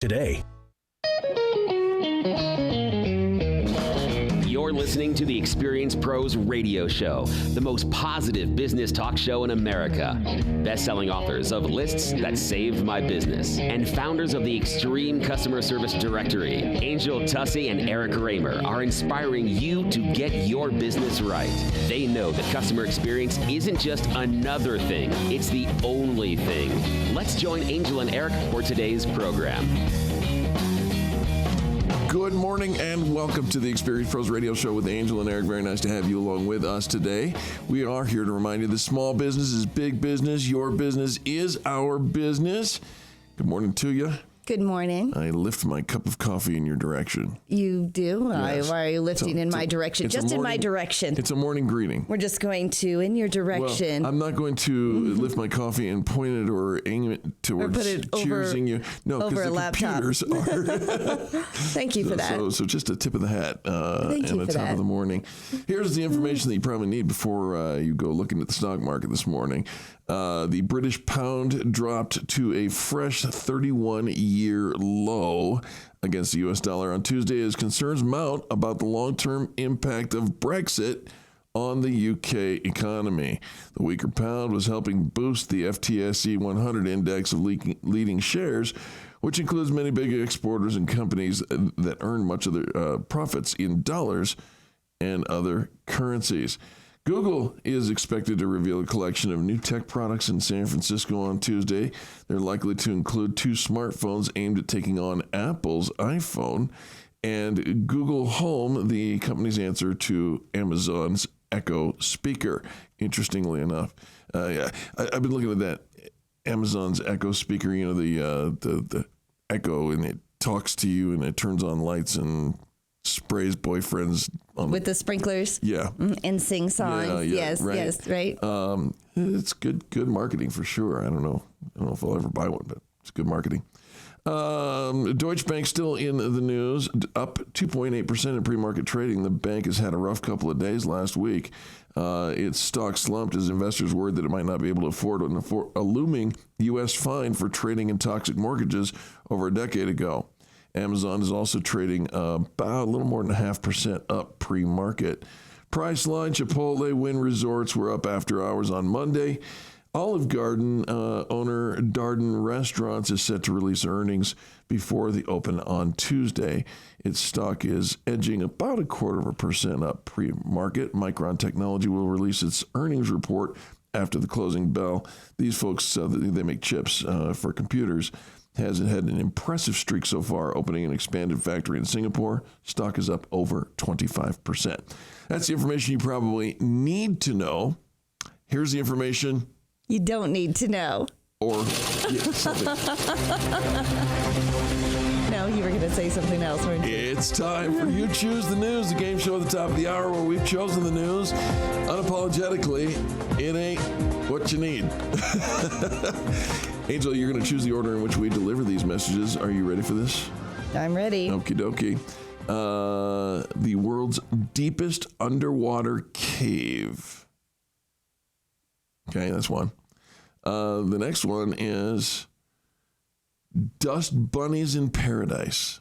today. You're listening to the Experience Pros Radio Show, the most positive business talk show in America. Best-selling authors of Lists That Saved My Business and founders of the Extreme Customer Service Directory, Angel Tussey and Eric Raymer, are inspiring you to get your business right. They know that customer experience isn't just another thing, it's the only thing. Let's join Angel and Eric for today's program. Good morning and welcome to the Experience Pros Radio Show with Angel and Eric. Very nice to have you along with us today. We are here to remind you that small business is big business. Your business is our business. Good morning to you. Good morning. I lift my cup of coffee in your direction. You do? Yes. Why are you lifting in my direction? Just in my direction. It's a morning greeting. We're just going to, in your direction. Well, I'm not going to lift my coffee and point it or aim it towards cheersing you. No, over a laptop. Computers are. Thank you for that. So just a tip of the hat Thank you and for a top that. of the morning. Here's the information that you probably need before you go looking at the stock market this morning. The British pound dropped to a fresh 31-year low against the U.S. dollar on Tuesday as concerns mount about the long-term impact of Brexit on the U.K. economy. The weaker pound was helping boost the FTSE 100 index of leading shares, which includes many big exporters and companies that earn much of their profits in dollars and other currencies. Google is expected to reveal a collection of new tech products in San Francisco on Tuesday. They're likely to include 2 smartphones aimed at taking on Apple's iPhone and Google Home, the company's answer to Amazon's Echo speaker. Interestingly enough, I've been looking at that Amazon's Echo speaker. You know, the Echo, and it talks to you and it turns on lights and sprays boyfriends on with the sprinklers. Yeah. And sing songs. Yes, right. yes, right. It's good marketing for sure. I don't know if I'll ever buy one, but it's good marketing. Deutsche Bank still in the news, up 2.8% in pre-market trading. The bank has had a rough couple of days last week. Its stock slumped as investors worried that it might not be able to afford a looming U.S. fine for trading in toxic mortgages over a decade ago. Amazon is also trading about a little more than 0.5% up pre-market. Priceline, Chipotle, Wynn Resorts were up after hours on Monday. Olive Garden owner Darden Restaurants is set to release earnings before the open on Tuesday. Its stock is edging about 0.25% up pre-market. Micron Technology will release its earnings report after the closing bell. These folks, they make chips for computers. Has had an impressive streak so far, opening an expanded factory in Singapore. Stock is up over 25%. That's the information you probably need to know. Here's the information You don't need to know. or something. No, you were going to say something else, weren't you? It's time for You Choose the News, the game show at the top of the hour where we've chosen the news unapologetically. It ain't what you need. Angel, you're going to choose the order in which we deliver these messages. Are you ready for this? I'm ready. Okie dokie. The world's deepest underwater cave. Okay, that's one. The next one is Dust Bunnies in Paradise.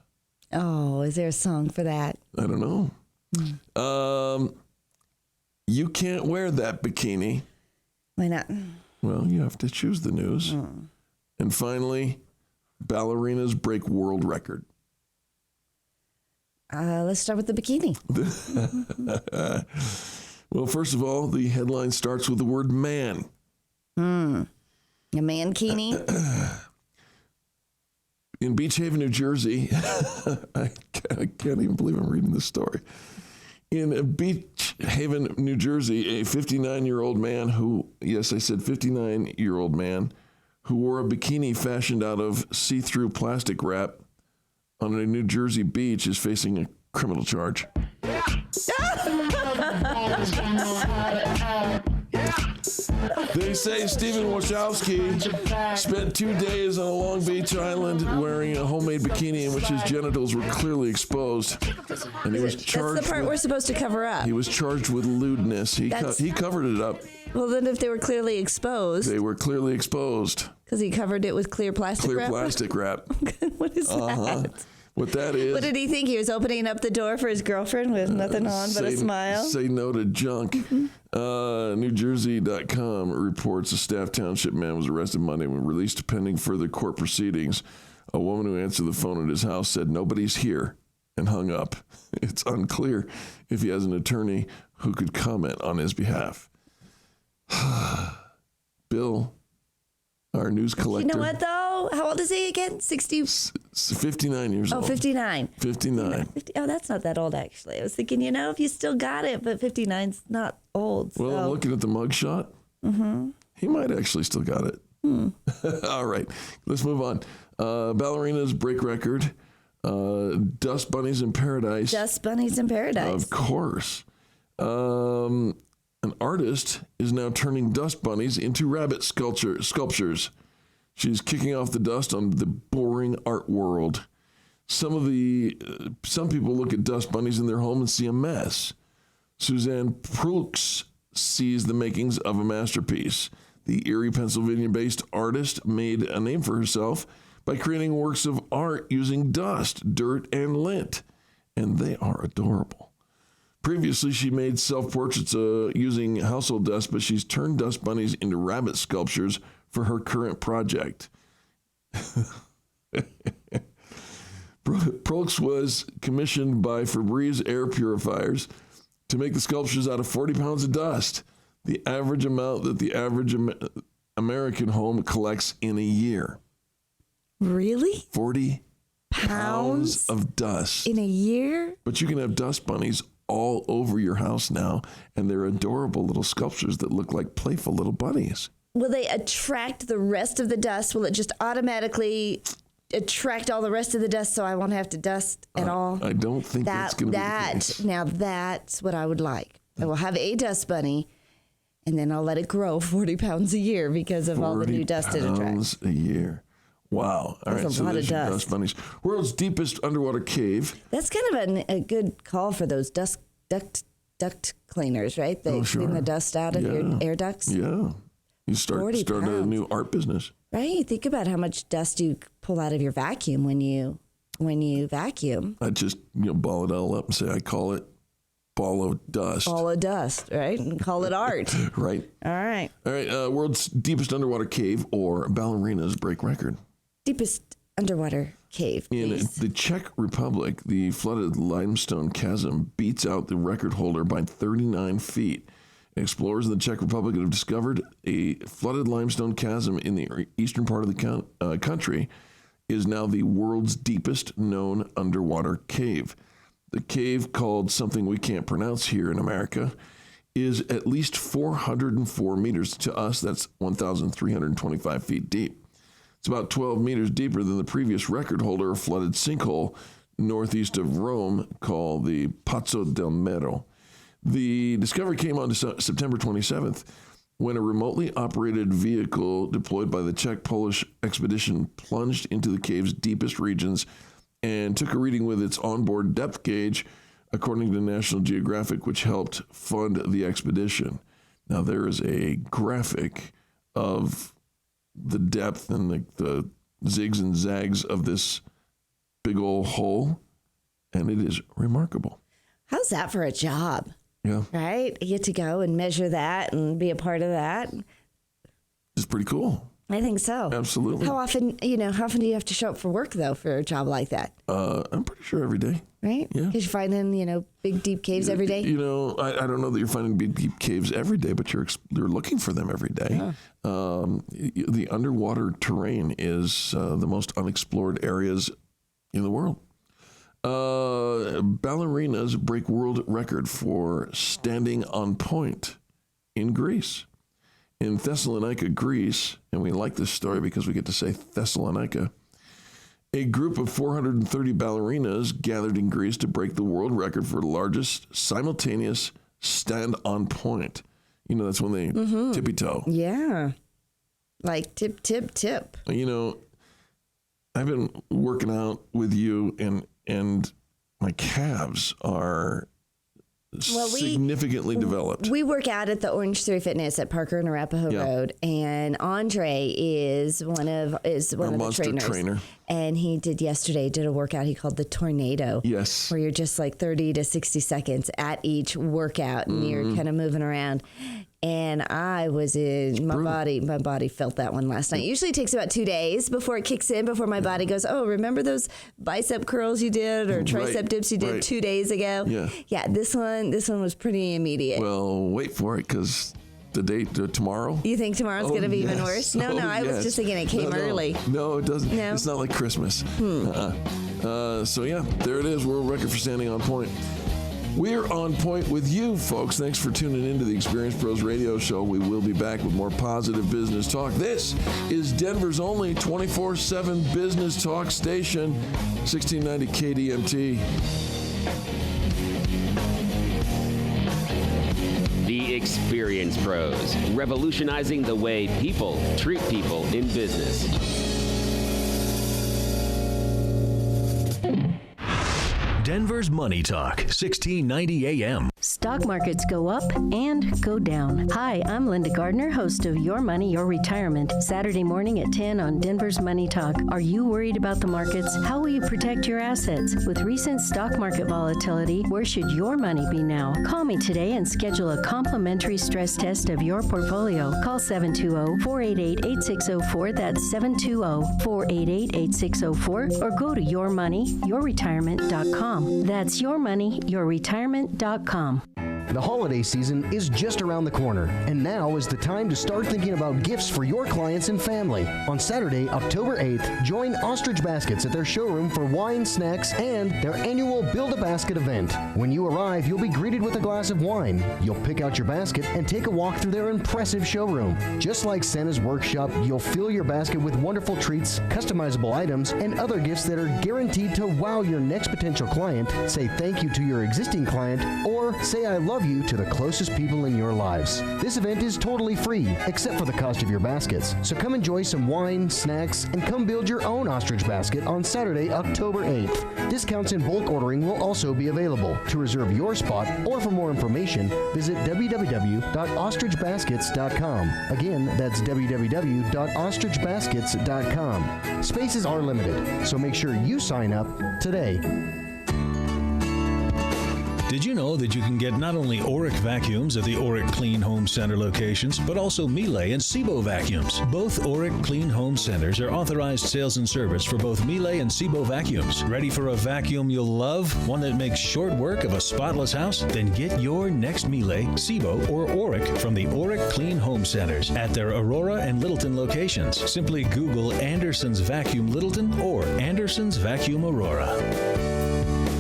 Oh, is there a song for that? I don't know. You can't wear that bikini. Why not? Well, you have to choose the news. And finally, ballerinas break world record. Let's start with the bikini. Well, first of all, the headline starts with the word man. A mankini? In Beach Haven, New Jersey, I can't even believe I'm reading this story. In Beach Haven, New Jersey, a 59-year-old man who, yes, I said 59-year-old man, who wore a bikini fashioned out of see-through plastic wrap on a New Jersey beach is facing a criminal charge. They say Stephen Wachowski spent 2 days on a Long Beach island wearing a homemade bikini in which his genitals were clearly exposed. And he was charged. That's the part we're supposed to cover up. He was charged with lewdness. He covered it up. Well, then if they were clearly exposed. They were clearly exposed. Because he covered it with clear plastic wrap? Clear plastic wrap. What is that? What that is. What did he think? He was opening up the door for his girlfriend with nothing on but a smile? Say no to junk. NewJersey.com reports a Staff Township man was arrested Monday and released pending further court proceedings. A woman who answered the phone at his house said, "Nobody's here," and hung up. It's unclear if he has an attorney who could comment on his behalf. Bill, our news collector. You know what, though? How old is he again? 59 years old. Oh, 59. 59. 50, that's not that old, actually. I was thinking, if you still got it, but 59's not old. Well, I'm looking at the mugshot. Mm-hmm. He might actually still got it. All right, let's move on. Ballerinas break record. Dust bunnies in paradise. Dust bunnies in paradise. Of course. An artist is now turning dust bunnies into rabbit sculptures. She's kicking off the dust on the boring art world. Some people look at dust bunnies in their home and see a mess. Suzanne Prooks sees the makings of a masterpiece. The Erie, Pennsylvania-based artist made a name for herself by creating works of art using dust, dirt, and lint. And they are adorable. Previously, she made self-portraits using household dust, but she's turned dust bunnies into rabbit sculptures for her current project. Prolix was commissioned by Febreze Air Purifiers to make the sculptures out of 40 pounds of dust, the average amount that the average American home collects in a year. Really? 40 pounds of dust. In a year? But you can have dust bunnies all over your house now, and they're adorable little sculptures that look like playful little bunnies. Will they attract the rest of the dust? Will it just automatically attract all the rest of the dust so I won't have to dust at all? I don't think that's going to be the case. Now that's what I would like. I will have a dust bunny, and then I'll let it grow 40 pounds a year because of all the new dust it attracts. 40 pounds a year. Wow. All right, so there's your dust bunnies. World's deepest underwater cave. That's kind of a good call for those duct cleaners, right? They clean the dust out of your air ducts. Yeah. You start a new art business. Right. Think about how much dust you pull out of your vacuum when you vacuum. I just ball it all up and say I call it ball of dust. Ball of dust, right? And call it art. Right. All right. World's deepest underwater cave, or ballerinas break record. Deepest underwater cave, please. In the Czech Republic, the flooded limestone chasm beats out the record holder by 39 feet. Explorers in the Czech Republic have discovered a flooded limestone chasm in the eastern part of the country is now the world's deepest known underwater cave. The cave, called something we can't pronounce here in America, is at least 404 meters. To us, that's 1,325 feet deep. It's about 12 meters deeper than the previous record holder, a flooded sinkhole northeast of Rome called the Pozzo del Mero. The discovery came on September 27th when a remotely operated vehicle deployed by the Czech-Polish expedition plunged into the cave's deepest regions and took a reading with its onboard depth gauge, according to National Geographic, which helped fund the expedition. Now, there is a graphic of the depth and the zigs and zags of this big old hole, and it is remarkable. How's that for a job? Yeah. Right? You get to go and measure that and be a part of that. It's pretty cool. I think so. Absolutely. How often do you have to show up for work, though, for a job like that? I'm pretty sure every day. Right? Yeah. Because you're finding, big, deep caves every day? I don't know that you're finding big, deep caves every day, but you're looking for them every day. Yeah. The underwater terrain is the most unexplored areas in the world. Ballerinas break world record for standing on point in Greece. In Thessalonica, Greece, and we like this story because we get to say Thessalonica, a group of 430 ballerinas gathered in Greece to break the world record for largest simultaneous stand on point You know, that's when they tippy toe. Yeah. Like tip, tip, tip. You know, I've been working out with you, and my calves are significantly developed. We work out at the Orange 3 Fitness at Parker and Arapahoe Road, and Andre is one of the trainers. Trainer. And he did a workout he called the Tornado. Yes. Where you're just like 30 to 60 seconds at each workout, and you're kind of moving around. And I was my body felt that one last night. Usually it takes about 2 days before it kicks in, before my body goes, oh, remember those bicep curls you did or tricep dips you did 2 days ago? Yeah, this one was pretty immediate. Well, wait for it, because the date tomorrow. You think tomorrow's going to be even worse? No, I was just thinking it came early. No, it doesn't. No? It's not like Christmas. So yeah, there it is. World record for standing on point. We're on point with you, folks. Thanks for tuning into the Experience Pros Radio Show. We will be back with more positive business talk. This is Denver's only 24/7 business talk station, 1690 KDMT. The Experience Pros, revolutionizing the way people treat people in business. Denver's Money Talk, 1690 AM. Stock markets go up and go down. Hi, I'm Linda Gardner, host of Your Money, Your Retirement, Saturday morning at 10 on Denver's Money Talk. Are you worried about the markets? How will you protect your assets? With recent stock market volatility, where should your money be now? Call me today and schedule a complimentary stress test of your portfolio. Call 720-488-8604. That's 720-488-8604. Or go to yourmoneyyourretirement.com. That's yourmoneyyourretirement.com. The holiday season is just around the corner, and now is the time to start thinking about gifts for your clients and family. On Saturday, October 8th, join Ostrich Baskets at their showroom for wine, snacks, and their annual Build-A-Basket event. When you arrive, you'll be greeted with a glass of wine. You'll pick out your basket and take a walk through their impressive showroom. Just like Santa's workshop, you'll fill your basket with wonderful treats, customizable items, and other gifts that are guaranteed to wow your next potential client, say thank you to your existing client, or say I love you to the closest people in your lives. This event is totally free, except for the cost of your baskets. So come enjoy some wine, snacks, and come build your own ostrich basket on Saturday, October 8th. Discounts in bulk ordering will also be available. To reserve your spot or for more information, visit www.ostrichbaskets.com. Again, that's www.ostrichbaskets.com. Spaces are limited, so make sure you sign up today. Did you know that you can get not only Oreck vacuums at the Oreck Clean Home Center locations, but also Miele and Sebo vacuums? Both Oreck Clean Home Centers are authorized sales and service for both Miele and Sebo vacuums. Ready for a vacuum you'll love? One that makes short work of a spotless house? Then get your next Miele, Sebo, or Oreck from the Oreck Clean Home Centers at their Aurora and Littleton locations. Simply Google Anderson's Vacuum Littleton or Anderson's Vacuum Aurora.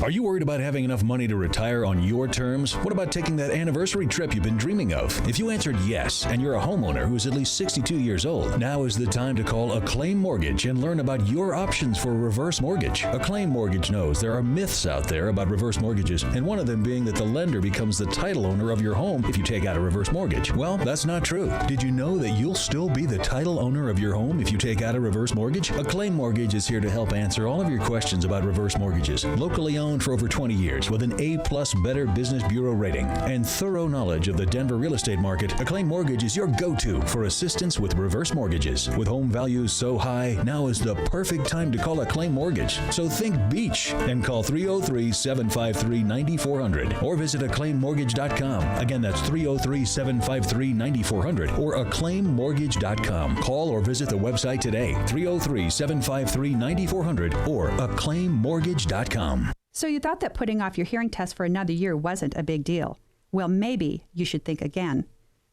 Are you worried about having enough money to retire on your terms? What about taking that anniversary trip you've been dreaming of? If you answered yes, and you're a homeowner who is at least 62 years old, now is the time to call Acclaim Mortgage and learn about your options for a reverse mortgage. Acclaim Mortgage knows there are myths out there about reverse mortgages, and one of them being that the lender becomes the title owner of your home if you take out a reverse mortgage. Well, that's not true. Did you know that you'll still be the title owner of your home if you take out a reverse mortgage? Acclaim Mortgage is here to help answer all of your questions about reverse mortgages. Locally owned for over 20 years with an A+ Better Business Bureau rating and thorough knowledge of the Denver real estate market, Acclaim Mortgage is your go-to for assistance with reverse mortgages. With home values so high, now is the perfect time to call Acclaim Mortgage. So think beach and call 303-753-9400 or visit acclaimmortgage.com. Again, that's 303-753-9400 or acclaimmortgage.com. Call or visit the website today, 303-753-9400 or acclaimmortgage.com. So you thought that putting off your hearing test for another year wasn't a big deal. Well, maybe you should think again.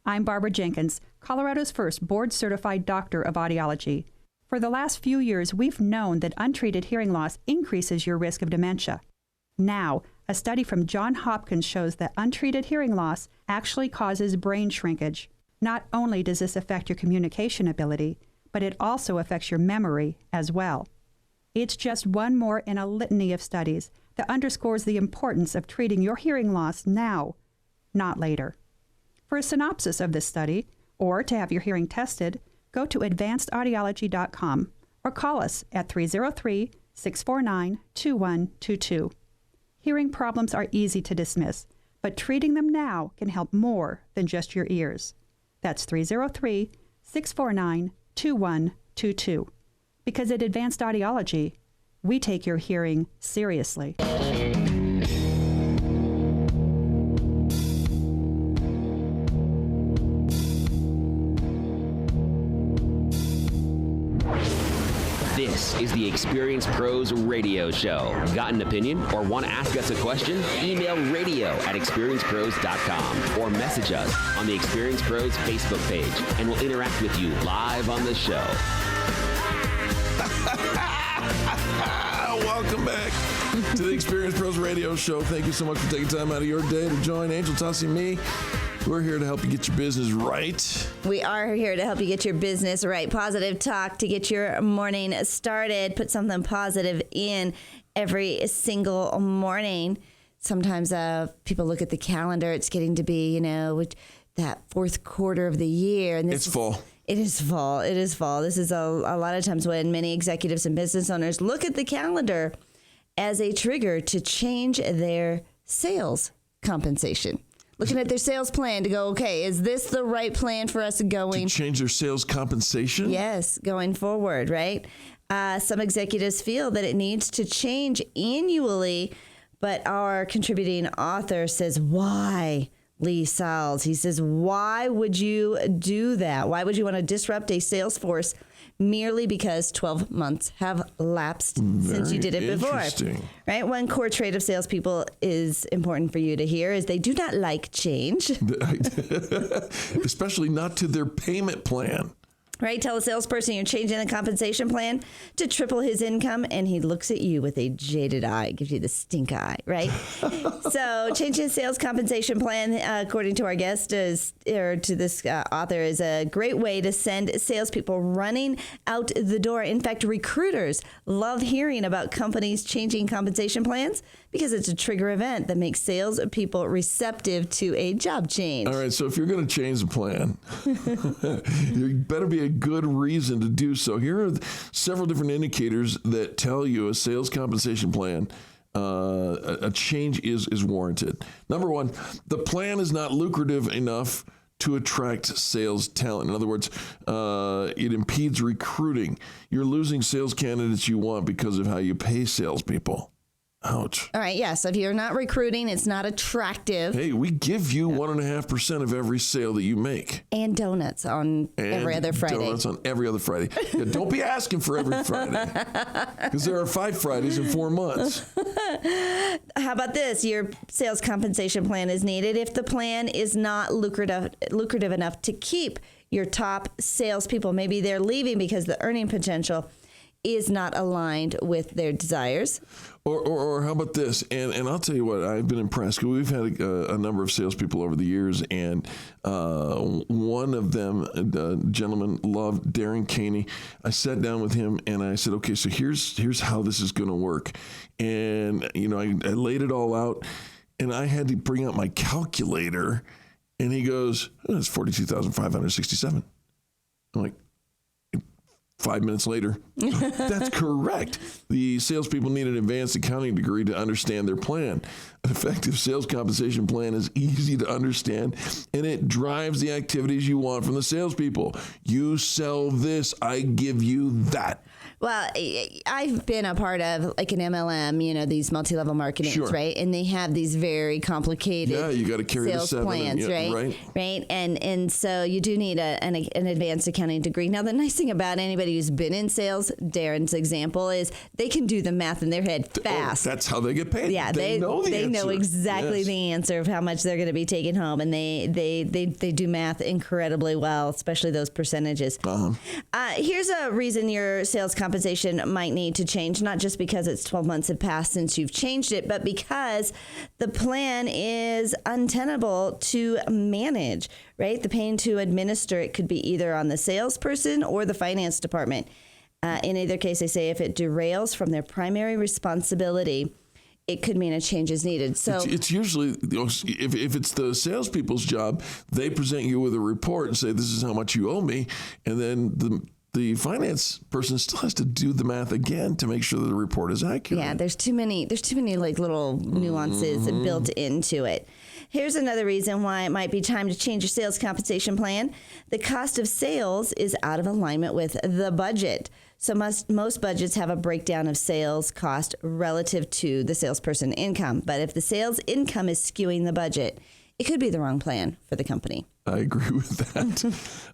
I'm Barbara Jenkins, Colorado's first board-certified doctor of audiology. For the last few years, we've known that untreated hearing loss increases your risk of dementia. Now, a study from Johns Hopkins shows that untreated hearing loss actually causes brain shrinkage. Not only does this affect your communication ability, but it also affects your memory as well. It's just one more in a litany of studies that underscores the importance of treating your hearing loss now, not later. For a synopsis of this study, or to have your hearing tested, go to advancedaudiology.com or call us at 303-649-2122. Hearing problems are easy to dismiss, but treating them now can help more than just your ears. That's 303-649-2122. Because at Advanced Audiology, we take your hearing seriously. This is the Experience Pros Radio Show. Got an opinion or want to ask us a question? Email radio@experiencepros.com or message us on the Experience Pros Facebook page, and we'll interact with you live on the show. Welcome back to the Experience Pros Radio Show. Thank you so much for taking time out of your day to join Angel, Tassi, and me. We're here to help you get your business right. We are here to help you get your business right. Positive talk to get your morning started. Put something positive in every single morning. Sometimes people look at the calendar. It's getting to be, that fourth quarter of the year. And It's fall. It is fall. It is fall. This is a lot of times when many executives and business owners look at the calendar as a trigger to change their sales compensation. Looking at their sales plan to go, okay, is this the right plan for us going? To change their sales compensation? Yes, going forward, right? Some executives feel that it needs to change annually, but our contributing author says, why? Lee Salz. He says, why would you do that? Why would you want to disrupt a sales force merely because 12 months have lapsed since you did it before? Right? One core trait of salespeople is important for you to hear is they do not like change. Especially not to their payment plan. Right? Tell a salesperson you're changing the compensation plan to triple his income, and he looks at you with a jaded eye, gives you the stink eye, right? So changing sales compensation plan, according to our guest, to this author, is a great way to send salespeople running out the door. In fact, recruiters love hearing about companies changing compensation plans because it's a trigger event that makes salespeople receptive to a job change. All right, so if you're going to change the plan, you better be a good reason to do so. Here are several different indicators that tell you a sales compensation plan, a change is warranted. Number one, the plan is not lucrative enough to attract sales talent. In other words, it impedes recruiting. You're losing sales candidates you want because of how you pay salespeople. Ouch. All right, yeah, so if you're not recruiting, it's not attractive. Hey, we give you 1.5% of every sale that you make. And donuts on every other Friday. Donuts on every other Friday. Yeah, don't be asking for every Friday. Because there are 5 Fridays in 4 months. How about this? Your sales compensation plan is needed if the plan is not lucrative enough to keep your top salespeople. Maybe they're leaving because the earning potential is not aligned with their desires. Or how about this? And I'll tell you what, I've been impressed. We've had a number of salespeople over the years, and one of them, a gentleman, loved Darren Caney. I sat down with him and I said, okay, so here's how this is going to work. And, I laid it all out, and I had to bring out my calculator, and he goes, oh, it's $42,567. I'm like, 5 minutes later, that's correct. The salespeople need an advanced accounting degree to understand their plan. An effective sales compensation plan is easy to understand, and it drives the activities you want from the salespeople. You sell this, I give you that. Well, I've been a part of like an MLM, these multi-level marketings, Sure. right? And they have these very complicated you got to carry sales the 7 plans, right? Right. And so you do need an advanced accounting degree. Now, the nice thing about anybody who's been in sales, Darren's example, is they can do the math in their head fast. Oh, that's how they get paid. Yeah, they know the answer. They know exactly Yes. the answer of how much they're going to be taking home, and they do math incredibly well, especially those percentages. Here's a reason your sales compensation might need to change, not just because it's 12 months have passed since you've changed it, but because the plan is untenable to manage, right? The pain to administer it could be either on the salesperson or the finance department. In either case, they say if it derails from their primary responsibility, it could mean a change is needed. So it's usually, if it's the salespeople's job, they present you with a report and say, this is how much you owe me. And then the finance person still has to do the math again to make sure that the report is accurate. Yeah, there's too many like little nuances built into it. Here's another reason why it might be time to change your sales compensation plan. The cost of sales is out of alignment with the budget. So most budgets have a breakdown of sales cost relative to the salesperson income. But if the sales income is skewing the budget, it could be the wrong plan for the company. I agree with that.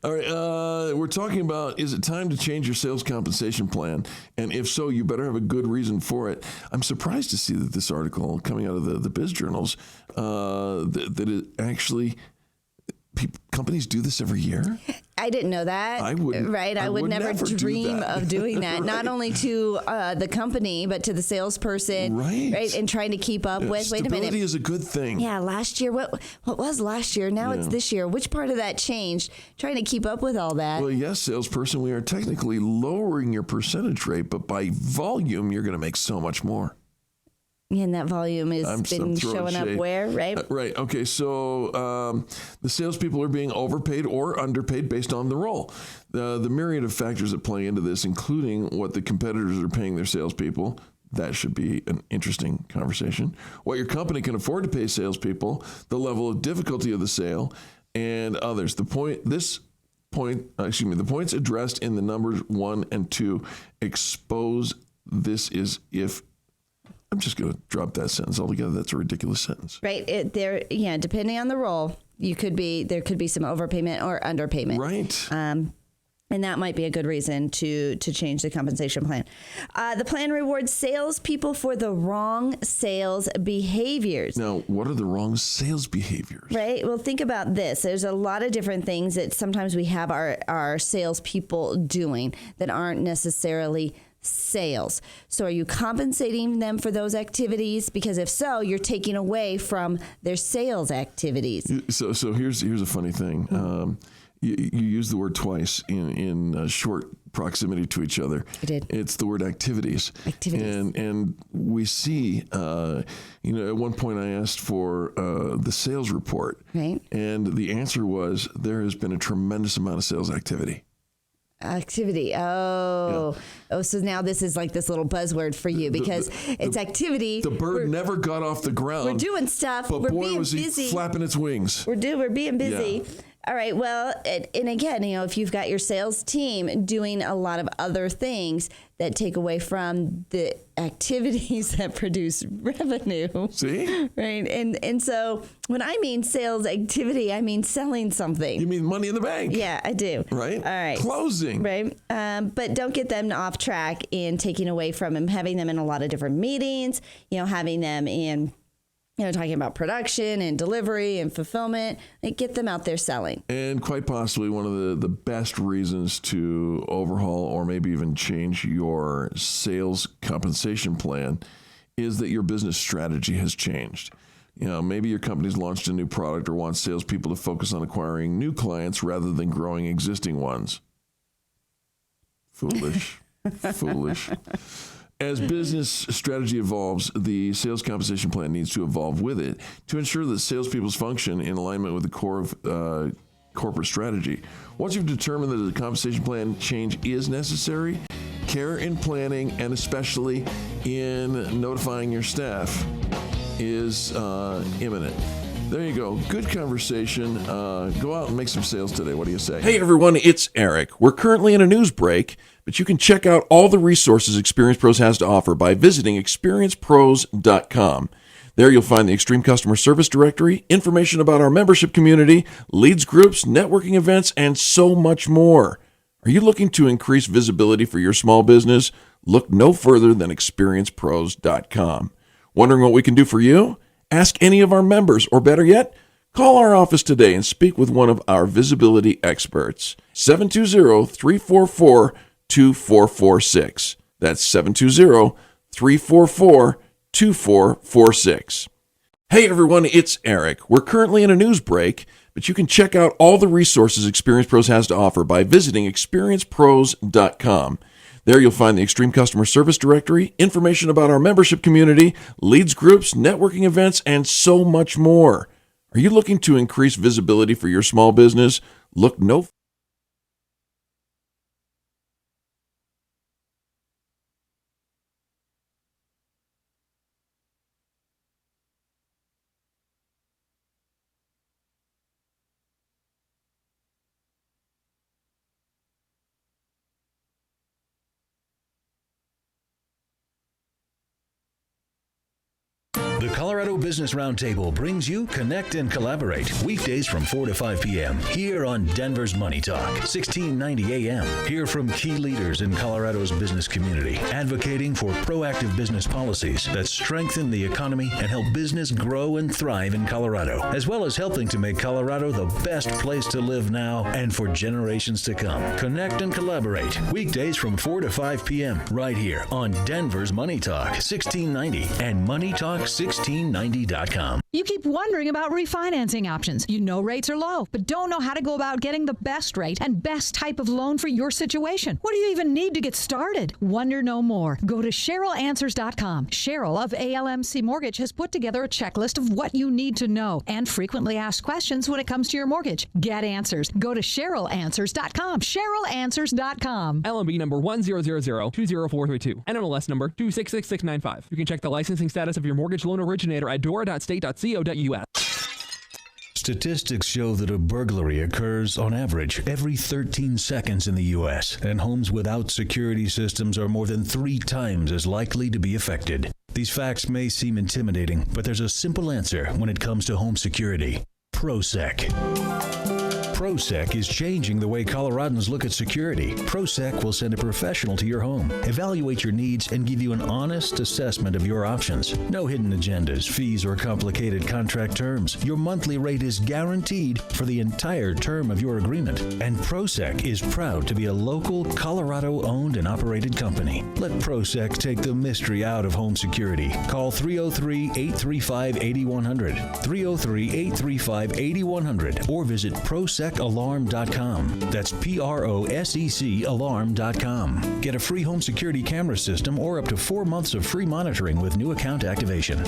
All right, we're talking about, is it time to change your sales compensation plan? And if so, you better have a good reason for it. I'm surprised to see that this article coming out of the biz journals, that it actually, companies do this every year? I didn't know that. I wouldn't. Right? I would never dream of doing that. Right. Not only to the company, but to the salesperson. Right. And trying to keep up with. Wait a minute. Stability is a good thing. Yeah, last year, what was last year? Now it's this year. Which part of that changed? Trying to keep up with all that. Well, yes, salesperson, we are technically lowering your percentage rate, but by volume, you're going to make so much more. And that volume has been showing up where, right? Right. Okay. So the salespeople are being overpaid or underpaid based on the role. The myriad of factors that play into this, including what the competitors are paying their salespeople. That should be an interesting conversation. What your company can afford to pay salespeople, the level of difficulty of the sale, and others. The points addressed in the numbers 1 and 2 expose this is if. I'm just going to drop that sentence altogether. That's a ridiculous sentence. Right. Depending on the role, there could be some overpayment or underpayment. Right. And that might be a good reason to change the compensation plan. The plan rewards salespeople for the wrong sales behaviors. Now, what are the wrong sales behaviors? Right. Well, think about this. There's a lot of different things that sometimes we have our salespeople doing that aren't necessarily sales. So are you compensating them for those activities? Because if so, you're taking away from their sales activities. So here's a funny thing. You use the word twice in short proximity to each other. I did. It's the word activities. And we see, at one point I asked for the sales report. Right. And the answer was there has been a tremendous amount of sales activity. Oh, so now this is like this little buzzword for you because it's activity. The bird never got off the ground. We're doing stuff. But we're boy, being was busy. he flapping its wings. We're being busy. Yeah. All right. Well, and again, if you've got your sales team doing a lot of other things that take away from the activities that produce revenue. See? Right. And so when I mean sales activity, I mean selling something. You mean money in the bank? Yeah, I do. Right? All right. Closing. Right. But don't get them off track in taking away from them, having them in a lot of different meetings, having them in talking about production and delivery and fulfillment, and get them out there selling. And quite possibly one of the best reasons to overhaul or maybe even change your sales compensation plan is that your business strategy has changed. Maybe your company's launched a new product or wants salespeople to focus on acquiring new clients rather than growing existing ones. Foolish. Foolish. As business strategy evolves, the sales compensation plan needs to evolve with it to ensure that salespeople's function in alignment with the core of corporate strategy. Once you've determined that the compensation plan change is necessary, care in planning and especially in notifying your staff is imminent. There you go. Good conversation. Go out and make some sales today. What do you say? Hey, everyone. It's Eric. We're currently in a news break, but you can check out all the resources Experience Pros has to offer by visiting experiencepros.com. There you'll find the Extreme Customer Service Directory, information about our membership community, leads groups, networking events, and so much more. Are you looking to increase visibility for your small business? Look no further than experiencepros.com. Wondering what we can do for you? Ask any of our members, or better yet, call our office today and speak with one of our visibility experts. 720-344-2446. That's 720-344-2446. Hey everyone, it's Eric. We're currently in a news break, but you can check out all the resources Experience Pros has to offer by visiting experiencepros.com. There you'll find the Extreme Customer Service Directory, information about our membership community, leads groups, networking events, and so much more. Are you looking to increase visibility for your small business? Look no The Colorado Business Roundtable brings you Connect and Collaborate weekdays from 4 to 5 p.m. here on Denver's Money Talk, 1690 a.m. Hear from key leaders in Colorado's business community, advocating for proactive business policies that strengthen the economy and help business grow and thrive in Colorado, as well as helping to make Colorado the best place to live now and for generations to come. Connect and Collaborate weekdays from 4 to 5 p.m. right here on Denver's Money Talk, 1690 and MoneyTalk1690.com. You keep wondering about refinancing options. You know rates are low, but don't know how to go about getting the best rate and best type of loan for your situation. What do you even need to get started? Wonder no more. Go to CherylAnswers.com. Cheryl of ALMC Mortgage has put together a checklist of what you need to know and frequently asked questions when it comes to your mortgage. Get answers. Go to CherylAnswers.com. CherylAnswers.com. LMB number 100020432. NMLS number 266695. You can check the licensing status of your mortgage loan originator at dora.state.co.us. Statistics show that a burglary occurs on average every 13 seconds in the U.S., and homes without security systems are more than 3 times as likely to be affected. These facts may seem intimidating, but there's a simple answer when it comes to home security: ProSec. ProSec is changing the way Coloradans look at security. ProSec will send a professional to your home, evaluate your needs, and give you an honest assessment of your options. No hidden agendas, fees, or complicated contract terms. Your monthly rate is guaranteed for the entire term of your agreement. And ProSec is proud to be a local, Colorado-owned and operated company. Let ProSec take the mystery out of home security. Call 303-835-8100, 303-835-8100, or visit ProSec ProSecAlarm.com. That's PROSEC Alarm.com. Get a free home security camera system or up to 4 months of free monitoring with new account activation.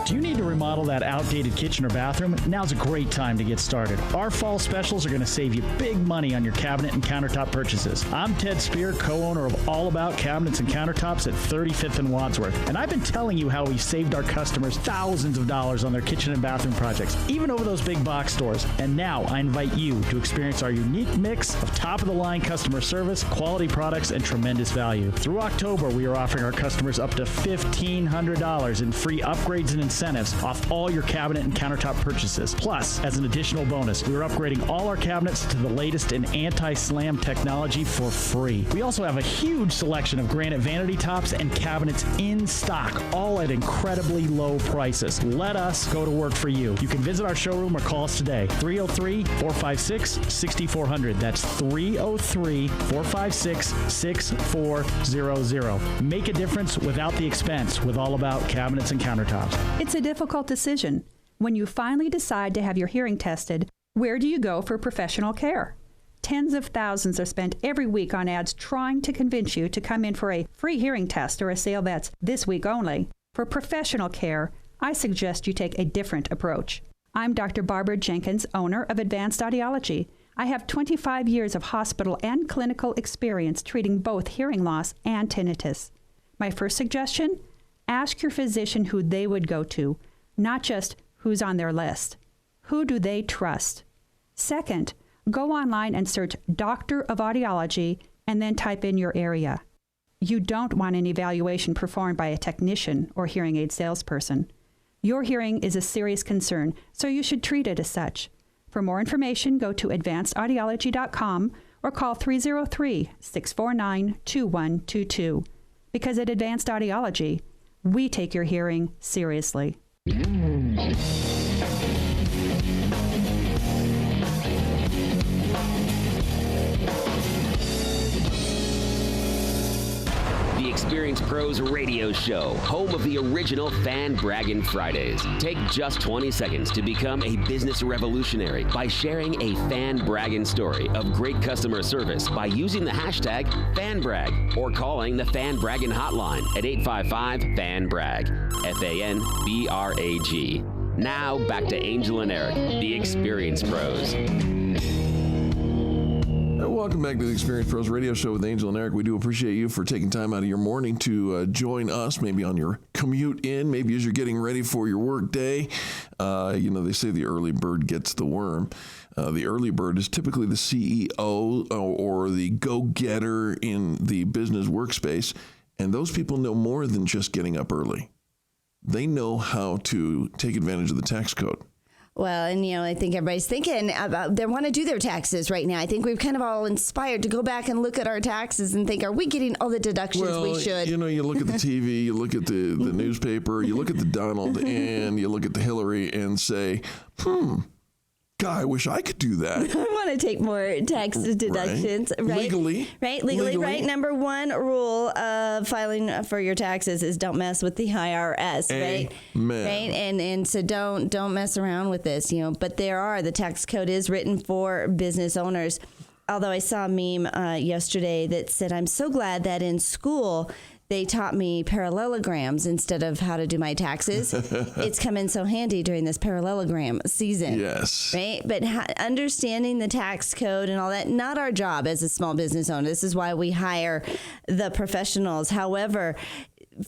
Do you need to remodel that outdated kitchen or bathroom? Now's a great time to get started. Our fall specials are going to save you big money on your cabinet and countertop purchases. I'm Ted Spear, co-owner of All About Cabinets and Countertops at 35th and Wadsworth, and I've been telling you how we've saved our customers thousands of dollars on their kitchen and bathroom projects, even over those big box stores. And now I invite you to experience our unique mix of top-of-the-line customer service, quality products, and tremendous value. Through October, we are offering our customers up to $1,500 in free upgrades and incentives off all your cabinet and countertop purchases. Plus, as an additional bonus, we are upgrading all our cabinets to the latest in anti-slam technology for free. We also have a huge selection of granite vanity tops and cabinets in stock, all at incredibly low prices. Let us go to work for you. You can visit our showroom or call us today. 303-456-6400. That's 303-456-6400. Make a difference without the expense with All About Cabinets and Countertops. It's a difficult decision. When you finally decide to have your hearing tested, where do you go for professional care? Tens of thousands are spent every week on ads trying to convince you to come in for a free hearing test or a sale that's this week only. For professional care, I suggest you take a different approach. I'm Dr. Barbara Jenkins, owner of Advanced Audiology. I have 25 years of hospital and clinical experience treating both hearing loss and tinnitus. My first suggestion? Ask your physician who they would go to, not just who's on their list. Who do they trust? Second, go online and search Doctor of Audiology and then type in your area. You don't want an evaluation performed by a technician or hearing aid salesperson. Your hearing is a serious concern, so you should treat it as such. For more information, go to advancedaudiology.com or call 303-649-2122. Because at Advanced Audiology, we take your hearing seriously. Experience Pros radio show, home of the original Fan Braggin Fridays. Take just 20 seconds to become a business revolutionary by sharing a Fan Braggin story of great customer service by using the hashtag FanBrag or calling the Fan Braggin hotline at 855-FAN-BRAG, FANBRAG. Now back to Angel and Eric, the Experience Pros. Welcome back to the Experience Pros Radio Show with Angel and Eric. We do appreciate you for taking time out of your morning to join us, maybe on your commute in, maybe as you're getting ready for your work day. They say the early bird gets the worm. The early bird is typically the CEO or the go-getter in the business workspace, and those people know more than just getting up early. They know how to take advantage of the tax code. Well, and, I think everybody's thinking about they want to do their taxes right now. I think we've kind of all inspired to go back and look at our taxes and think, are we getting all the deductions we should? You look at the TV, you look at the newspaper, you look at the Donald, and you look at the Hillary and say, God, I wish I could do that. I want to take more tax deductions, right? Legally. Right. Number one rule of filing for your taxes is don't mess with the IRS, right? Amen. Right? And so don't mess around with this, But the tax code is written for business owners. Although I saw a meme yesterday that said, I'm so glad that in school they taught me parallelograms instead of how to do my taxes. It's come in so handy during this parallelogram season. Yes. Right? But understanding the tax code and all that, not our job as a small business owner. This is why we hire the professionals. However,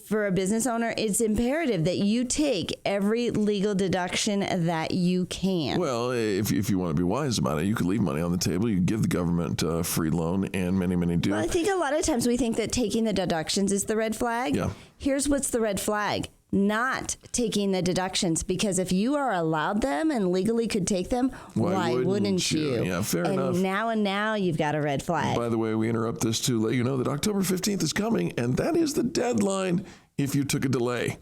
for a business owner, it's imperative that you take every legal deduction that you can. Well, if you want to be wise about it, you could leave money on the table. You could give the government a free loan, and many do. Well, I think a lot of times we think that taking the deductions is the red flag. Yeah. Here's what's the red flag. Not taking the deductions, because if you are allowed them and legally could take them, why wouldn't you? Yeah, fair enough. And now you've got a red flag. By the way, we interrupt this to let you know that October 15th is coming, and that is the deadline if you took a delay.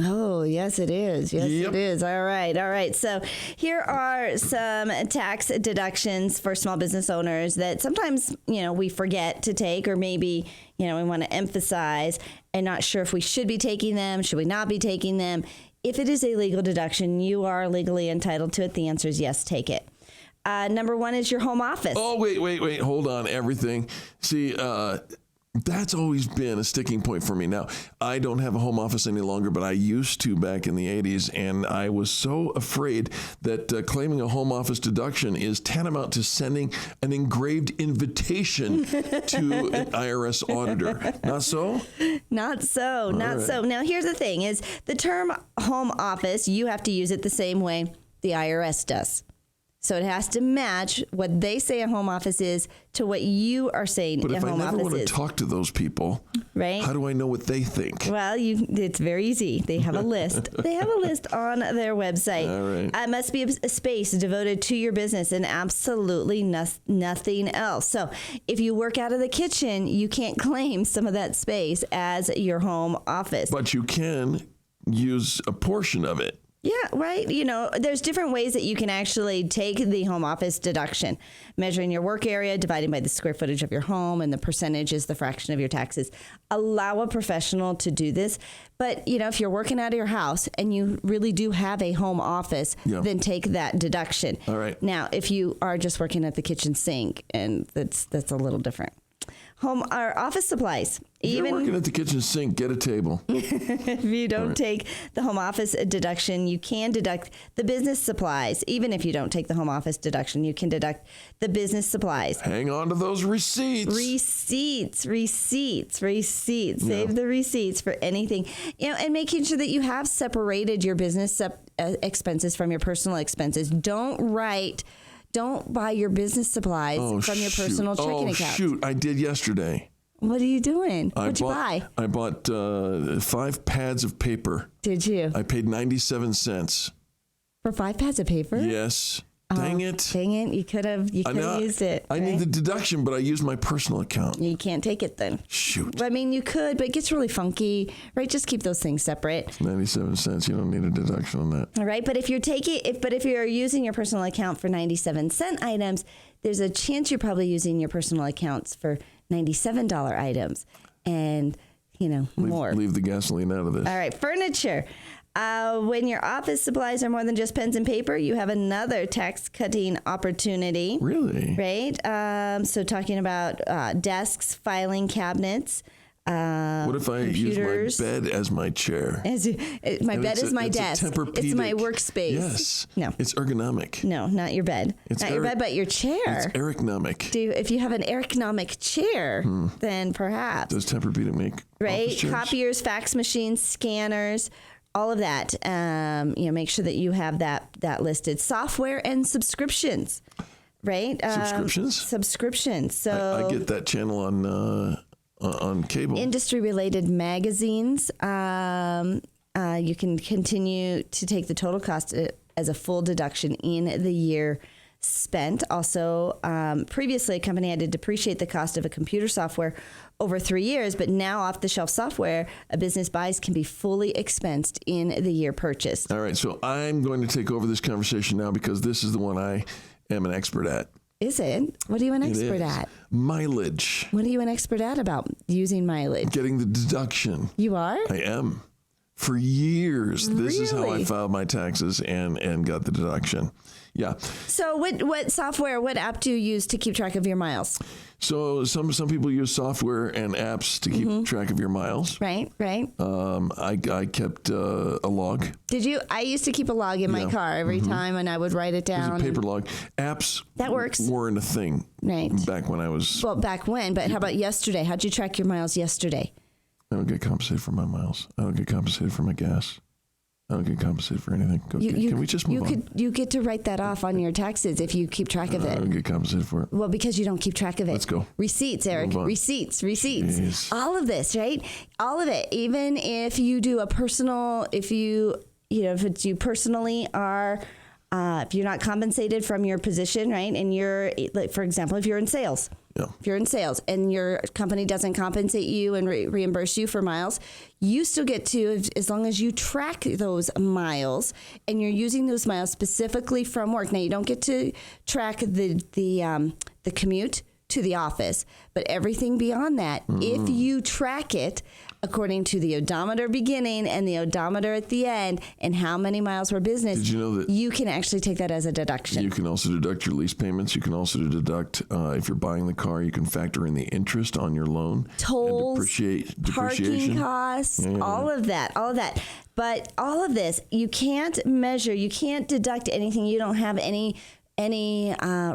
Oh, yes, it is. Yes, Yep. it is. All right. So here are some tax deductions for small business owners that sometimes, we forget to take, or maybe, we want to emphasize and not sure if we should be taking them. Should we not be taking them? If it is a legal deduction, you are legally entitled to it. The answer is yes, take it. Number one is your home office. Oh, wait. Hold on. Everything. See, that's always been a sticking point for me. Now, I don't have a home office any longer, but I used to back in the 80s, and I was so afraid that claiming a home office deduction is tantamount to sending an engraved invitation to an IRS auditor. Not so? Not so. Now, here's the thing is the term home office, you have to use it the same way the IRS does. So it has to match what they say a home office is to what you are saying a home office is. But if I never want to talk to those people, right? How do I know what they think? Well, it's very easy. They have a list. They have a list on their website. All right. It must be a space devoted to your business and absolutely nothing else. So if you work out of the kitchen, you can't claim some of that space as your home office. But you can use a portion of it. Yeah, right. There's different ways that you can actually take the home office deduction. Measuring your work area, dividing by the square footage of your home, and the percentage is the fraction of your taxes. Allow a professional to do this. But, if you're working out of your house and you really do have a home office, then take that deduction. All right. Now, if you are just working at the kitchen sink, and that's a little different. Home or office supplies. If you're working at the kitchen sink, get a table. If you don't take the home office deduction, you can deduct the business supplies. Even if you don't take the home office deduction, you can deduct the business supplies. Hang on to those receipts. Receipts. Save the receipts for anything. And making sure that you have separated your business expenses from your personal expenses. Don't buy your business supplies from your personal checking account. Shoot, I did yesterday. What are you doing? What'd you buy? I bought 5 pads of paper. Did you? I paid 97 cents. For 5 pads of paper? Yes. Dang it. You could have used it. I need the deduction, but I used my personal account. You can't take it then. Shoot. I mean, you could, but it gets really funky, right? Just keep those things separate. It's 97 cents. You don't need a deduction on that. All right. But if you're using your personal account for 97-cent items, there's a chance you're probably using your personal accounts for $97 items. And more. Leave the gasoline out of this. All right, furniture. When your office supplies are more than just pens and paper, you have another tax-cutting opportunity. Really? Right? So talking about desks, filing cabinets, what if I computers. use my bed as my chair? My bed is my desk. It's my workspace. Yes. No. It's ergonomic. No, not your bed. Not your bed, but your chair. It's ergonomic. If you have an ergonomic chair, then perhaps. Does Tempur-Pedic make right? office chairs? Copiers, fax machines, scanners, all of that. Make sure that you have that listed. Software and subscriptions, right? Subscriptions. So I get that channel on cable. Industry-related magazines. You can continue to take the total cost as a full deduction in the year spent. Also, previously, a company had to depreciate the cost of a computer software over 3 years, but now off-the-shelf software a business buys can be fully expensed in the year purchased. All right, so I'm going to take over this conversation now because this is the one I am an expert at. Is it? What are you an expert at? Mileage. What are you an expert at about using mileage? Getting the deduction. You are? I am. For years, this is how I filed my taxes and got the deduction. Yeah. So what software, what app do you use to keep track of your miles? So some people use software and apps to keep track of your miles. Right. I kept a log. Did you? I used to keep a log in my car every time, and I would write it down. It was a paper log. Apps that works. Weren't a thing. Right. Back when I was. Well, back when. But how about yesterday? How'd you track your miles yesterday? I don't get compensated for my miles. I don't get compensated for my gas. I don't get compensated for anything. Can we just move on? You get to write that off on your taxes if you keep track of it. I don't get compensated for it. Well, because you don't keep track of it. Let's go. Receipts, Eric. Receipts. Jeez. All of this, right? All of it. Even if you do a personal, if you personally are, if you're not compensated from your position, right? And you're, like, for example, if you're in sales. Yeah. If you're in sales and your company doesn't compensate you and reimburse you for miles, you still get to, as long as you track those miles and you're using those miles specifically from work. Now, you don't get to track the commute to the office, but everything beyond that, if you track it according to the odometer beginning and the odometer at the end and how many miles were business, did you know that you can actually take that as a deduction? You can also deduct your lease payments. You can also deduct, if you're buying the car, you can factor in the interest on your loan. Tolls, depreciation. Parking costs, all of that. But all of this, you can't measure, you can't deduct anything you don't have any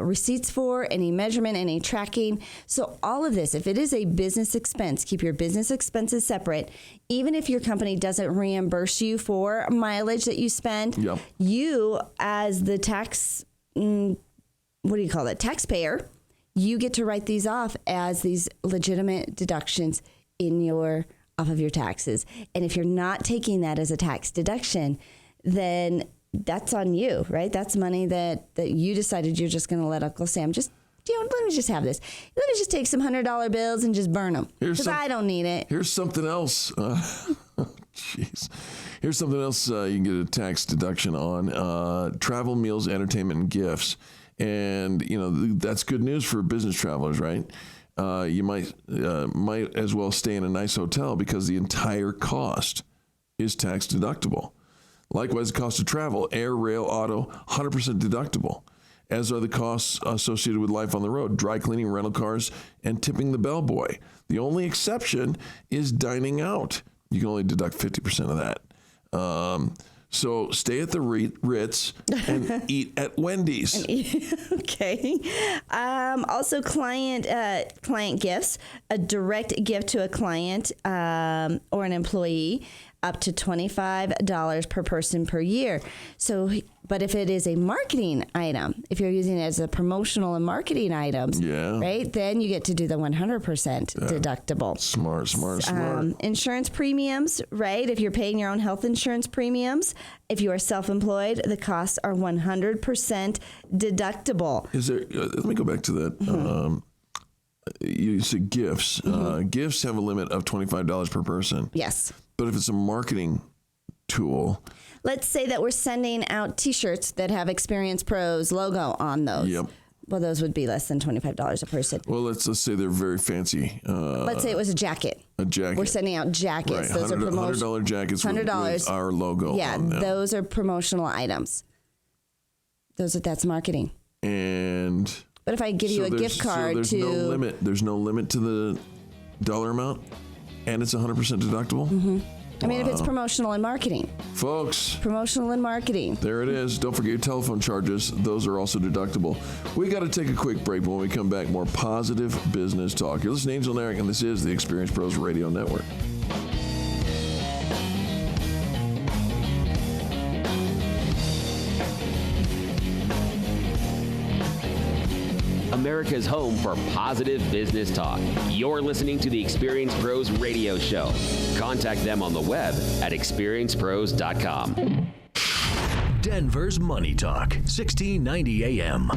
receipts for, any measurement, any tracking. So all of this, if it is a business expense, keep your business expenses separate. Even if your company doesn't reimburse you for mileage that you spend, you as the taxpayer, you get to write these off as these legitimate deductions off of your taxes. And if you're not taking that as a tax deduction, then that's on you, right? That's money that you decided you're just going to let Uncle Sam let me just have this. Let me just take some $100 bills and just burn them because I don't need it. Here's something else. Jeez. Here's something else you can get a tax deduction on. Travel, meals, entertainment, and gifts. And, that's good news for business travelers, right? You might as well stay in a nice hotel because the entire cost is tax deductible. Likewise, the cost of travel, air, rail, auto, 100% deductible, as are the costs associated with life on the road, dry cleaning, rental cars, and tipping the bellboy. The only exception is dining out. You can only deduct 50% of that. So stay at the Ritz and eat at Wendy's. Okay. Also, client gifts, a direct gift to a client or an employee, up to $25 per person per year. So, but if it is a marketing item, if you're using it as a promotional and marketing items, right, then you get to do the 100% deductible. Smart. Insurance premiums, right? If you're paying your own health insurance premiums, if you are self-employed, the costs are 100% deductible. Is there? Let me go back to that. You said gifts. Gifts have a limit of $25 per person. Yes. But if it's a marketing tool. Let's say that we're sending out T-shirts that have Experience Pro's logo on those. Yep. Well, those would be less than $25 a person. Well, let's say they're very fancy. Let's say it was a jacket. A jacket. We're sending out jackets. Right. Those are $100 jackets $100 with our logo on them. Those are promotional items. That's marketing. But if I give you a gift card there's no limit to the dollar amount, and it's 100% deductible. Mm-hmm. I mean, if it's promotional and marketing. Folks. Promotional and marketing. There it is. Don't forget your telephone charges. Those are also deductible. We got to take a quick break, but when we come back, more positive business talk. You're listening to Angel and Eric, and this is the Experience Pros Radio Network. America's home for positive business talk. You're listening to the Experience Pros Radio Show. Contact them on the web at experiencepros.com. Denver's Money Talk, 1690 AM.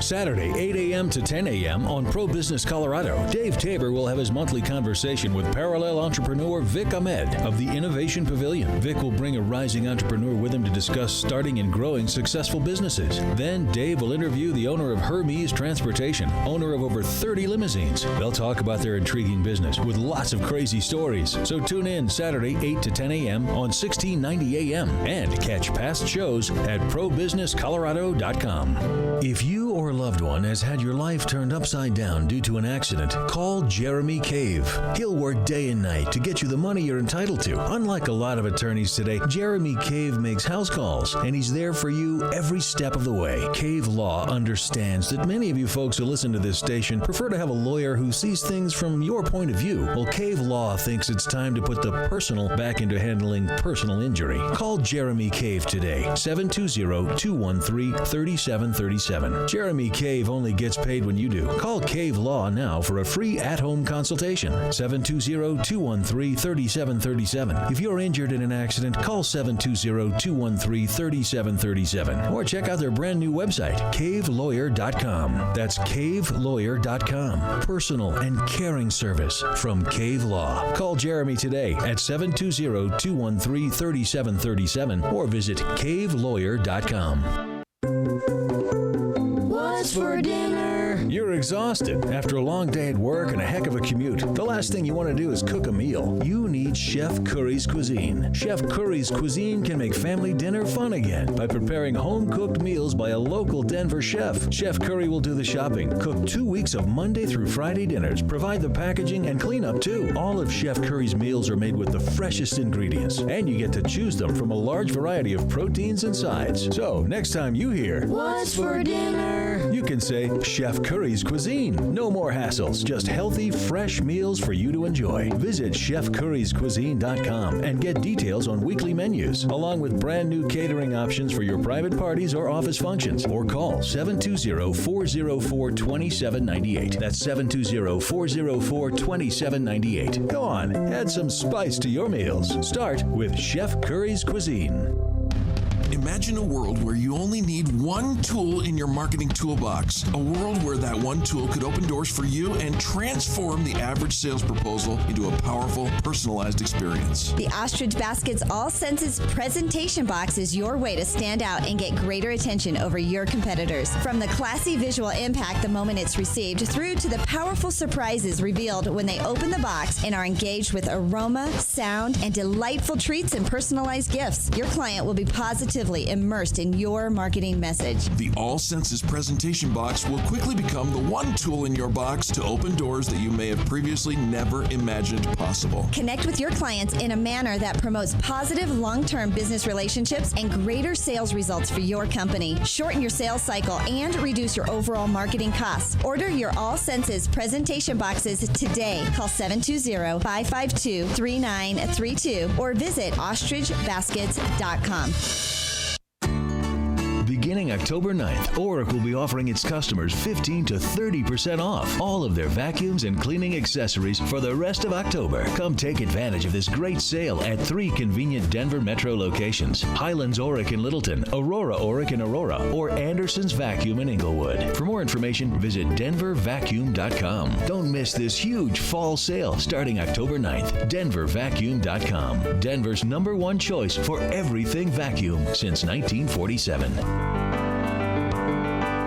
Saturday, 8 a.m. to 10 a.m. on Pro Business Colorado. Dave Tabor will have his monthly conversation with parallel entrepreneur Vic Ahmed of the Innovation Pavilion. Vic will bring a rising entrepreneur with him to discuss starting and growing successful businesses. Then Dave will interview the owner of Hermes Transportation, owner of over 30 limousines. They'll talk about their intriguing business with lots of crazy stories. So tune in Saturday, 8 to 10 a.m. on 1690 a.m. and catch past shows at ProBusinessColorado.com. If you or a loved one has had your life turned upside down due to an accident, call Jeremy Cave. He'll work day and night to get you the money you're entitled to. Unlike a lot of attorneys today, Jeremy Cave makes house calls, and he's there for you every step of the way. Cave Law understands that many of you folks who listen to this station prefer to have a lawyer who sees things from your point of view. Well, Cave Law thinks it's time to put the personal back into handling personal injury. Call Jeremy Cave today, 720-213-3737. Jeremy Cave only gets paid when you do. Call Cave Law now for a free at-home consultation. 720-213-3737. If you're injured in an accident, call 720-213-3737. Or check out their brand new website, cavelawyer.com. That's cavelawyer.com. Personal and caring service from Cave Law. Call Jeremy today at 720-213-3737 or visit cavelawyer.com. What's for dinner? You're exhausted after a long day at work and a heck of a commute. The last thing you want to do is cook a meal. You need Chef Curry's Cuisine. Chef Curry's Cuisine can make family dinner fun again by preparing home-cooked meals by a local Denver chef. Chef Curry will do the shopping, cook 2 weeks of Monday through Friday dinners, provide the packaging and cleanup too. All of Chef Curry's meals are made with the freshest ingredients, and you get to choose them from a large variety of proteins and sides. So, next time you hear, "What's for dinner?" you can say, Chef Curry's Cuisine. No more hassles, just healthy, fresh meals for you to enjoy. Visit chefcurryscuisine.com and get details on weekly menus, along with brand new catering options for your private parties or office functions. Or call 720-404-2798. That's 720-404-2798. Go on, add some spice to your meals. Start with Chef Curry's Cuisine. Imagine a world where you only need one tool in your marketing toolbox. A world where that one tool could open doors for you and transform the average sales proposal into a powerful, personalized experience. The Ostrich Baskets All Senses presentation box is your way to stand out and get greater attention over your competitors. From the classy visual impact the moment it's received, through to the powerful surprises revealed when they open the box and are engaged with aroma, sound, and delightful treats and personalized gifts. Your client will be positively immersed in your marketing message. The All Senses presentation box will quickly become the one tool in your box to open doors that you may have previously never imagined possible. Connect with your clients in a manner that promotes positive long-term business relationships and greater sales results for your company. Shorten your sales cycle and reduce your overall marketing costs. Order your All Senses presentation boxes today. Call 720-552-3932 or visit ostrichbaskets.com. Beginning October 9th, Oric will be offering its customers 15 to 30% off all of their vacuums and cleaning accessories for the rest of October. Come take advantage of this great sale at 3 convenient Denver Metro locations: Highlands Oric in Littleton, Aurora Oric in Aurora, or Anderson's Vacuum in Inglewood. For more information, visit denvervacuum.com. Don't miss this huge fall sale starting October 9th. denvervacuum.com. Denver's #1 choice for everything vacuum since 1947.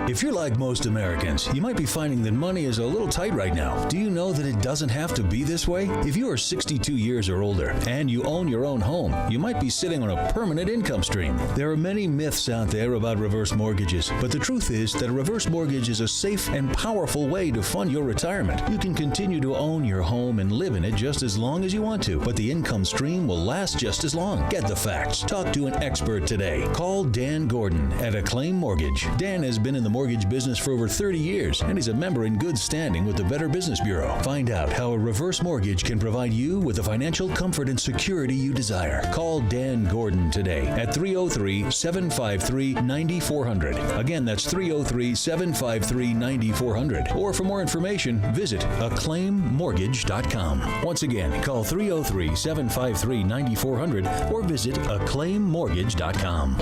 If you're like most Americans, you might be finding that money is a little tight right now. Do you know that it doesn't have to be this way? If you are 62 years or older and you own your own home, you might be sitting on a permanent income stream. There are many myths out there about reverse mortgages, but the truth is that a reverse mortgage is a safe and powerful way to fund your retirement. You can continue to own your home and live in it just as long as you want to, but the income stream will last just as long. Get the facts. Talk to an expert today. Call Dan Gordon at Acclaim Mortgage. Dan has been in the mortgage business for over 30 years, and he's a member in good standing with the Better Business Bureau. Find out how a reverse mortgage can provide you with the financial comfort and security you desire. Call Dan Gordon today at 303-753-9400. Again, that's 303-753-9400. Or for more information, visit acclaimmortgage.com. Once again, call 303-753-9400 or visit acclaimmortgage.com.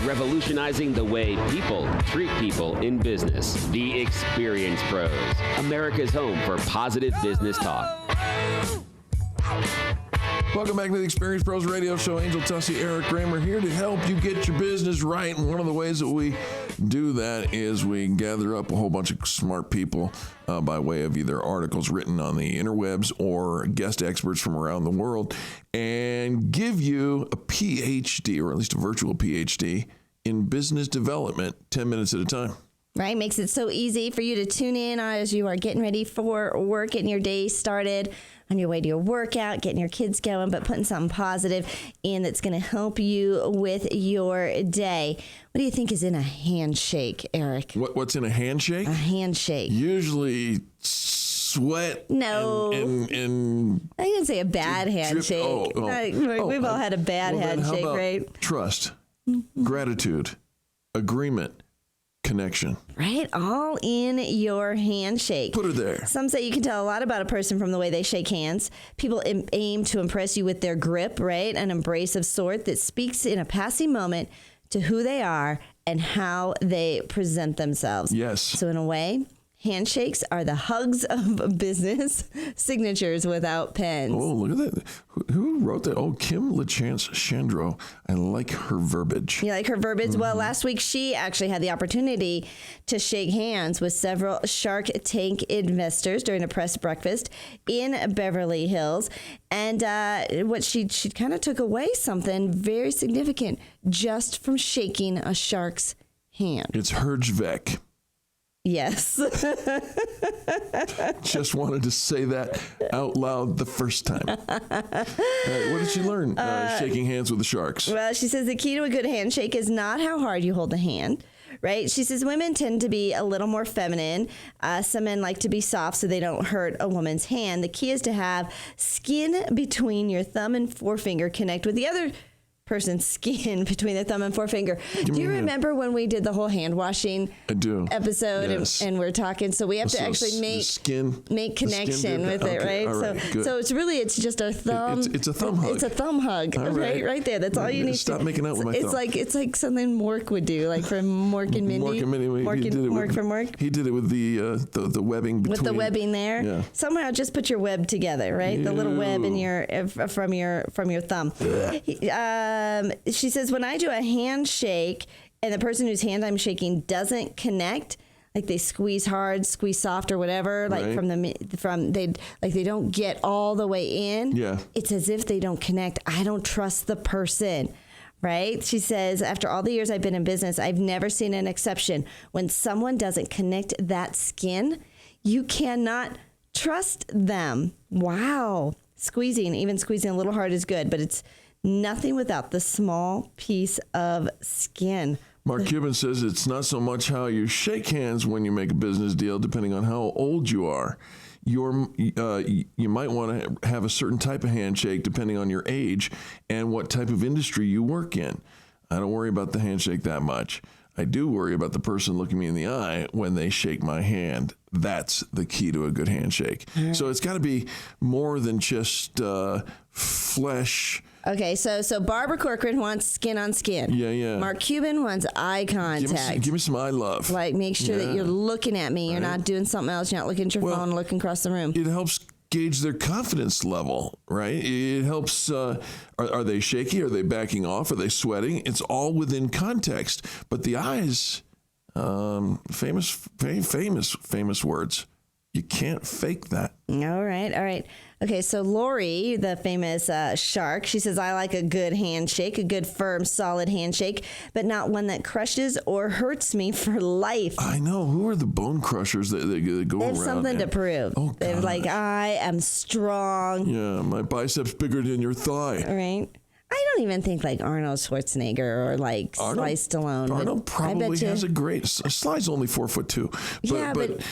Revolutionizing the way people treat people in business. The Experience Pros, America's home for positive business talk. Welcome back to the Experience Pros Radio Show. Angel Tussey, Eric Kramer here to help you get your business right. And one of the ways that we do that is we gather up a whole bunch of smart people by way of either articles written on the interwebs or guest experts from around the world and give you a PhD, or at least a virtual PhD, in business development 10 minutes at a time. Right, makes it so easy for you to tune in as you are getting ready for work, getting your day started, on your way to your workout, getting your kids going, but putting something positive in that's going to help you with your day. What do you think is in a handshake, Eric? What's in a handshake? A handshake. Usually sweat. No. And I didn't say a bad handshake. We've all had a bad handshake, right? Trust, gratitude, agreement, connection. Right? All in your handshake. Put her there. Some say you can tell a lot about a person from the way they shake hands. People aim to impress you with their grip, right? An embrace of sort that speaks in a passing moment to who they are and how they present themselves. Yes. So in a way, handshakes are the hugs of business, signatures without pens. Oh, look at that. Who wrote that? Oh, Kim LaChance Chandro. I like her verbiage. You like her verbiage? Mm-hmm. Well, last week she actually had the opportunity to shake hands with several Shark Tank investors during a press breakfast in Beverly Hills. And what she kind of took away something very significant just from shaking a shark's hand. It's Herjvek. Yes. Just wanted to say that out loud the first time. What did she learn shaking hands with the sharks? Well, she says the key to a good handshake is not how hard you hold the hand, right? She says women tend to be a little more feminine. Some men like to be soft so they don't hurt a woman's hand. The key is to have skin between your thumb and forefinger connect with the other person's skin between the thumb and forefinger. Do you remember when we did the whole hand washing episode? Yes. And we're talking, so we have to actually make connection with it, right? So it's just our thumb. It's a thumb hug. It's a thumb hug, right there. That's all you need. Stop making out with my thumb. It's like something Mork would do, like from Mork and Mindy. Mork from Mork. He did it with the webbing between. With the webbing there. Yeah. Somehow just put your web together, right? The little web in your from your thumb. She says, when I do a handshake and the person whose hand I'm shaking doesn't connect, like they squeeze hard, squeeze soft or whatever, like they don't get all the way in. Yeah. It's as if they don't connect. I don't trust the person. Right? She says, after all the years I've been in business, I've never seen an exception. When someone doesn't connect that skin, you cannot trust them. Wow. Even squeezing a little hard is good, but it's nothing without the small piece of skin. Mark Cuban says it's not so much how you shake hands when you make a business deal, depending on how old you are. You might want to have a certain type of handshake depending on your age and what type of industry you work in. I don't worry about the handshake that much. I do worry about the person looking me in the eye when they shake my hand. That's the key to a good handshake. So it's got to be more than just flesh Okay, so Barbara Corcoran wants skin on skin. Yeah. Mark Cuban wants eye contact. Give me some eye love. Like, make sure that you're looking at me. You're not doing something else. You're not looking at your phone, looking across the room. It helps gauge their confidence level, right? It helps. Are they shaky? Are they backing off? Are they sweating? It's all within context. But the eyes, famous words. You can't fake that. All right. Okay, so Lori, the famous shark, she says, I like a good handshake, a good, firm, solid handshake, but not one that crushes or hurts me for life. I know. Who are the bone crushers that go around? They have something to prove. Oh, they're like, I am strong. Yeah, my biceps bigger than your thigh. Right. I don't even think like Arnold Schwarzenegger or like Sly Stallone. Arnold probably has a great. Sly's only 4'2". But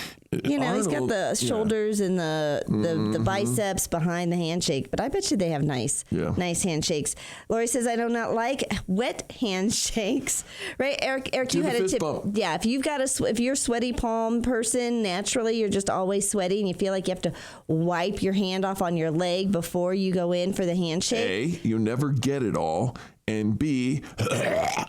you know, Arnold, he's got the shoulders and the biceps behind the handshake. But I bet you they have nice handshakes. Lori says, I do not like wet handshakes. Right, Eric, you had a tip. Bump. Yeah, if you're a sweaty palm person, naturally you're just always sweaty, and you feel like you have to wipe your hand off on your leg before you go in for the handshake. A, you never get it all, and B. Yeah.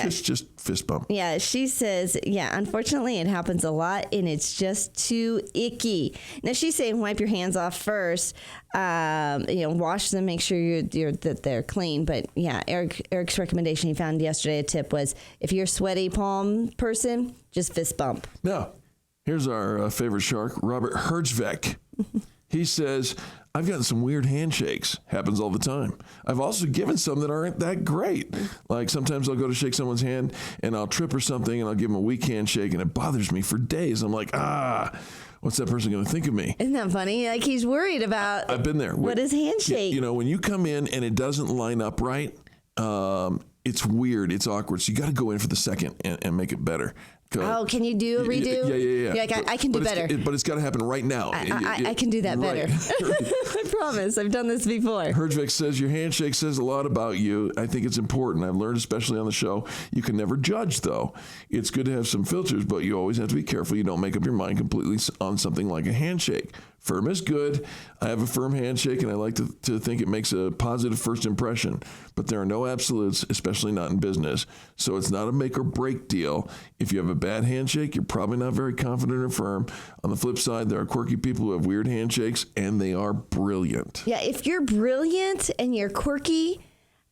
It's just fist bump. Yeah, she says, unfortunately it happens a lot and it's just too icky. Now she's saying wipe your hands off first, wash them, make sure that they're clean. But yeah, Eric's recommendation he found yesterday, a tip was if you're a sweaty palm person, just fist bump. Now, here's our favorite shark, Robert Herjavec. He says, I've gotten some weird handshakes. Happens all the time. I've also given some that aren't that great. Like sometimes I'll go to shake someone's hand and I'll trip or something and I'll give them a weak handshake and it bothers me for days. I'm like, what's that person going to think of me? Isn't that funny? Like he's worried about I've been there. What is handshake? You know, when you come in and it doesn't line up right, it's weird. It's awkward. So you got to go in for the second and make it better. Oh, can you do a redo? Yeah. Like, I can do better. But it's got to happen right now. I can do that better. I promise. I've done this before. Herjavec says, your handshake says a lot about you. I think it's important. I've learned, especially on the show, you can never judge, though. It's good to have some filters, but you always have to be careful you don't make up your mind completely on something like a handshake. Firm is good. I have a firm handshake, and I like to think it makes a positive first impression. But there are no absolutes, especially not in business. So it's not a make or break deal. If you have a bad handshake, you're probably not very confident or firm. On the flip side, there are quirky people who have weird handshakes, and they are brilliant. Yeah, if you're brilliant and you're quirky,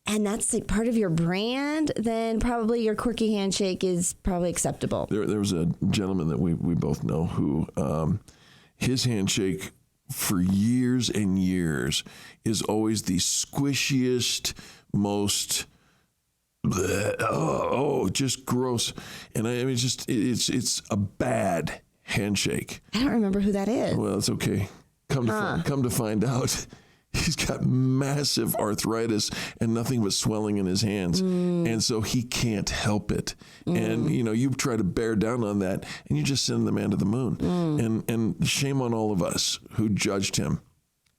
and that's like part of your brand, then probably your quirky handshake is probably acceptable. There was a gentleman that we both know who... his handshake for years and years is always the squishiest, most just gross. And I mean, it's a bad handshake. I don't remember who that is. Well, it's okay. Come to find out, he's got massive arthritis and nothing but swelling in his hands. And so he can't help it. And, you try to bear down on that and you just send the man to the moon. And shame on all of us who judged him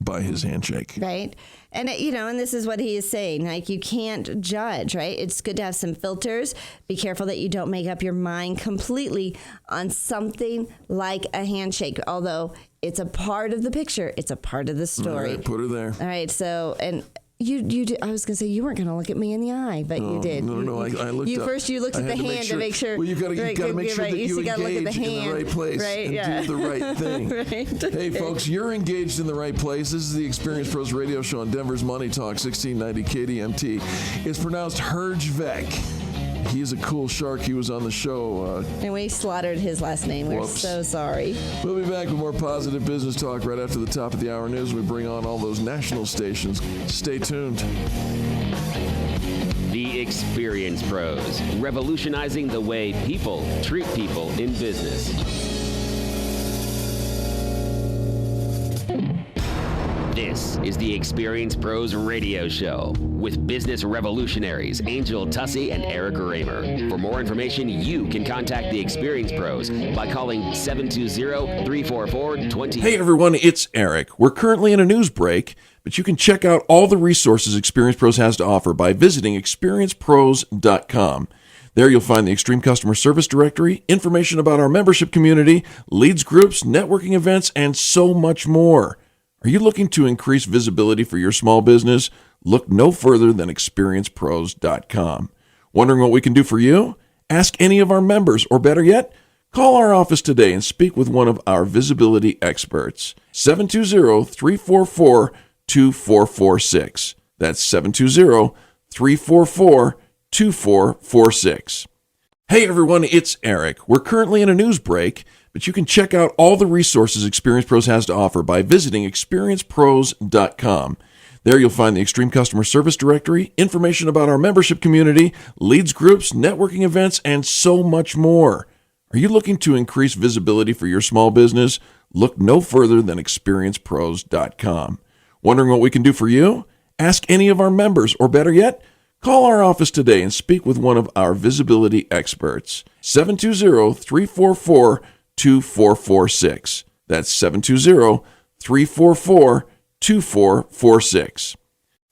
by his handshake. Right. And, and this is what he is saying. Like, you can't judge, right? It's good to have some filters. Be careful that you don't make up your mind completely on something like a handshake. Although it's a part of the picture. It's a part of the story. All right, put her there. All right. So, and you did, I was going to say you weren't going to look at me in the eye, but you did. No. I looked up. First you looked at the hand to make sure. Well, you got to make sure that you engage in the right place and do the right thing. Right. Hey, folks, you're engaged in the right place. This is the Experience Pros radio show on Denver's Money Talk, 1690 KDMT. It's pronounced Herjavec. He is a cool shark. He was on the show. And we slaughtered his last name. We're so sorry. We'll be back with more positive business talk right after the top of the hour news. We bring on all those national stations. Stay tuned. The Experience Pros, revolutionizing the way people treat people in business. This is the Experience Pros radio show with business revolutionaries Angel Tussey and Eric Raymer. For more information, you can contact the Experience Pros by calling 720-344-20. Hey everyone, it's Eric. We're currently in a news break, but you can check out all the resources Experience Pros has to offer by visiting experiencepros.com. There you'll find the Extreme Customer Service Directory, information about our membership community, leads groups, networking events, and so much more. Are you looking to increase visibility for your small business? Look no further than ExperiencePros.com. Wondering what we can do for you? Ask any of our members, or better yet, call our office today and speak with one of our visibility experts. 720-344-2446. That's 720-344-2446. Hey everyone, it's Eric. We're currently in a news break, but you can check out all the resources Experience Pros has to offer by visiting experiencepros.com. There you'll find the Extreme Customer Service Directory, information about our membership community, leads groups, networking events, and so much more. Are you looking to increase visibility for your small business? Look no further than experiencepros.com. Wondering what we can do for you? Ask any of our members, or better yet, call our office today and speak with one of our visibility experts. 720-344-2446. That's 720-344-2446.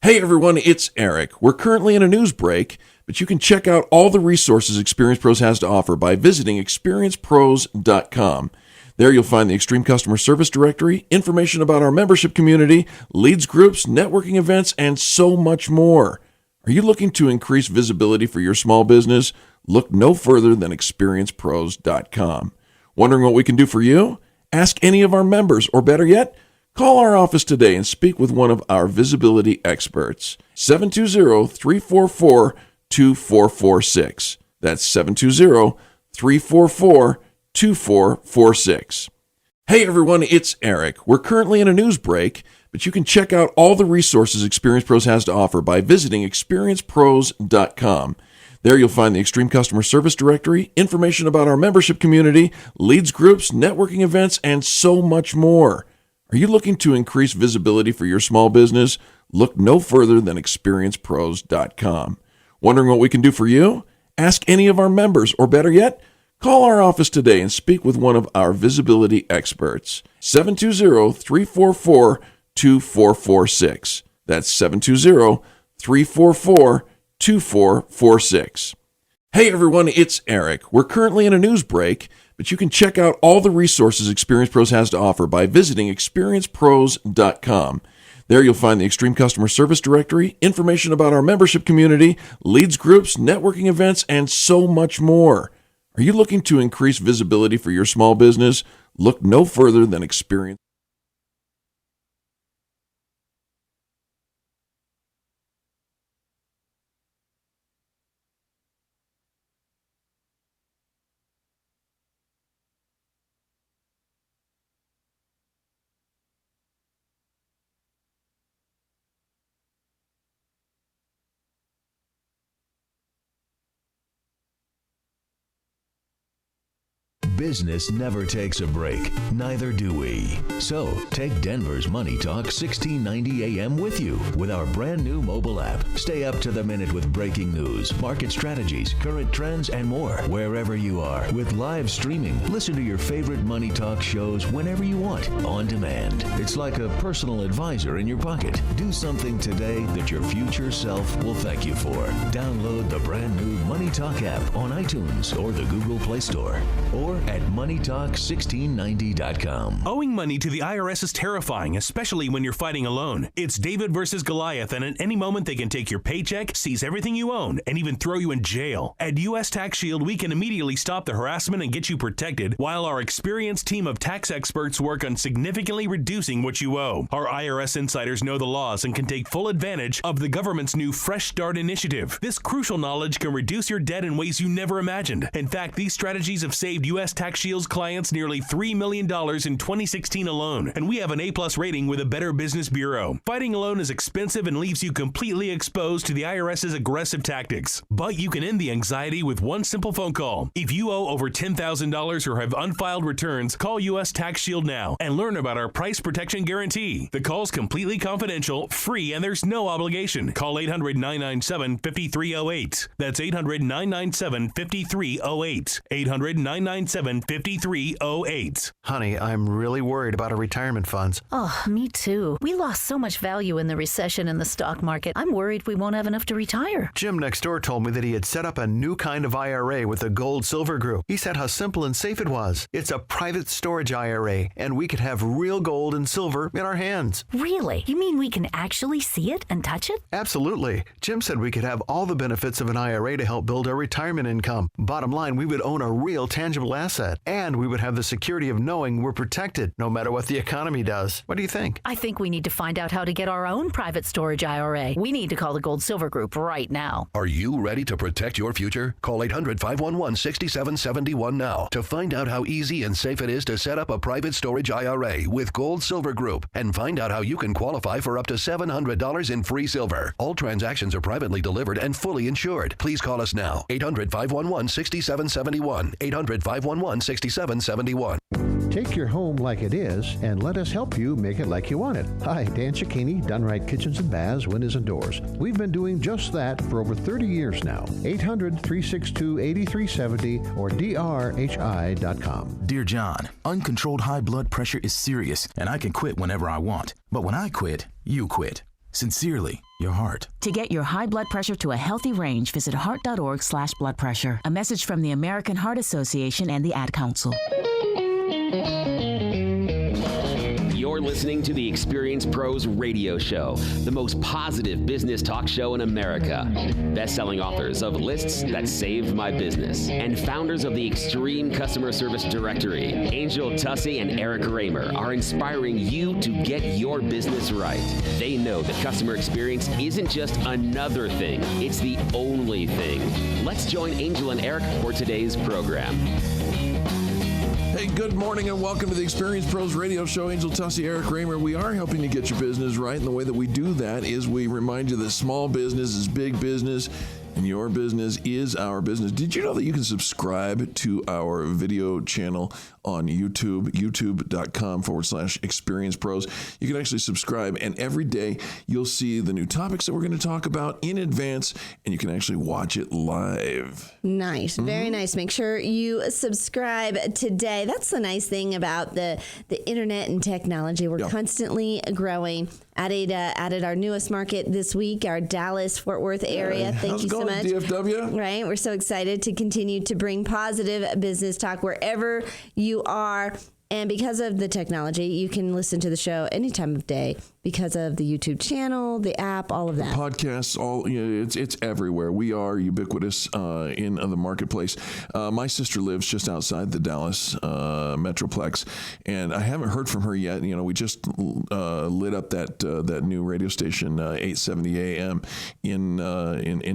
Hey everyone, it's Eric. We're currently in a news break, but you can check out all the resources Experience Pros has to offer by visiting experiencepros.com. There you'll find the Extreme Customer Service Directory, information about our membership community, leads groups, networking events, and so much more. Are you looking to increase visibility for your small business? Look no further than experiencepros.com. Wondering what we can do for you? Ask any of our members, or better yet, call our office today and speak with one of our visibility experts. 720-344-2446. That's 720-344-2446. Hey everyone, it's Eric. We're currently in a news break, but you can check out all the resources Experience Pros has to offer by visiting experiencepros.com. There you'll find the Extreme Customer Service Directory, information about our membership community, leads groups, networking events, and so much more. Are you looking to increase visibility for your small business? Look no further than experiencepros.com. Wondering what we can do for you? Ask any of our members, or better yet, call our office today and speak with one of our visibility experts. 720-344-2446. That's 720-344-2446. Hey everyone, it's Eric. We're currently in a news break, but you can check out all the resources Experience Pros has to offer by visiting experiencepros.com. There you'll find the Extreme Customer Service Directory, information about our membership community, leads groups, networking events, and so much more. Are you looking to increase visibility for your small business? Look no further than Experience. Business never takes a break, neither do we. So take Denver's Money Talk 1690 AM with you with our brand new mobile app. Stay up to the minute with breaking news, market strategies, current trends, and more wherever you are. With live streaming, listen to your favorite Money Talk shows whenever you want, on demand. It's like a personal advisor in your pocket. Do something today that your future self will thank you for. Download the brand new Money Talk app on iTunes or the Google Play Store, or at moneytalk1690.com. Owing money to the IRS is terrifying, especially when you're fighting alone. It's David versus Goliath, and at any moment they can take your paycheck, seize everything you own, and even throw you in jail. At U.S. Tax Shield, we can immediately stop the harassment and get you protected, while our experienced team of tax experts work on significantly reducing what you owe. Our IRS insiders know the laws and can take full advantage of the government's new Fresh Start initiative. This crucial knowledge can reduce your debt in ways you never imagined. In fact, these strategies have saved U.S. Tax Shield's clients nearly $3 million in 2016 alone, and we have an A+ rating with a Better Business Bureau. Fighting alone is expensive and leaves you completely exposed to the IRS's aggressive tactics. But you can end the anxiety with one simple phone call. If you owe over $10,000 or have unfiled returns, call U.S. Tax Shield now and learn about our price protection guarantee. The call's completely confidential, free, and there's no obligation. Call 800-997-5308. That's 800-997-5308. 800-997-5308. 877-5308. Honey, I'm really worried about our retirement funds. Oh, me too. We lost so much value in the recession in the stock market. I'm worried we won't have enough to retire. Jim next door told me that he had set up a new kind of IRA with the Gold Silver Group. He said how simple and safe it was. It's a private storage IRA, and we could have real gold and silver in our hands. Really? You mean we can actually see it and touch it? Absolutely. Jim said we could have all the benefits of an IRA to help build our retirement income. Bottom line, we would own a real tangible asset, and we would have the security of knowing we're protected no matter what the economy does. What do you think? I think we need to find out how to get our own private storage IRA. We need to call the Gold Silver Group right now. Are you ready to protect your future? Call 800-511-6771 now to find out how easy and safe it is to set up a private storage IRA with Gold Silver Group, and find out how you can qualify for up to $700 in free silver. All transactions are privately delivered and fully insured. Please call us now. 800-511-6771. 800-511-6771. Take your home like it is and let us help you make it like you want it. Hi, Dan Cicchini, Done Right Kitchens and Baths, Windows and Doors. We've been doing just that for over 30 years now. 800-362-8370 or drhi.com. Dear John, uncontrolled high blood pressure is serious, and I can quit whenever I want. But when I quit, you quit. Sincerely, your heart. To get your high blood pressure to a healthy range, visit heart.org/blood pressure. A message from the American Heart Association and the Ad Council. You're listening to the Experience Pros Radio Show, the most positive business talk show in America. Best-selling authors of Lists That Saved My Business and founders of the Extreme Customer Service Directory, Angel Tussey and Eric Raymer, are inspiring you to get your business right. They know the customer experience isn't just another thing, it's the only thing. Let's join Angel and Eric for today's program. Hey, good morning and welcome to the Experience Pros Radio Show. Angel Tussey, Eric Raymer. We are helping you get your business right, and the way that we do that is we remind you that small business is big business, and your business is our business. Did you know that you can subscribe to our video channel on YouTube, youtube.com/Experience Pros? You can actually subscribe, and every day you'll see the new topics that we're going to talk about in advance, and you can actually watch it live. Nice. Very nice. Make sure you subscribe today. That's the nice thing about the internet and technology. We're constantly growing. Added our newest market this week, our Dallas-Fort Worth area. Thank you so much. DFW? Right. We're so excited to continue to bring positive business talk wherever you are. And because of the technology, you can listen to the show any time of day because of the YouTube channel, the app, all of that. Podcasts, it's everywhere. We are ubiquitous in the marketplace. My sister lives just outside the Dallas Metroplex, and I haven't heard from her yet. You know, we just lit up that new radio station, 870 AM in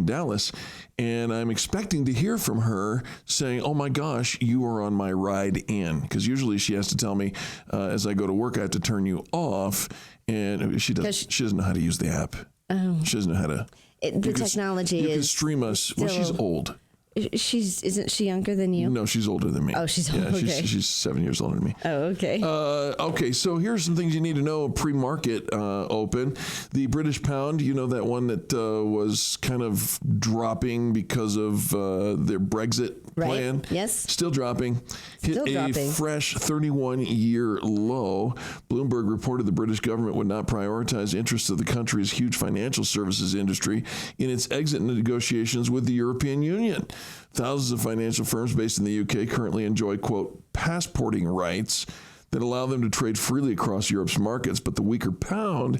Dallas. And I'm expecting to hear from her saying, "Oh my gosh, you are on my ride in," because usually she has to tell me as I go to work, I have to turn you off, and she doesn't know how to use the app. Oh. She doesn't know how to. The technology you is. can stream us. Well, she's old. Isn't she younger than you? No, she's older than me. Oh, she's older. Okay. She's 7 years older than me. Oh, okay. Okay, so here's some things you need to know pre-market open. The British pound, you know, that one that was kind of dropping because of their Brexit plan. Yes. Still dropping. Hit a fresh 31-year low. Bloomberg reported the British government would not prioritize interests of the country's huge financial services industry in its exit negotiations with the European Union. Thousands of financial firms based in the UK currently enjoy, quote, passporting rights that allow them to trade freely across Europe's markets, but the weaker pound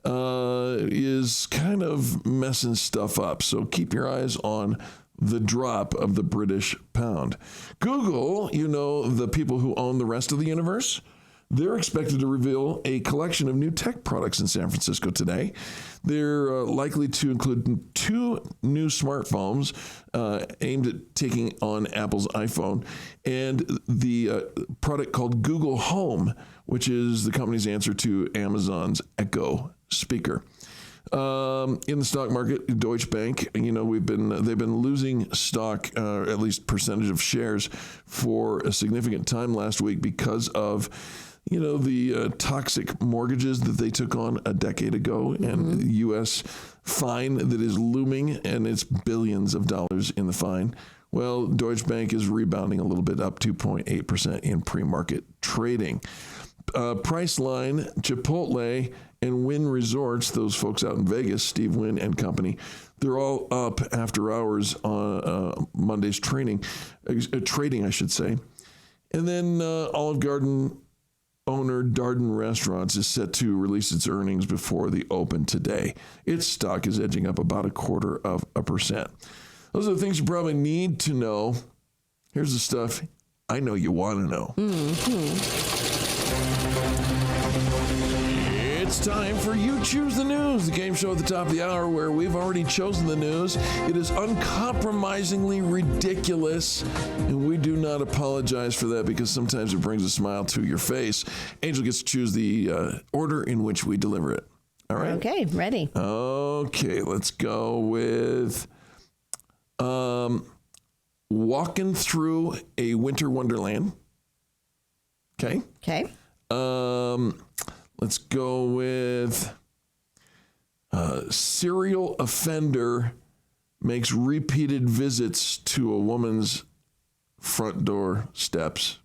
is kind of messing stuff up. So keep your eyes on the drop of the British pound. Google, you know, the people who own the rest of the universe, they're expected to reveal a collection of new tech products in San Francisco today. They're likely to include 2 new smartphones aimed at taking on Apple's iPhone, and the product called Google Home, which is the company's answer to Amazon's Echo speaker. In the stock market, Deutsche Bank, you know, they've been losing stock, at least percentage of shares, for a significant time last week because of, you know, the toxic mortgages that they took on a decade ago, and the U.S. fine that is looming, and it's billions of dollars in the fine. Well, Deutsche Bank is rebounding a little bit, up 2.8% in pre-market trading. Priceline, Chipotle, and Wynn Resorts, those folks out in Vegas, Steve Wynn and company, they're all up after hours on Monday's trading, I should say. And then Olive Garden owner Darden Restaurants is set to release its earnings before the open today. Its stock is edging up about 0.25%. Those are the things you probably need to know. Here's the stuff I know you want to know. It's time for You Choose the News, the game show at the top of the hour where we've already chosen the news. It is uncompromisingly ridiculous, and we do not apologize for that because sometimes it brings a smile to your face. Angel gets to choose the order in which we deliver it. All right? Okay, ready. Okay, let's go with Walking Through a Winter Wonderland. Okay. Okay. Let's go with serial offender makes repeated visits to a woman's front door steps.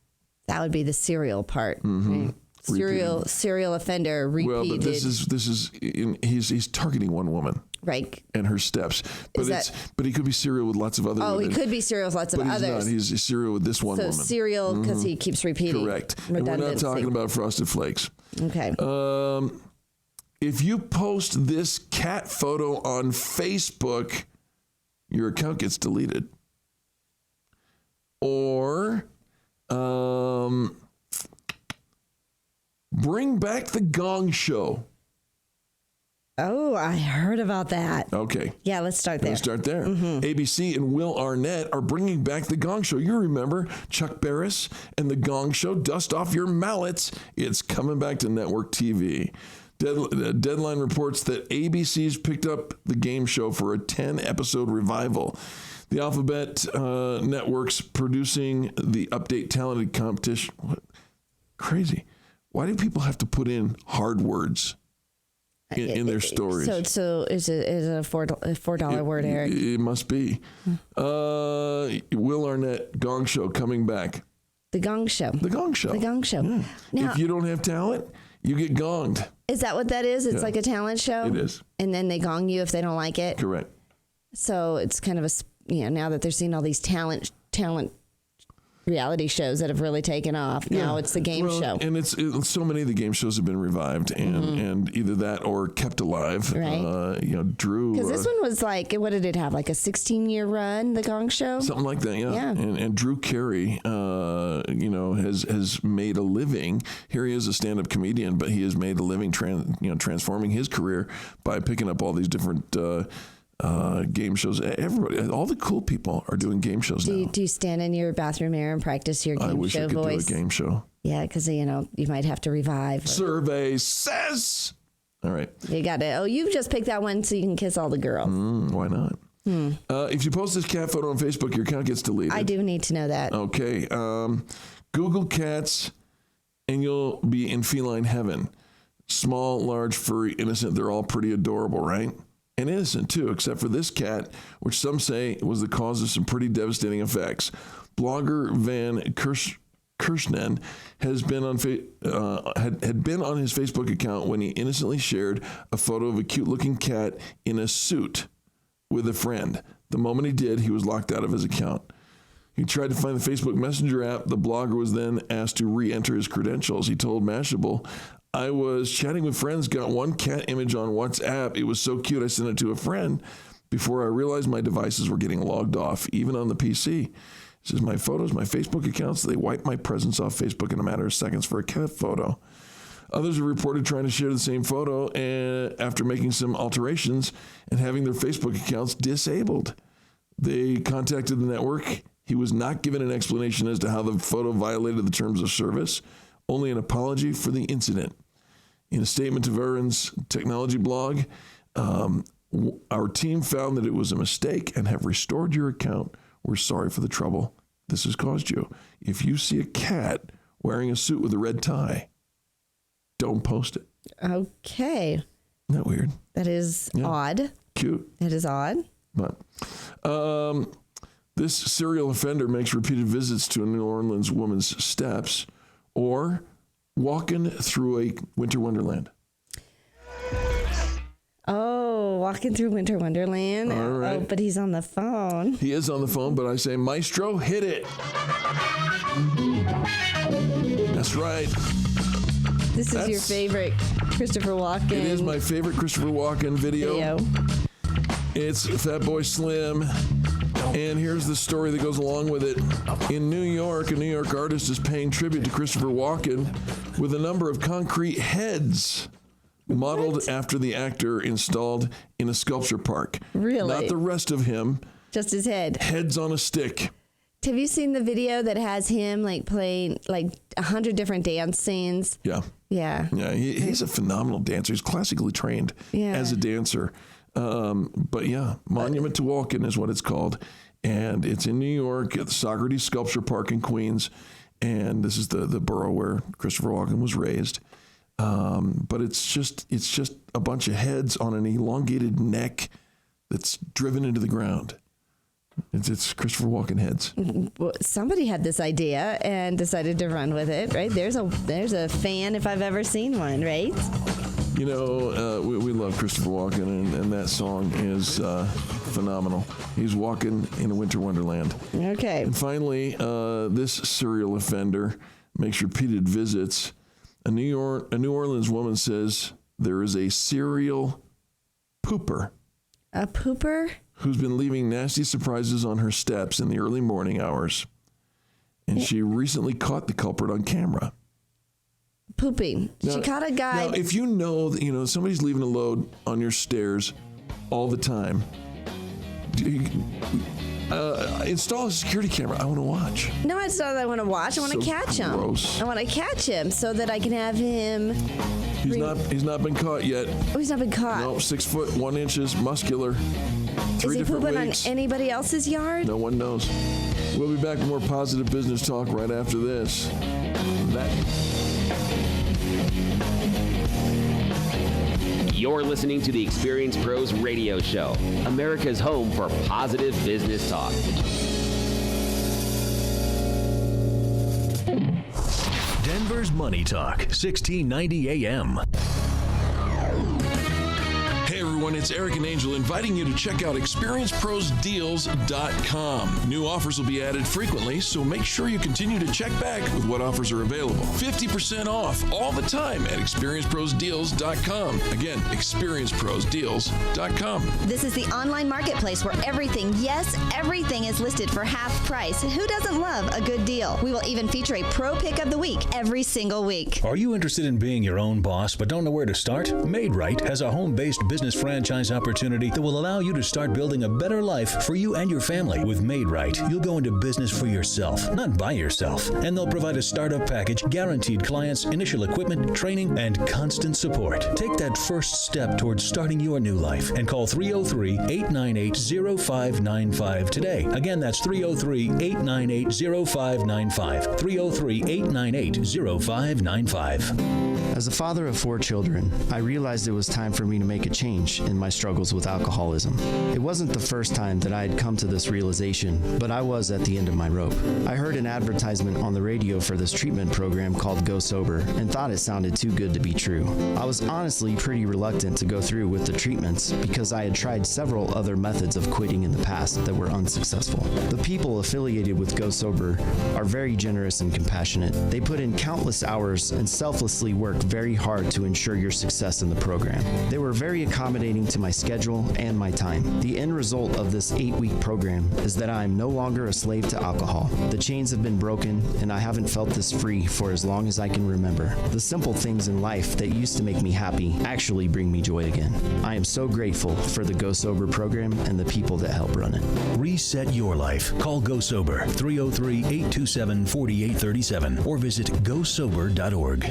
That would be the serial part. Right? Serial offender repeated. Well, but this is he's targeting one woman. Right. And her steps. But but he could be serial with lots of other women. Oh, he could be serial with lots of others. But he's serial with this one woman. So serial because he keeps repeating. Correct. And we're not talking about Frosted Flakes. Okay. If you post this cat photo on Facebook, your account gets deleted. Or bring back the Gong Show. Oh, I heard about that. Okay. Yeah, let's start there. ABC and Will Arnett are bringing back the Gong Show. You remember Chuck Barris and the Gong Show? Dust off your mallets. It's coming back to network TV. Deadline reports that ABC's picked up the game show for a 10-episode revival. The Alphabet Network's producing the Update Talented competition. What? Crazy. Why do people have to put in hard words in their stories? So is it a $4 word, Eric? It must be. Will Arnett, Gong Show coming back. The Gong Show. The Gong Show. The Gong Show. Yeah. Now, if you don't have talent, you get gonged. Is that what that is? It's like a talent show? It is. And then they gong you if they don't like it? Correct. So it's kind of now that they're seeing all these talent reality shows that have really taken off. Now it's the game show. And it's so many of the game shows have been revived and either that or kept alive. Right. Drew. Because this one was like, what did it have? Like a 16-year run, the Gong Show? Something like that, yeah. And Drew Carey, has made a living. Here he is a stand-up comedian, but he has made a living transforming his career by picking up all these different game shows. Everybody, all the cool people are doing game shows now. Do you stand in your bathroom mirror and practice your game show voice? I wish I could do a game show. Yeah, because you might have to revive. Survey says. All right. You got it. Oh, you just picked that one so you can kiss all the girls. Why not? If you post this cat photo on Facebook, your account gets deleted. I do need to know that. Okay. Google cats, and you'll be in feline heaven. Small, large, furry, innocent. They're all pretty adorable, right? And innocent, too, except for this cat, which some say was the cause of some pretty devastating effects. Blogger Van Kirshnen has been on had been on his Facebook account when he innocently shared a photo of a cute-looking cat in a suit with a friend. The moment he did, he was locked out of his account. He tried to find the Facebook Messenger app. The blogger was then asked to re-enter his credentials. He told Mashable, I was chatting with friends, got one cat image on WhatsApp. It was so cute, I sent it to a friend. Before I realized my devices were getting logged off, even on the PC. It says my photos, my Facebook accounts, they wiped my presence off Facebook in a matter of seconds for a cat photo. Others are reported trying to share the same photo and after making some alterations and having their Facebook accounts disabled. They contacted the network. He was not given an explanation as to how the photo violated the terms of service, only an apology for the incident. In a statement to Verin's technology blog, our team found that it was a mistake and have restored your account. We're sorry for the trouble this has caused you. If you see a cat wearing a suit with a red tie, don't post it. Okay. Isn't that weird? That is odd. Cute. It is odd. But This serial offender makes repeated visits to a New Orleans woman's steps, or walking through a winter wonderland. Oh, walking through winter wonderland. All right. Oh, but he's on the phone. He is on the phone, but I say, Maestro, hit it. That's right. This is your favorite Christopher Walken. It is my favorite Christopher Walken video. It's Fat Boy Slim. And here's the story that goes along with it. In New York, a New York artist is paying tribute to Christopher Walken with a number of concrete heads modeled after the actor installed in a sculpture park. Really? Not the rest of him. Just his head. Heads on a stick. Have you seen the video that has him playing 100 different dance scenes? Yeah. Yeah. Yeah, he's a phenomenal dancer. He's classically trained as a dancer. But yeah, Monument to Walken is what it's called. And it's in New York at the Socrates Sculpture Park in Queens. And this is the borough where Christopher Walken was raised. But it's just a bunch of heads on an elongated neck that's driven into the ground. It's Christopher Walken heads. Well, somebody had this idea and decided to run with it, right? There's a fan if I've ever seen one, right? You know, we love Christopher Walken, and that song is phenomenal. He's walking in a winter wonderland. Okay. And finally, this serial offender makes repeated visits. A New Orleans woman says there is a serial pooper. A pooper? Who's been leaving nasty surprises on her steps in the early morning hours. And she recently caught the culprit on camera. Pooping. She caught a guy. Now, if you know that somebody's leaving a load on your stairs all the time, install a security camera. I want to watch. No, it's not that I want to watch. I want to catch him. Gross. I want to catch him so that I can have him. He's not been caught yet. Oh, he's not been caught. No, 6 foot 1 inches, muscular. 3 Is he different pooping weeks. on anybody else's yard? No one knows. We'll be back with more positive business talk right after this. You're listening to the Experience Pros Radio Show, America's home for positive business talk. Denver's Money Talk, 1690 AM. Hey everyone, it's Eric and Angel inviting you to check out experienceprosdeals.com. New offers will be added frequently, so make sure you continue to check back with what offers are available. 50% off all the time at experienceprosdeals.com. Again, experienceprosdeals.com. This is the online marketplace where everything, yes, everything is listed for half price. Who doesn't love a good deal? We will even feature a pro pick of the week every single week. Are you interested in being your own boss but don't know where to start? Made Right has a home-based business franchise opportunity that will allow you to start building a better life for you and your family. With Made Right, you'll go into business for yourself, not by yourself. And they'll provide a startup package, guaranteed clients, initial equipment, training, and constant support. Take that first step towards starting your new life and call 303-898-0595 today. Again, that's 303-898-0595. 303-898-0595. As a father of 4 children, I realized it was time for me to make a change in my struggles with alcoholism. It wasn't the first time that I had come to this realization, but I was at the end of my rope. I heard an advertisement on the radio for this treatment program called Go Sober and thought it sounded too good to be true. I was honestly pretty reluctant to go through with the treatments because I had tried several other methods of quitting in the past that were unsuccessful. The people affiliated with Go Sober are very generous and compassionate. They put in countless hours and selflessly work very hard to ensure your success in the program. They were very accommodating to my schedule and my time. The end result of this 8-week program is that I am no longer a slave to alcohol. The chains have been broken, and I haven't felt this free for as long as I can remember. The simple things in life that used to make me happy actually bring me joy again. I am so grateful for the Go Sober program and the people that help run it. Reset your life. Call Go Sober, 303-827-4837, or visit gosober.org.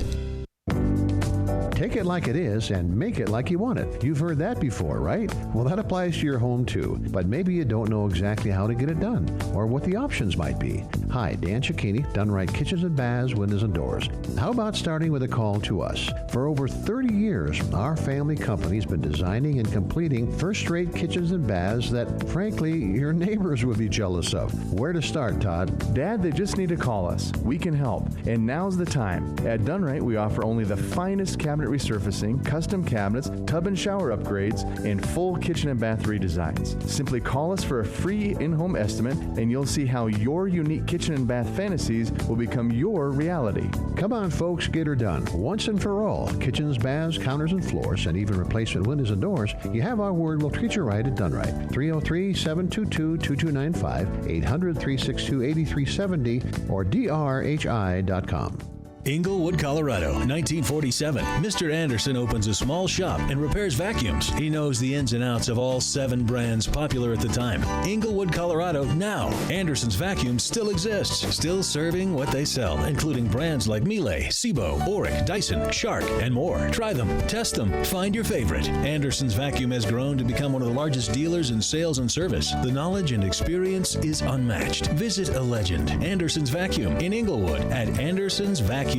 Take it like it is and make it like you want it. You've heard that before, right? Well, that applies to your home too, but maybe you don't know exactly how to get it done or what the options might be. Hi, Dan Cicchini, Done Right Kitchens and Baths, Windows and Doors. How about starting with a call to us? For over 30 years, our family company's been designing and completing first-rate kitchens and baths that, frankly, your neighbors would be jealous of. Where to start, Todd? Dad, they just need to call us. We can help. And now's the time. At Done Right, we offer only the finest cabinet resurfacing, custom cabinets, tub and shower upgrades, and full kitchen and bath redesigns. Simply call us for a free in-home estimate, and you'll see how your unique kitchen and bath fantasies will become your reality. Come on, folks, get her done. Once and for all. Kitchens, baths, counters, and floors, and even replacement windows and doors. You have our word. We'll treat you right at Done Right. 303-722-2295, 800-362-8370, or drhi.com. Inglewood, Colorado, 1947. Mr. Anderson opens a small shop and repairs vacuums. He knows the ins and outs of all 7 brands popular at the time. Inglewood, Colorado, now. Anderson's Vacuums still exists, still serving what they sell, including brands like Miele, Sebo, Auric, Dyson, Shark, and more. Try them, test them, find your favorite. Anderson's Vacuum has grown to become one of the largest dealers in sales and service. The knowledge and experience is unmatched. Visit a legend, Anderson's Vacuum, in Inglewood at andersonsvacuum.com.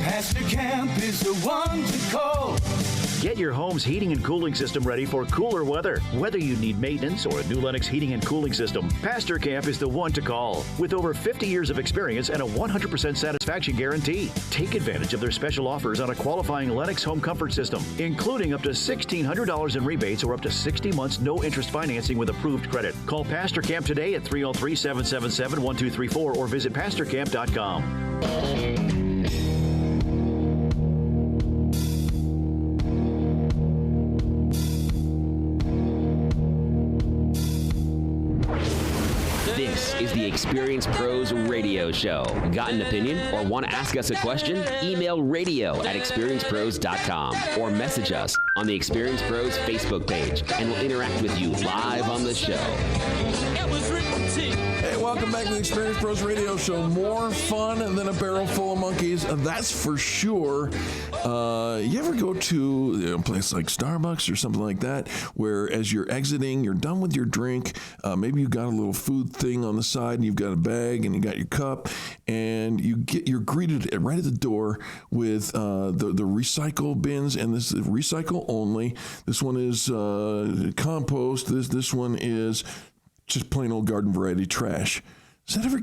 Pastor Camp is the one to call. Get your home's heating and cooling system ready for cooler weather. Whether you need maintenance or a new Lennox heating and cooling system, Pastor Camp is the one to call. With over 50 years of experience and a 100% satisfaction guarantee. Take advantage of their special offers on a qualifying Lennox home comfort system, including up to $1,600 in rebates or up to 60 months no interest financing with approved credit. Call Pastor Camp today at 303-777-1234 or visit pastorcamp.com. This is the Experience Pros Radio Show. Got an opinion or want to ask us a question? Email radio@experiencepros.com or message us on the Experience Pros Facebook page, and we'll interact with you live on the show. Hey, welcome back to the Experience Pros Radio Show. More fun than a barrel full of monkeys, that's for sure. You ever go to a place like Starbucks or something like that, where as you're exiting, you're done with your drink, maybe you got a little food thing on the side, and you've got a bag, and you got your cup, and you're greeted right at the door with the recycle bins, and this is recycle only. This one is compost. This one is just plain old garden variety trash. Does that ever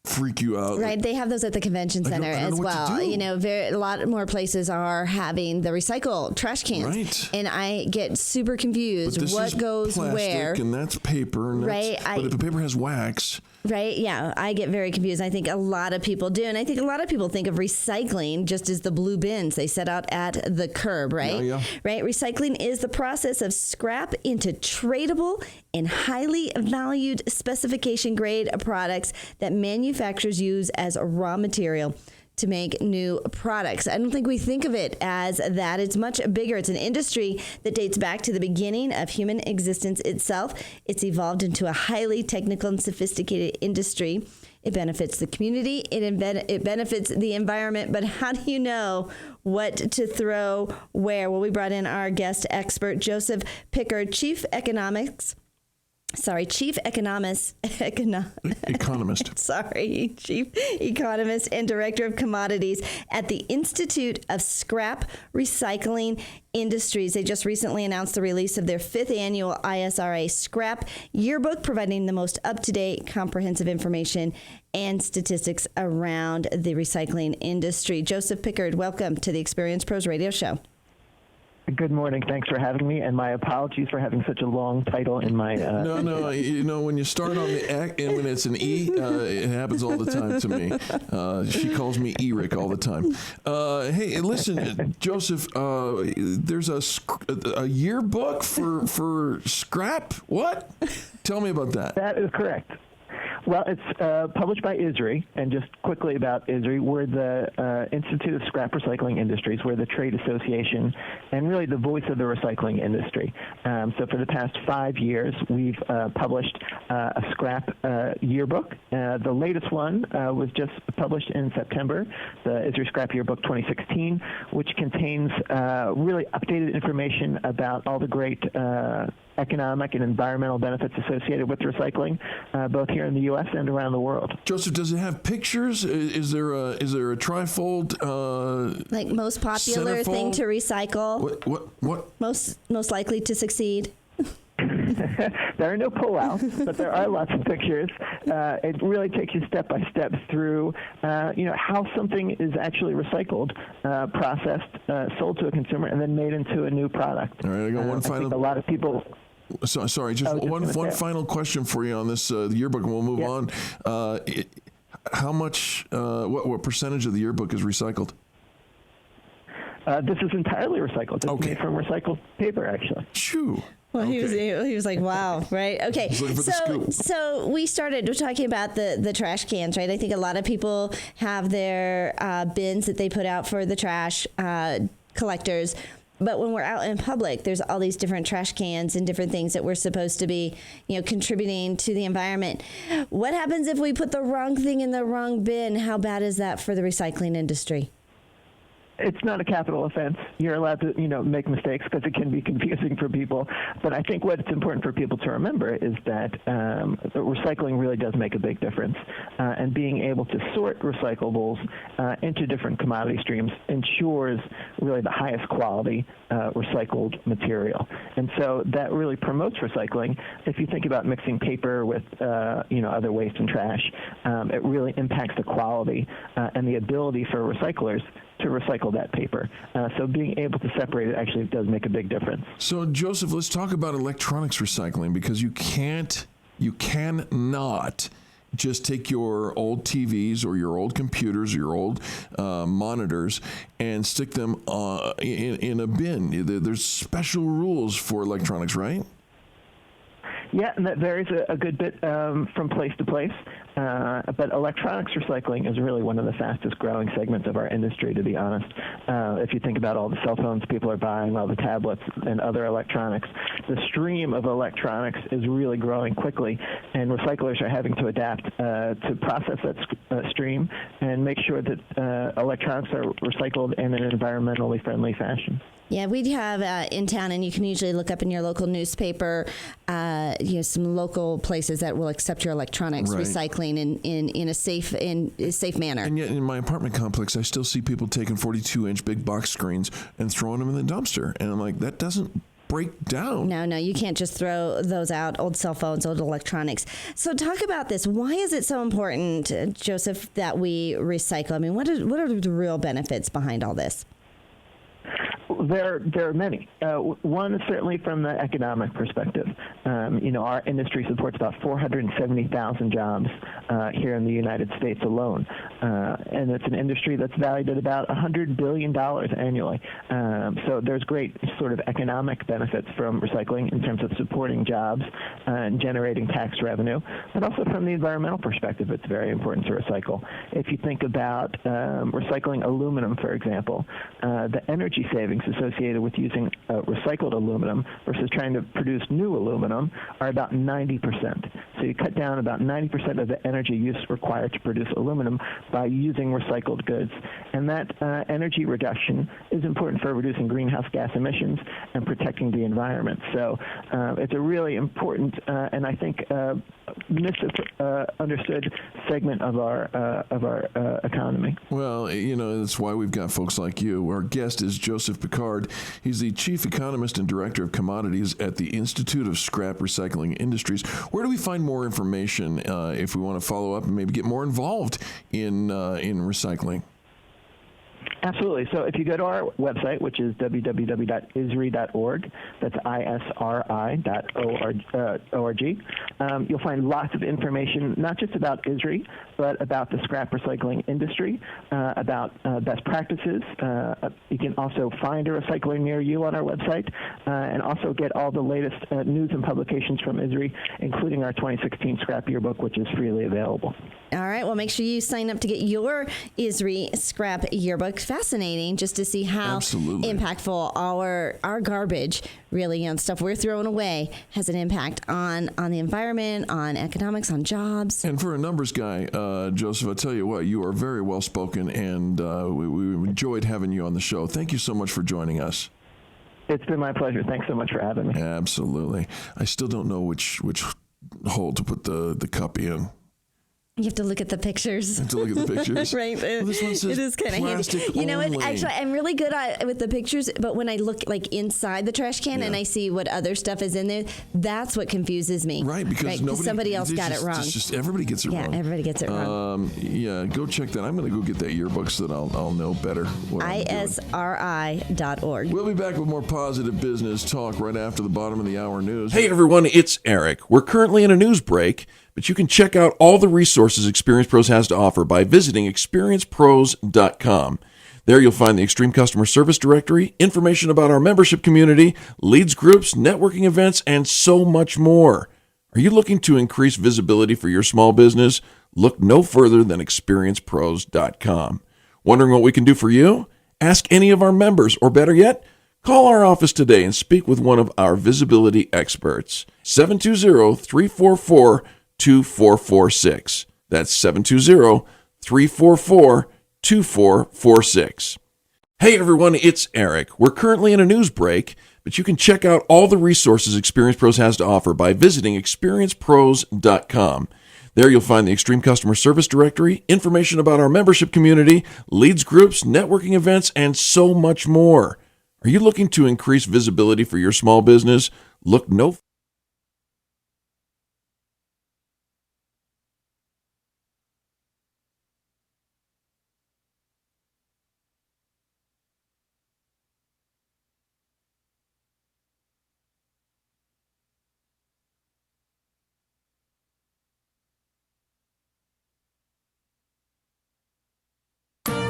freak you out? Right, they have those at the convention center as well. You know, a lot more places are having the recycle trash cans, right? And I get super confused. But this what is goes plastic, where? And that's paper, and right? But if the paper has wax. Right, yeah, I get very confused. I think a lot of people do, and I think a lot of people think of recycling just as the blue bins they set out at the curb, right? Yeah. Right, recycling is the process of scrap into tradable and highly valued specification grade products that manufacturers use as raw material to make new products. I don't think we think of it as that. It's much bigger. It's an industry that dates back to the beginning of human existence itself. It's evolved into a highly technical and sophisticated industry. It benefits the community. It benefits the environment. But how do you know what to throw where? Well, we brought in our guest expert, Joseph Pickard, Chief Economist Chief Economist and Director of Commodities at the Institute of Scrap Recycling Industries. They just recently announced the release of their 5th annual ISRA Scrap Yearbook, providing the most up-to-date comprehensive information and statistics around the recycling industry. Joseph Pickard, welcome to the Experience Pros Radio Show. Good morning. Thanks for having me, and my apologies for having such a long title in my... No. You know, when you start on the A and when it's an E, it happens all the time to me. She calls me Eric all the time. Hey, listen, Joseph, there's a yearbook for scrap? What? Tell me about that. That is correct. Well, it's published by ISRI, and just quickly about ISRI, we're the Institute of Scrap Recycling Industries. We're the trade association and really the voice of the recycling industry. So for the past 5 years, we've published a scrap yearbook. The latest one was just published in September, the ISRI Scrap Yearbook 2016, which contains really updated information about all the great economic and environmental benefits associated with recycling, both here in the U.S. and around the world. Joseph, does it have pictures? Is there a trifold? Like most popular centerfold? thing to recycle? What? Most likely to succeed? There are no pullouts, but there are lots of pictures. It really takes you step by step through, how something is actually recycled, processed, sold to a consumer, and then made into a new product. All right, I got one final. I think a lot of people. Sorry, just one final question for you on this yearbook, and we'll move on. How much? What percentage of the yearbook is recycled? This is entirely recycled. It's made from recycled paper, actually. Shoo. Well, he was like, wow, right? Okay. So we started talking about the trash cans, right? I think a lot of people have their bins that they put out for the trash collectors. But when we're out in public, there's all these different trash cans and different things that we're supposed to be, contributing to the environment. What happens if we put the wrong thing in the wrong bin? How bad is that for the recycling industry? It's not a capital offense. You're allowed to, make mistakes because it can be confusing for people. But I think what's important for people to remember is that recycling really does make a big difference. And being able to sort recyclables into different commodity streams ensures really the highest quality recycled material. And so that really promotes recycling. If you think about mixing paper with, other waste and trash, it really impacts the quality and the ability for recyclers to recycle that paper. So being able to separate it actually does make a big difference. So, Joseph, let's talk about electronics recycling, because you cannot just take your old TVs or your old computers or your old monitors and stick them in a bin. There's special rules for electronics, right? Yeah, and that varies a good bit from place to place. But electronics recycling is really one of the fastest growing segments of our industry, to be honest. If you think about all the cell phones people are buying, all the tablets and other electronics, the stream of electronics is really growing quickly, and recyclers are having to adapt to process that stream and make sure that electronics are recycled in an environmentally friendly fashion. Yeah, we have in town, and you can usually look up in your local newspaper, some local places that will accept your electronics recycling in a safe manner. And yet, in my apartment complex, I still see people taking 42-inch big box screens and throwing them in the dumpster, and I'm like, that doesn't break down. No, you can't just throw those out, old cell phones, old electronics. So talk about this. Why is it so important, Joseph, that we recycle? I mean, what are the real benefits behind all this? There are many. One is certainly from the economic perspective. Our industry supports about 470,000 jobs here in the United States alone. And it's an industry that's valued at about $100 billion annually. So there's great sort of economic benefits from recycling in terms of supporting jobs and generating tax revenue. But also from the environmental perspective, it's very important to recycle. If you think about recycling aluminum, for example, the energy savings associated with using recycled aluminum versus trying to produce new aluminum are about 90%. So you cut down about 90% of the energy use required to produce aluminum by using recycled goods. And that energy reduction is important for reducing greenhouse gas emissions and protecting the environment. So it's a really important and I think misunderstood segment of our economy. Well, that's why we've got folks like you. Our guest is Joseph Pickard. He's the Chief Economist and Director of Commodities at the Institute of Scrap Recycling Industries. Where do we find more information if we want to follow up and maybe get more involved in recycling? Absolutely. So if you go to our website, which is www.isri.org, that's isri.org, you'll find lots of information, not just about ISRI, but about the scrap recycling industry, about best practices. You can also find a recycler near you on our website, and also get all the latest news and publications from ISRI, including our 2016 Scrap Yearbook, which is freely available. All right. Well, make sure you sign up to get your ISRI Scrap Yearbook. Fascinating just to see how impactful our garbage, really, stuff we're throwing away, has an impact on the environment, on economics, on jobs. And for a numbers guy, Joseph, I tell you what, you are very well spoken, and we enjoyed having you on the show. Thank you so much for joining us. It's been my pleasure. Thanks so much for having me. Absolutely. I still don't know which hole to put the cup in. You have to look at the pictures. Right. Well, this one says it is kind of handy. You know what? Actually, I'm really good with the pictures, but when I look inside the trash can and I see what other stuff is in there, that's what confuses me. Right, because somebody else got it wrong. It's just everybody gets it wrong. Yeah, everybody gets it wrong. Go check that. I'm going to go get that yearbook so that I'll know better what ISRI.org. We'll be back with more positive business talk right after the bottom of the hour news. Hey, everyone, it's Eric. We're currently in a news break, but you can check out all the resources Experience Pros has to offer by visiting experiencepros.com. There you'll find the Extreme Customer Service Directory, information about our membership community, leads groups, networking events, and so much more. Are you looking to increase visibility for your small business? Look no further than experiencepros.com. Wondering what we can do for you? Ask any of our members, or better yet, call our office today and speak with one of our visibility experts. 720-344-2446. That's 720-344-2446. Hey everyone, it's Eric. We're currently in a news break, but you can check out all the resources Experience Pros has to offer by visiting experiencepros.com. There you'll find the Extreme Customer Service Directory, information about our membership community, leads groups, networking events, and so much more. Are you looking to increase visibility for your small business? Look no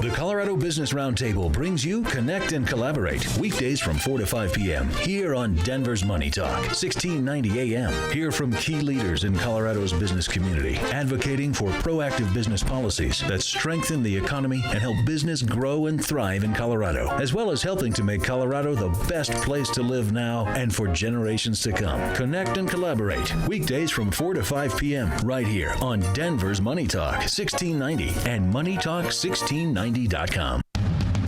The Colorado Business Roundtable brings you Connect and Collaborate weekdays from 4 to 5 p.m. here on Denver's Money Talk, 1690 a.m. Hear from key leaders in Colorado's business community, advocating for proactive business policies that strengthen the economy and help business grow and thrive in Colorado, as well as helping to make Colorado the best place to live now and for generations to come. Connect and Collaborate weekdays from 4 to 5 p.m. right here on Denver's Money Talk, 1690 and MoneyTalk1690.com.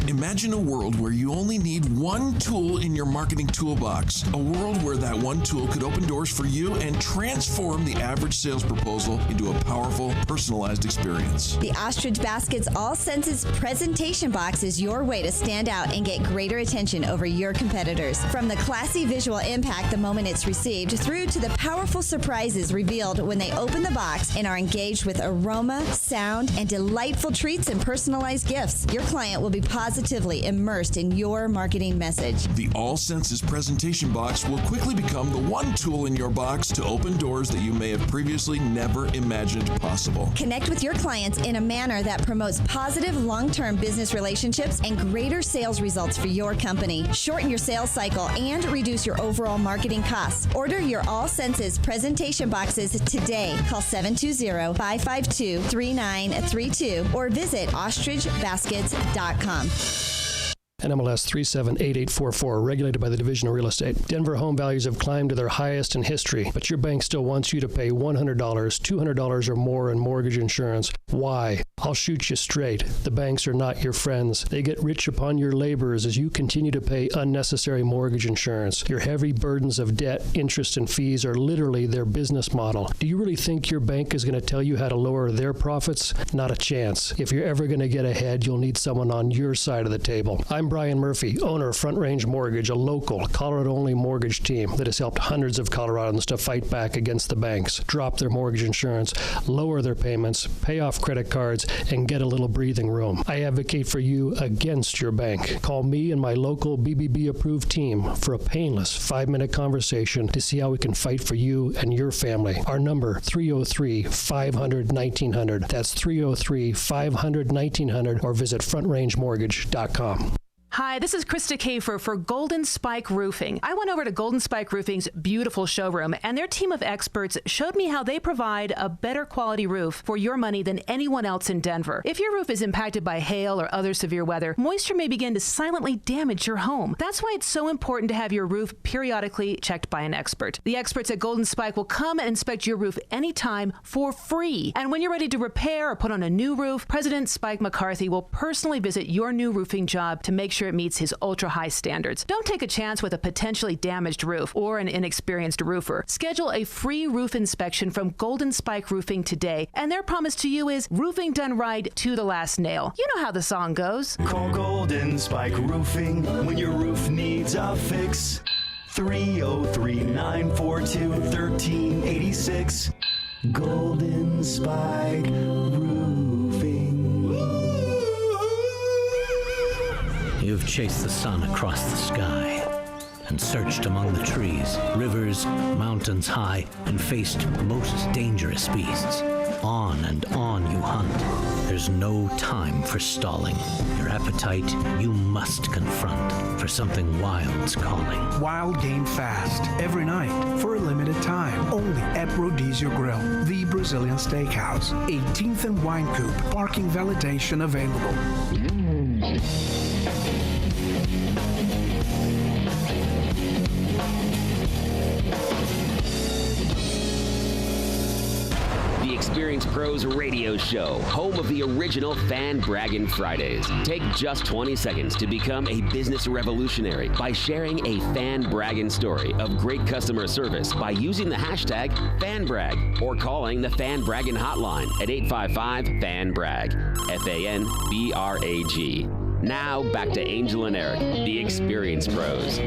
Imagine a world where you only need one tool in your marketing toolbox. A world where that one tool could open doors for you and transform the average sales proposal into a powerful, personalized experience. The Ostrich Baskets All Senses presentation box is your way to stand out and get greater attention over your competitors. From the classy visual impact the moment it's received, through to the powerful surprises revealed when they open the box and are engaged with aroma, sound, and delightful treats and personalized gifts. Your client will be positively immersed in your marketing message. The All Senses presentation box will quickly become the one tool in your box to open doors that you may have previously never imagined possible. Connect with your clients in a manner that promotes positive long-term business relationships and greater sales results for your company. Shorten your sales cycle and reduce your overall marketing costs. Order your All Senses presentation boxes today. Call 720-552-3932 or visit ostrichbaskets.com. NMLS 378844, regulated by the Division of Real Estate. Denver home values have climbed to their highest in history, but your bank still wants you to pay $100, $200 or more in mortgage insurance. Why? I'll shoot you straight. The banks are not your friends. They get rich upon your labors as you continue to pay unnecessary mortgage insurance. Your heavy burdens of debt, interest, and fees are literally their business model. Do you really think your bank is going to tell you how to lower their profits? Not a chance. If you're ever going to get ahead, you'll need someone on your side of the table. I'm Brian Murphy, owner of Front Range Mortgage, a local, Colorado-only mortgage team that has helped hundreds of Coloradans to fight back against the banks, drop their mortgage insurance, lower their payments, pay off credit cards, and get a little breathing room. I advocate for you against your bank. Call me and my local BBB-approved team for a painless 5-minute conversation to see how we can fight for you and your family. Our number, 303-500-1900. That's 303-500-1900, or visit frontrangemortgage.com. Hi, this is Krista Kafer for Golden Spike Roofing. I went over to Golden Spike Roofing's beautiful showroom, and their team of experts showed me how they provide a better quality roof for your money than anyone else in Denver. If your roof is impacted by hail or other severe weather, moisture may begin to silently damage your home. That's why it's so important to have your roof periodically checked by an expert. The experts at Golden Spike will come and inspect your roof anytime for free. And when you're ready to repair or put on a new roof, President Spike McCarthy will personally visit your new roofing job to make sure it meets his ultra-high standards. Don't take a chance with a potentially damaged roof or an inexperienced roofer. Schedule a free roof inspection from Golden Spike Roofing today, and their promise to you is roofing done right to the last nail. You know how the song goes. Call Golden Spike Roofing when your roof needs a fix. 303-942-1386. Golden Spike Roofing. You've chased the sun across the sky and searched among the trees, rivers, mountains high, and faced most dangerous beasts. On and on you hunt. There's no time for stalling. Your appetite you must confront, for something wild's calling. Wild game fast, every night, for a limited time. Only at Rhodesia Grill, the Brazilian Steakhouse. 18th and Wine Coop, parking validation available. The Experience Pros Radio Show, home of the original Fan Braggin Fridays. Take just 20 seconds to become a business revolutionary by sharing a Fan Braggin story of great customer service by using the hashtag FanBrag or calling the Fan Braggin hotline at 855-FAN-BRAG, FANBRAG. Now back to Angel and Eric, the Experience Pros.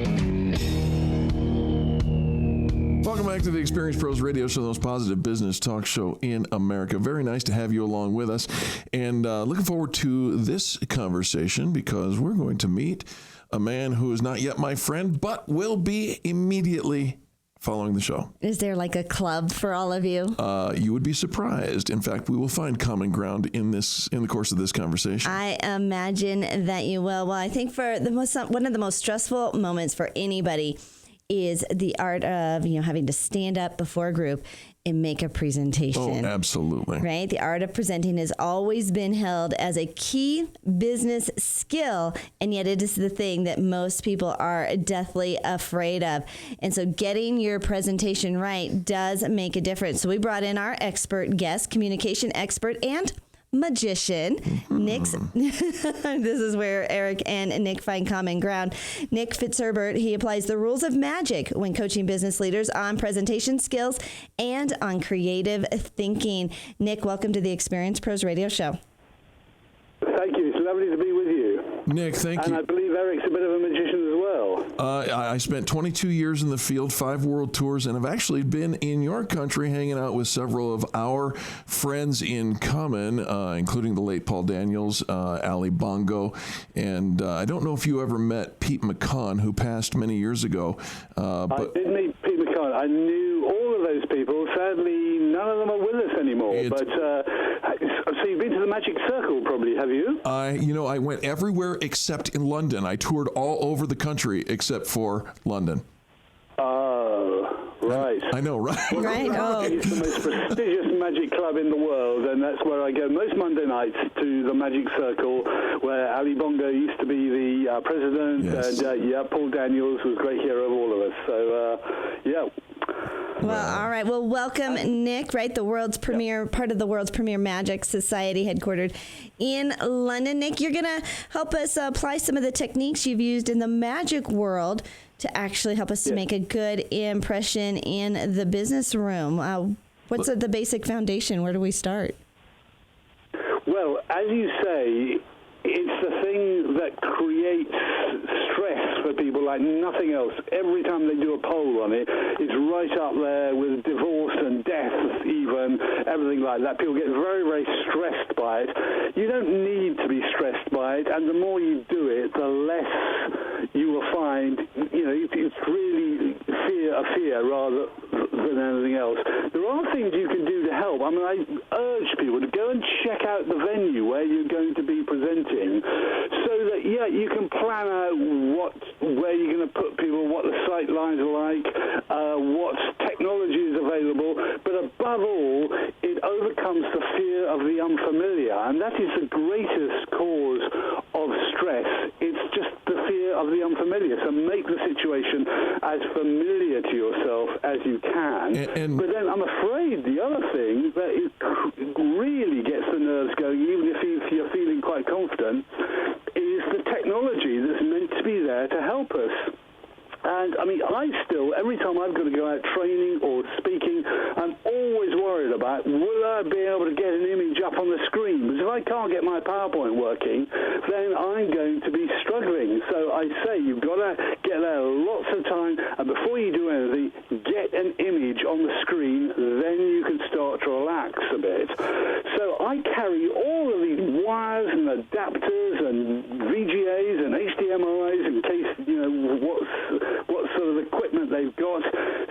Welcome back to the Experience Pros Radio Show, the most positive business talk show in America. Very nice to have you along with us. And looking forward to this conversation because we're going to meet a man who is not yet my friend, but will be immediately following the show. Is there like a club for all of you? You would be surprised. In fact, we will find common ground in the course of this conversation. I imagine that you will. Well, I think for one of the most stressful moments for anybody is the art of, having to stand up before a group and make a presentation. Oh, absolutely. Right? The art of presenting has always been held as a key business skill, and yet it is the thing that most people are deathly afraid of. And so getting your presentation right does make a difference. So we brought in our expert guest, communication expert and magician. Nick's this is where Eric and Nick find common ground. Nick Fitzherbert, he applies the rules of magic when coaching business leaders on presentation skills and on creative thinking. Nick, welcome to the Experience Pros Radio Show. Thank you. It's lovely to be with you. Nick, thank you. And I believe Eric's a bit of a magician as well. I spent 22 years in the field, 5 world tours, and I've actually been in your country hanging out with several of our friends in common, including the late Paul Daniels, Ali Bongo, and I don't know if you ever met Pete McCann, who passed many years ago. But I did meet Pete McCann. I knew all of those people. Sadly, none of them are with us anymore. But so you've been to the Magic Circle, probably, have you? I went everywhere except in London. I toured all over the country except for London. Oh, right. I know, right? Right. Oh. It's the most prestigious magic club in the world, and that's where I go most Monday nights, to the Magic Circle, where Ali Bongo used to be the president, yes. And Paul Daniels was a great hero of all of us. So, Well, all right. Well, welcome, Nick, right? The world's premier, part of the world's premier magic society headquartered in London. Nick, you're going to help us apply some of the techniques you've used in the magic world to actually help us to make a good impression in the business room. What's the basic foundation? Where do we start? Well, as you say, it's the thing that creates stress for for people like nothing else. Every time they do a poll on it, it's right up there with divorce and death, even, everything like that. People get very, very stressed by it. You don't need to be stressed by it, and the more you do it, the less you will find, it's really a fear rather than anything else. There are things you can do to help. I mean, I urge people to go and check out the venue where you're going to be presenting, so that, you can plan out where you're going to put people, what the sight lines are like, what technology is available, but above all, it overcomes the fear of the unfamiliar, and that is the greatest cause of stress. It's just the fear of the unfamiliar. So make the situation as familiar to yourself as you can. But then I'm afraid the other thing that really gets the nerves going, even if you're feeling quite confident, is the technology that's meant to be there to help us. And, I mean, every time I've got to go out training or speaking, I'm always worried about, will I be able to get an image up on the screen? Because if I can't get my PowerPoint working, then I'm going to be struggling. So I say you've got to get there lots of time, and before you do anything, get an image on the screen, then you can start to relax a bit. So I carry all of these wires and adapters and VGAs and HDMIs in case, what sort of equipment they've got.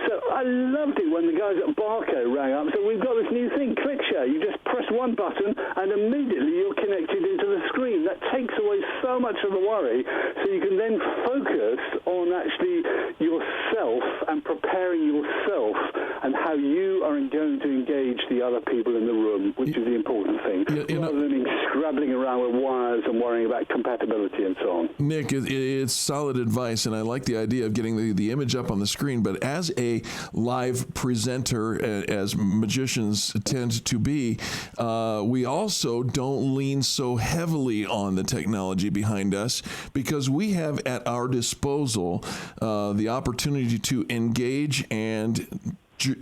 So I loved it when the guys at Barco rang up and said, we've got this new thing, ClickShare. You just press one button and immediately you're connected into the screen. That takes away so much of the worry, so you can then focus on actually yourself and preparing yourself and how you are going to engage the other people in the room, which is the important thing, rather than scrabbling around with wires and worrying about compatibility and so on. Nick, it's solid advice, and I like the idea of getting the image up on the screen, but as a live presenter, as magicians tend to be, we also don't lean so heavily on the technology behind us, because we have at our disposal the opportunity to engage and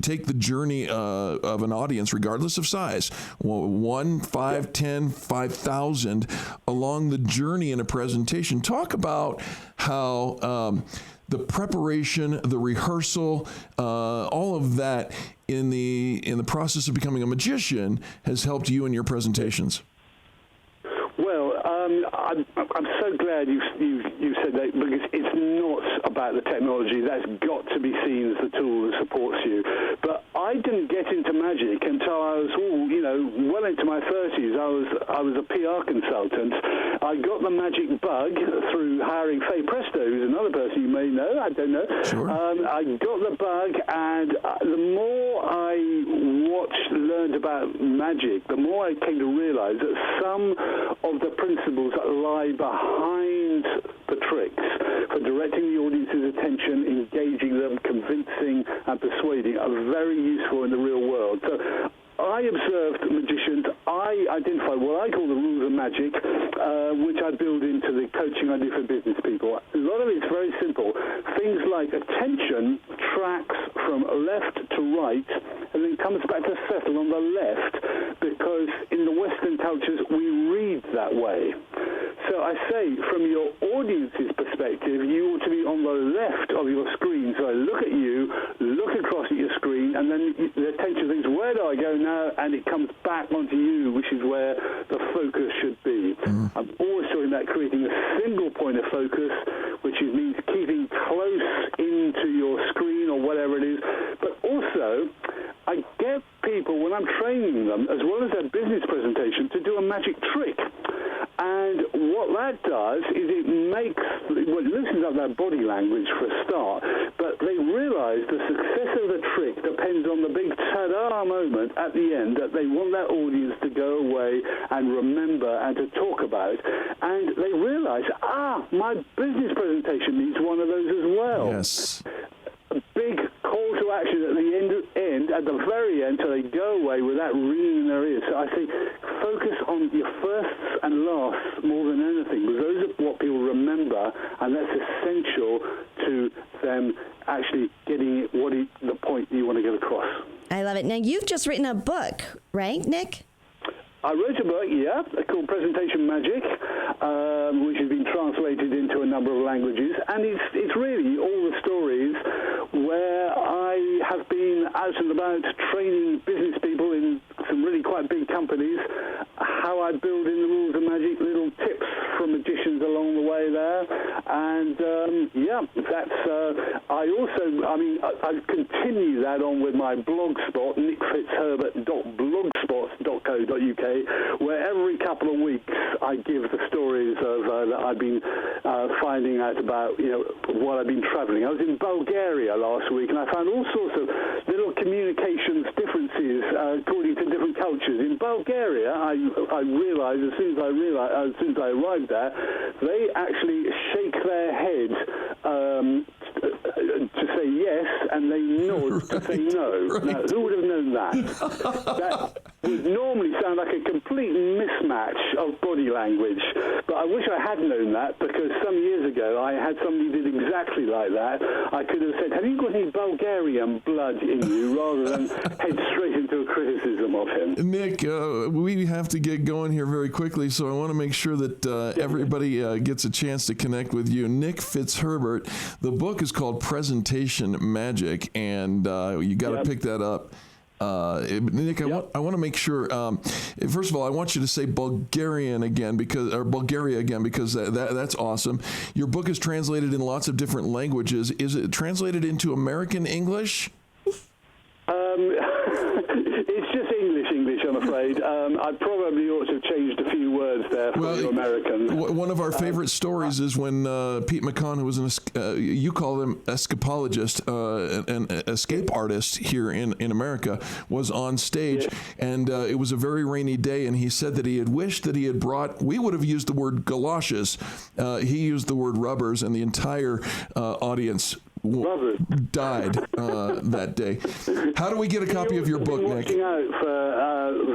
take the journey of an audience, regardless of size, 1, 5, 10, 5,000, along the journey in a presentation. Talk about how the preparation, the rehearsal, all of that in the process of becoming a magician has helped you in your presentations. Well, I'm so glad you said that, because it's not about the technology. That's got to be seen as the tool that supports you. But I didn't get into magic until I was, well into my 30s. I was a PR consultant. I got the magic bug through hiring Faye Presto, who's another person you may know. I don't know. Sure. I got the bug, and the more I learned about magic, the more I came to realize that some of the principles that lie behind the tricks for directing the audience's attention, engaging them, convincing and persuading are very useful in the real world. So I observed magicians. I identified what I call the rules of magic, which I build into the coaching I do for business people. A lot of it's very simple. Things like attention tracks from left to right and then comes back to settle on the left, because in the Western cultures we read that way. So I say, from your audience's perspective, you ought to be on the left of your screen. So I look at you, look across at your screen, and then the attention thinks, where do I go now? And it comes back onto you, which is where the focus should be. I'm always talking about creating a single point of focus, which means keeping close into your screen or whatever it is. But also, I get people, when I'm training them, as well as their business presentation, to do a magic trick. And what that does is it loosens up their body language for a start, but they realize the success of the trick depends on the big ta-da moment at the end that they want their audience to go away and remember and to talk about. And they realize, my business presentation needs one of those as well. Yes. A big call to action at the end, at the very end, so they go away with that ringing in their ears. So I think focus on your firsts and lasts more than anything, because those are what people remember, and that's essential to them actually getting the point you want to get across. I love it. Now, you've just written a book, right, Nick? I wrote a book, called Presentation Magic, which has been translated into a number of languages, and it's really all the stories where I have been out and about training business people in some really quite big companies, how I build in the rules of magic, little tips from magicians along the way there. And I continue that on with my blog spot, nickfitzherbert.blogspot.co.uk, where every couple of weeks I give the stories of that I've been finding out about, while I've been traveling. I was in Bulgaria last week, and I found all sorts of little communications differences according to different cultures. In Bulgaria, I realized as soon as I arrived there, they actually shake their head to say yes, and they nod to say no. Right. Now, who would have known that? That would normally sound like a complete mismatch of body language, but I wish I had known that, because some years ago I had somebody who did exactly like that. I could have said, have you got any Bulgarian blood in you, rather than head straight into a criticism of him. Nick, we have to get going here very quickly, so I want to make sure that everybody gets a chance to connect with you. Nick Fitzherbert, the book is called Presentation Magic, and you got to pick that up. Nick, I want to make sure. First of all, I want you to say Bulgaria again because that's awesome. Your book is translated in lots of different languages. Is it translated into American English? It's just English, I'm afraid. I probably ought to have changed a few words there for you Americans. One of our favorite stories is when Pete McCon, who was you call him escapologist, an escape artist here in America, was on stage, and it was a very rainy day, and he said that he had wished that he had brought, we would have used the word galoshes, he used the word rubbers, and the entire audience died that day. How do we get a copy of your book, Nick? Watching out for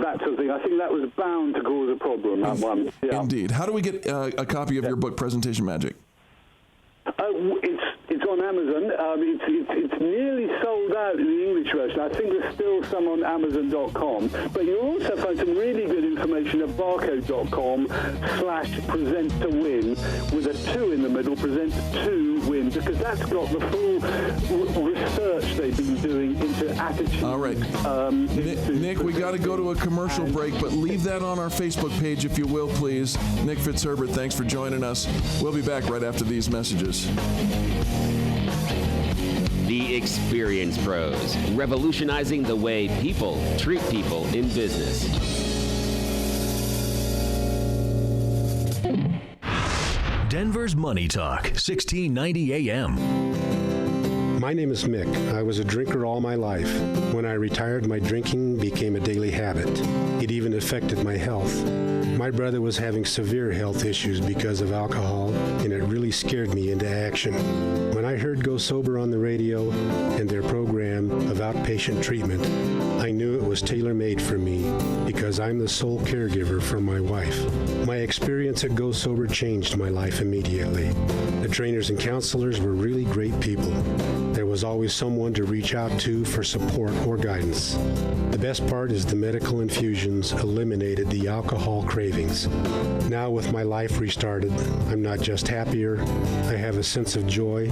that sort of thing. I think that was bound to cause a problem, that one. Yeah. Indeed. How do we get a copy of your book, Presentation Magic? It's on Amazon. It's nearly sold out in the English version. I think there's still some on Amazon.com. But you'll also find some really good information at barcode.com/present-to-win with a 2 in the middle, present-to-win, because that's got the full research they've been doing into attitude. All right. Nick, we got to go to a commercial break, but leave that on our Facebook page if you will, please. Nick Fitzherbert, thanks for joining us. We'll be back right after these messages. The Experience Pros, revolutionizing the way people treat people in business. Denver's Money Talk, 1690 AM. My name is Mick. I was a drinker all my life. When I retired, my drinking became a daily habit. It even affected my health. My brother was having severe health issues because of alcohol, and it really scared me into action. When I heard Go Sober on the radio and their program of outpatient treatment, I knew it was tailor-made for me because I'm the sole caregiver for my wife. My experience at Go Sober changed my life immediately. The trainers and counselors were really great people. There was always someone to reach out to for support or guidance. The best part is the medical infusions eliminated the alcohol cravings. Now with my life restarted, I'm not just happier, I have a sense of joy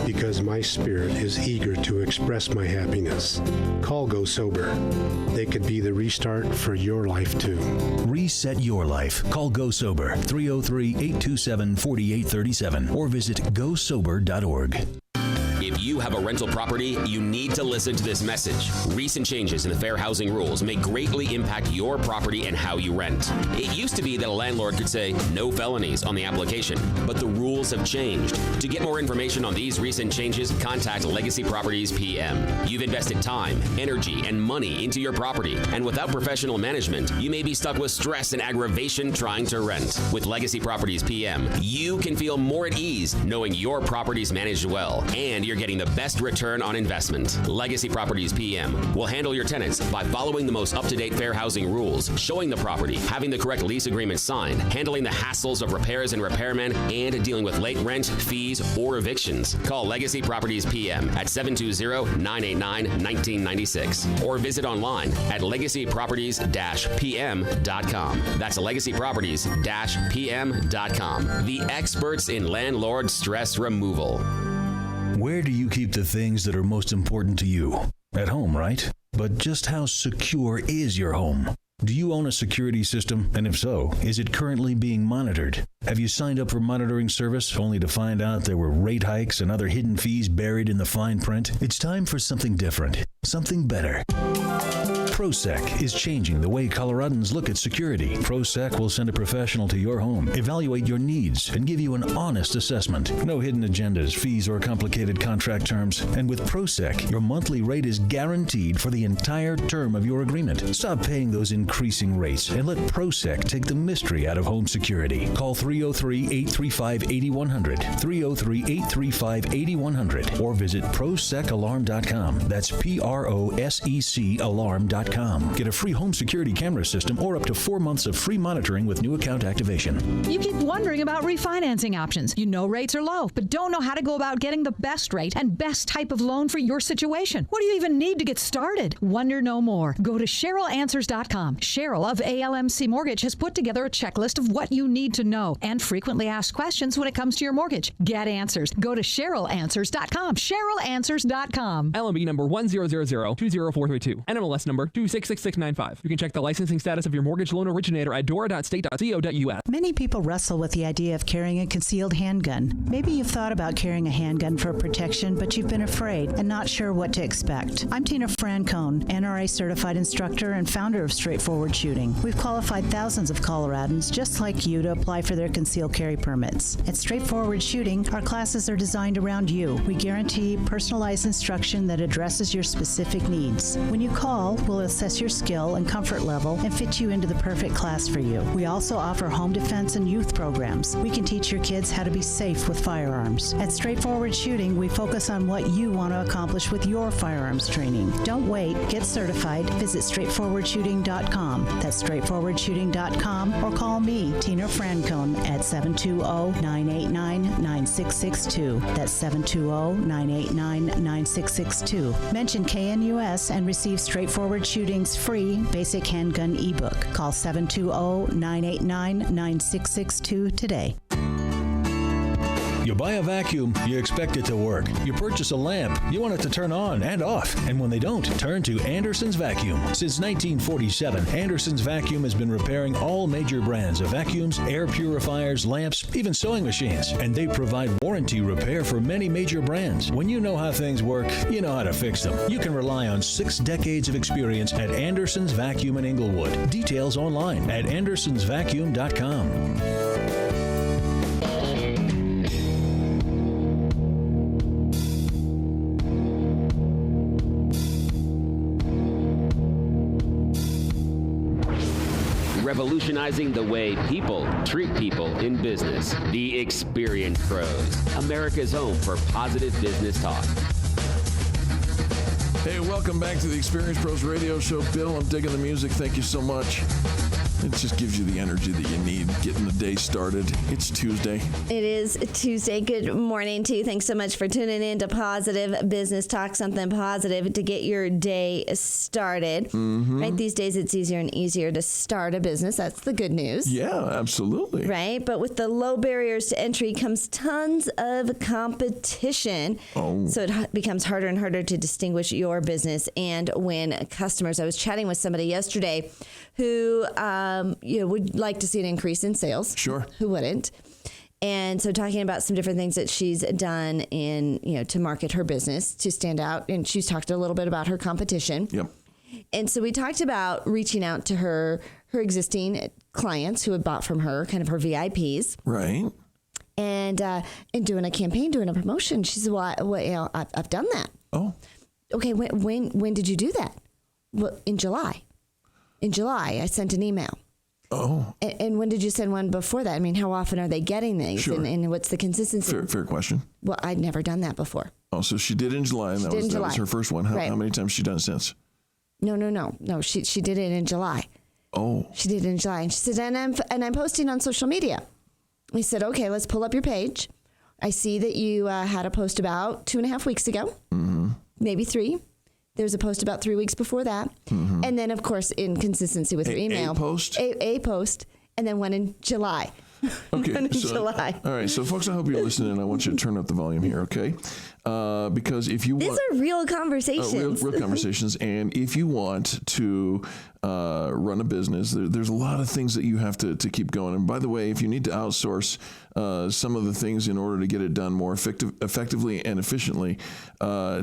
because my spirit is eager to express my happiness. Call Go Sober. They could be the restart for your life too. Reset your life. Call Go Sober, 303-827-4837 or visit gosober.org. If you have a rental property, you need to listen to this message. Recent changes in the fair housing rules may greatly impact your property and how you rent. It used to be that a landlord could say no felonies on the application, but the rules have changed. To get more information on these recent changes, contact Legacy Properties PM. You've invested time, energy, and money into your property, and without professional management, you may be stuck with stress and aggravation trying to rent. With Legacy Properties PM, you can feel more at ease knowing your property's managed well, and you're getting getting the best return on investment. Legacy Properties PM will handle your tenants by following the most up-to-date fair housing rules, showing the property, having the correct lease agreement signed, handling the hassles of repairs and repairmen, and dealing with late rent, fees, or evictions. Call Legacy Properties PM at 720-989-1996 or visit online at legacyproperties-pm.com. That's legacyproperties-pm.com. The experts in landlord stress removal. Where do you keep the things that are most important to you? At home, right? But just how secure is your home? Do you own a security system? And if so, is it currently being monitored? Have you signed up for monitoring service only to find out there were rate hikes and other hidden fees buried in the fine print? It's time for something different, something better. ProSec is changing the way Coloradans look at security. ProSec will send a professional to your home, evaluate your needs, and give you an honest assessment. No hidden agendas, fees, or complicated contract terms. And with ProSec, your monthly rate is guaranteed for the entire term of your agreement. Stop paying those increasing rates and let ProSec take the mystery out of home security. Call 303-835-8100, 303-835-8100, or visit ProSecAlarm.com. That's PROSEC Alarm.com. Get a free home security camera system or up to 4 months of free monitoring with new account activation. You keep wondering about refinancing options. You know rates are low, but don't know how to go about getting the best rate and best type of loan for your situation. What do you even need to get started? Wonder no more. Go to CherylAnswers.com. Cheryl of ALMC Mortgage has put together a checklist of what you need to know and frequently asked questions when it comes to your mortgage. Get answers. Go to CherylAnswers.com. CherylAnswers.com. LMB number 100020432. NMLS number 266695. You can check the licensing status of your mortgage loan originator at dora.state.co.us. Many people wrestle with the idea of carrying a concealed handgun. Maybe you've thought about carrying a handgun for protection, but you've been afraid and not sure what to expect. I'm Tina Francone, NRA certified instructor and founder of Straightforward Shooting. We've qualified thousands of Coloradans just like you to apply for their concealed carry permits. At Straightforward Shooting, our classes are designed around you. We guarantee personalized instruction that addresses your specific needs. When you call, we'll assess your skill and comfort level and fit you into the perfect class for you. We also offer home defense and youth programs. We can teach your kids how to be safe with firearms. At Straightforward Shooting, we focus on what you want to accomplish with your firearms training. Don't wait. Get certified. Visit straightforwardshooting.com. That's straightforwardshooting.com or call me, Tina Francone, at 720-989-9662. That's 720-989-9662. Mention KNUS and receive Straightforward Shooting's free basic handgun ebook. Call 720-989-9662 today. You buy a vacuum, you expect it to work. You purchase a lamp, you want it to turn on and off. And when they don't, turn to Anderson's Vacuum. Since 1947, Anderson's Vacuum has been repairing all major brands of vacuums, air purifiers, lamps, even sewing machines. And they provide warranty repair for many major brands. When you know how things work, you know how to fix them. You can rely on 6 decades of experience at Anderson's Vacuum in Inglewood. Details online at andersonsvacuum.com. Revolutionizing the way people treat people in business. The Experience Pros, America's home for positive business talk. Hey, welcome back to the Experience Pros Radio Show. Bill, I'm digging the music. Thank you so much. It just gives you the energy that you need getting the day started. It's Tuesday. It is Tuesday. Good morning to you. Thanks so much for tuning in to Positive Business Talk, something positive to get your day started. Mm-hmm. Right? These days, it's easier and easier to start a business. That's the good news. Yeah, absolutely. Right? But with the low barriers to entry comes tons of competition. Oh. So it becomes harder and harder to distinguish your business and win customers. I was chatting with somebody yesterday who would like to see an increase in sales. Sure. Who wouldn't? And so talking about some different things that she's done to market her business to stand out. And she's talked a little bit about her competition. Yep. And so we talked about reaching out to her existing clients who had bought from her, kind of her VIPs. Right. And doing a campaign, doing a promotion. She said, well, I've done that. Oh. Okay. When did you do that? Well, in July. In July, I sent an email. Oh. And when did you send one before that? I mean, how often are they getting these? Sure. And what's the consistency? Fair question. Well, I'd never done that before. Oh, so she did in July, and that was her first one. How many times has she done it since? No. She did it in July. Oh. She did it in July. And she said, and I'm posting on social media. We said, okay, let's pull up your page. I see that you had a post about 2.5 weeks ago, maybe 3. There's a post about 3 weeks before that. And then, of course, in consistency with your email. A post? A post, and then one in July. Okay. July. All right. So, folks, I hope you're listening. I want you to turn up the volume here, okay? Because if you want... These are real conversations. Real conversations. And if you want to run a business, there's a lot of things that you have to keep going. And by the way, if you need to outsource some of the things in order to get it done more effectively and efficiently,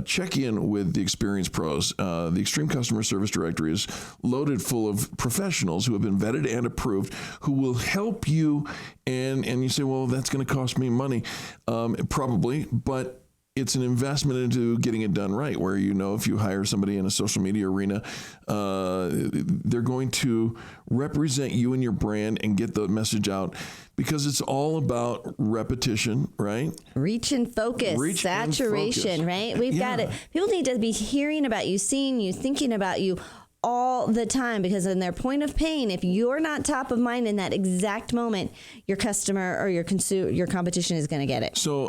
check in with the Experience Pros. The Extreme Customer Service Directory is loaded full of professionals who have been vetted and approved who will help you. And you say, well, that's going to cost me money. Probably, but it's an investment into getting it done right, where, if you hire somebody in a social media arena, they're going to represent you and your brand and get the message out, because it's all about repetition, right? Reach and focus, saturation, right? We've got it. People need to be hearing about you, seeing you, thinking about you all the time, because in their point of pain, if you're not top of mind in that exact moment, your customer or your competition is going to get it. So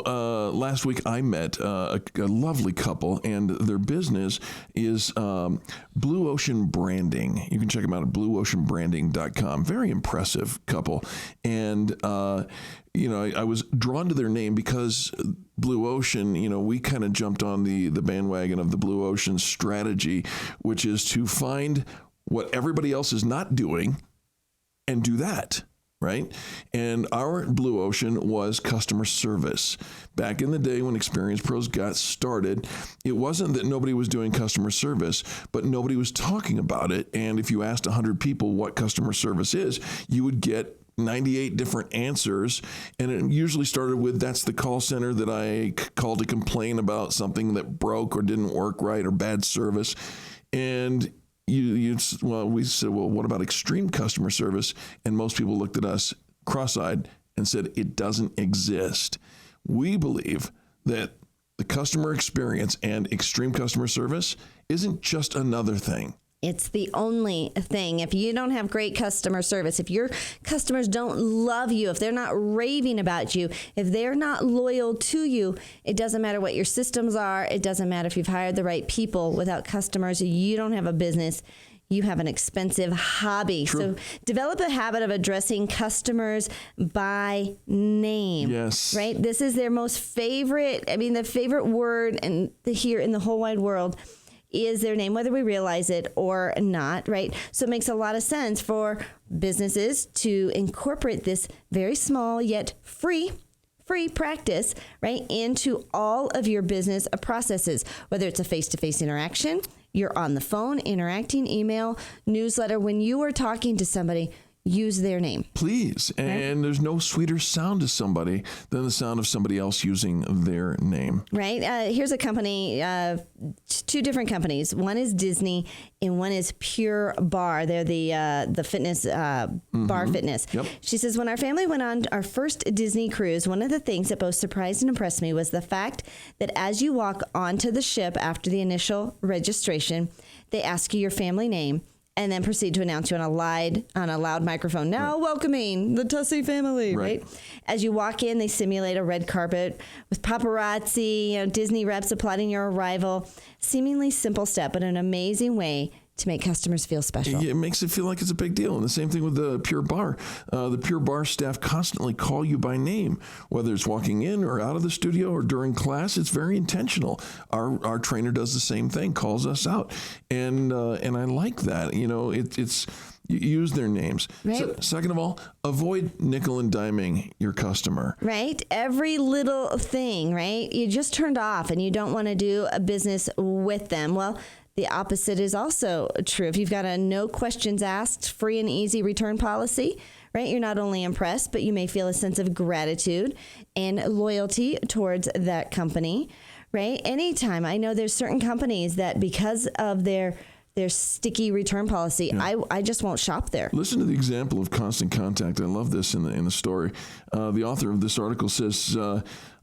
last week I met a lovely couple, and their business is Blue Ocean Branding. You can check them out at blueoceanbranding.com. Very impressive couple. And I was drawn to their name because Blue Ocean, we kind of jumped on the bandwagon of the Blue Ocean strategy, which is to find what everybody else is not doing and do that, right? And our Blue Ocean was customer service. Back in the day when Experience Pros got started, it wasn't that nobody was doing customer service, but nobody was talking about it. And if you asked 100 people what customer service is, you would get 98 different answers, and it usually started with, that's the call center that I called to complain about something that broke or didn't work right or bad service. And we said, well, what about extreme customer service? And most people looked at us cross-eyed and said, it doesn't exist. We believe that the customer experience and extreme customer service isn't just another thing. It's the only thing. If you don't have great customer service, if your customers don't love you, if they're not raving about you, if they're not loyal to you, it doesn't matter what your systems are. It doesn't matter if you've hired the right people. Without customers, you don't have a business. You have an expensive hobby. True. So develop a habit of addressing customers by name. Yes. Right? This is their most favorite, the favorite word here in the whole wide world is their name, whether we realize it or not, right? So it makes a lot of sense for businesses to incorporate this very small yet free practice, right, into all of your business processes, whether it's a face-to-face interaction, you're on the phone, interacting, email, newsletter. When you are talking to somebody, use their name. Please. And there's no sweeter sound to somebody than the sound of somebody else using their name. Right. Here's a company, 2 different companies. One is Disney and one is Pure Barre. They're the fitness, bar fitness. Yep. She says, when our family went on our first Disney cruise, one of the things that both surprised and impressed me was the fact that as you walk onto the ship after the initial registration, they ask you your family name and then proceed to announce you on a loud microphone. Now welcoming the Tussey family, right? As you walk in, they simulate a red carpet with paparazzi, Disney reps applauding your arrival. Seemingly simple step, but an amazing way to make customers feel special. It makes it feel like it's a big deal. And the same thing with the Pure Barre. The Pure Barre staff constantly call you by name, whether it's walking in or out of the studio or during class. It's very intentional. Our trainer does the same thing, calls us out. And I like that. It's you use their names. Right. So, second of all, avoid nickel and diming your customer. Right. Every little thing, right? You just turned off and you don't want to do a business with them. Well, the opposite is also true. If you've got a no questions asked, free and easy return policy, right? You're not only impressed, but you may feel a sense of gratitude and loyalty towards that company, right? Anytime. I know there's certain companies that because of their their sticky return policy. Yeah. I just won't shop there. Listen to the example of Constant Contact. I love this in the story. The author of this article says,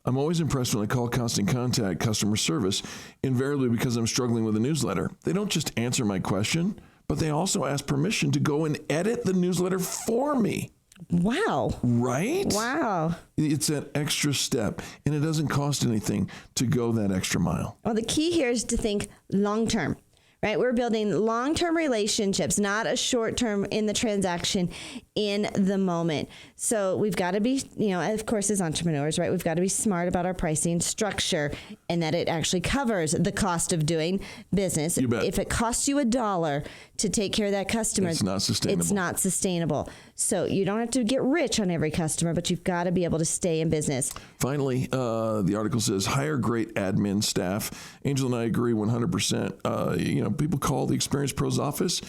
I'm always impressed when I call Constant Contact customer service, invariably because I'm struggling with a newsletter. They don't just answer my question, but they also ask permission to go and edit the newsletter for me. Wow. Right? Wow. It's that extra step, and it doesn't cost anything to go that extra mile. Well, the key here is to think long-term, right? We're building long-term relationships, not a short-term in the transaction, in the moment. So we've got to be, of course, as entrepreneurs, right? We've got to be smart about our pricing structure and that it actually covers the cost of doing business. You bet. If it costs you $1 to take care of that customer, it's not sustainable. It's not sustainable. So you don't have to get rich on every customer, but you've got to be able to stay in business. Finally, the article says, hire great admin staff. Angel and I agree 100%. People call the Experience Pros office.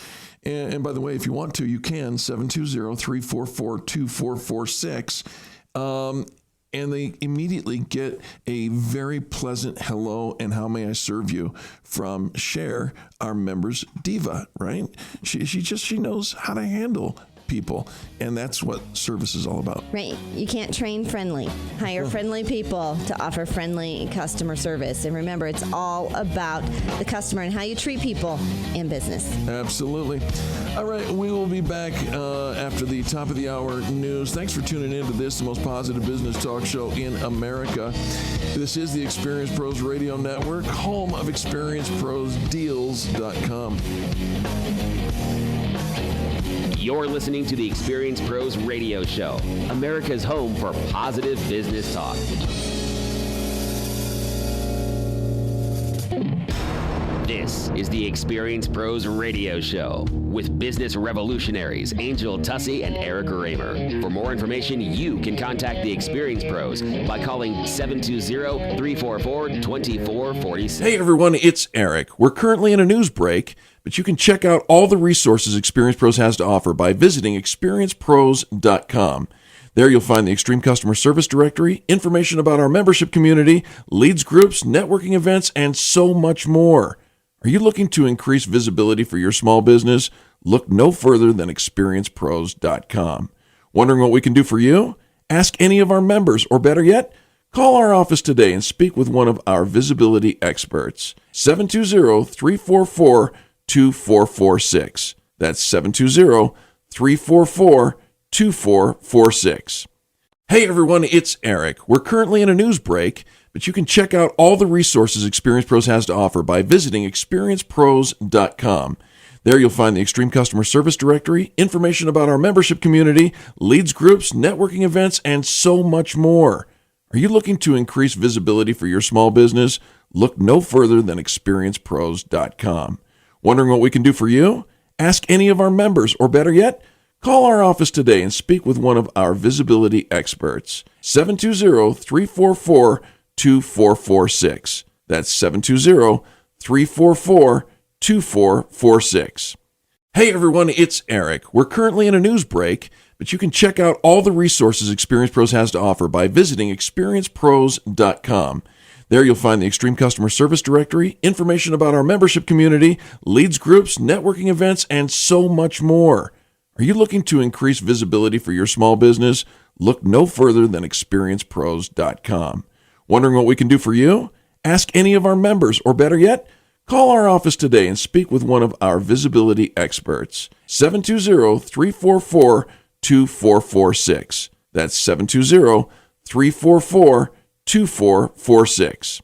And by the way, if you want to, you can, 720-344-2446. And they immediately get a very pleasant hello and how may I serve you from Cher, our members diva, right? She knows how to handle people, and that's what service is all about. Right. You can't train friendly. Hire friendly people to offer friendly customer service. And remember, it's all about the customer and how you treat people in business. Absolutely. All right, we will be back after the top of the hour news. Thanks for tuning in to this, the most positive business talk show in America. This is the Experience Pros Radio Network, home of ExperienceProsDeals.com. You're listening to the Experience Pros Radio Show, America's home for positive business talk. This is the Experience Pros Radio Show with business revolutionaries Angel Tussey and Eric Raymer. For more information, you can contact the Experience Pros by calling 720-344-2446. Hey everyone, it's Eric. We're currently in a news break, but you can check out all the resources Experience Pros has to offer by visiting experiencepros.com. There you'll find the Extreme Customer Service Directory, information about our membership community, leads groups, networking events, and so much more. Are you looking to increase visibility for your small business? Look no further than experiencepros.com. Wondering what we can do for you? Ask any of our members, or better yet, call our office today and speak with one of our visibility experts. 720-344-2446. That's 720-344-2446. Hey everyone, it's Eric. We're currently in a news break, but you can check out all the resources Experience Pros has to offer by visiting experiencepros.com. There you'll find the Extreme Customer Service Directory, information about our membership community, leads groups, networking events, and so much more. Are you looking to increase visibility for your small business? Look no further than experiencepros.com. Wondering what we can do for you? Ask any of our members, or better yet, call our office today and speak with one of our visibility experts. 720-344-2446. That's 720-344-2446. Hey everyone, it's Eric. We're currently in a news break, but you can check out all the resources Experience Pros has to offer by visiting experiencepros.com. There you'll find the Extreme Customer Service Directory, information about our membership community, leads groups, networking events, and so much more. Are you looking to increase visibility for your small business? Look no further than experiencepros.com. Wondering what we can do for you? Ask any of our members, or better yet, call our office today and speak with one of our visibility experts. 720-344-2446. That's 720-344-2446.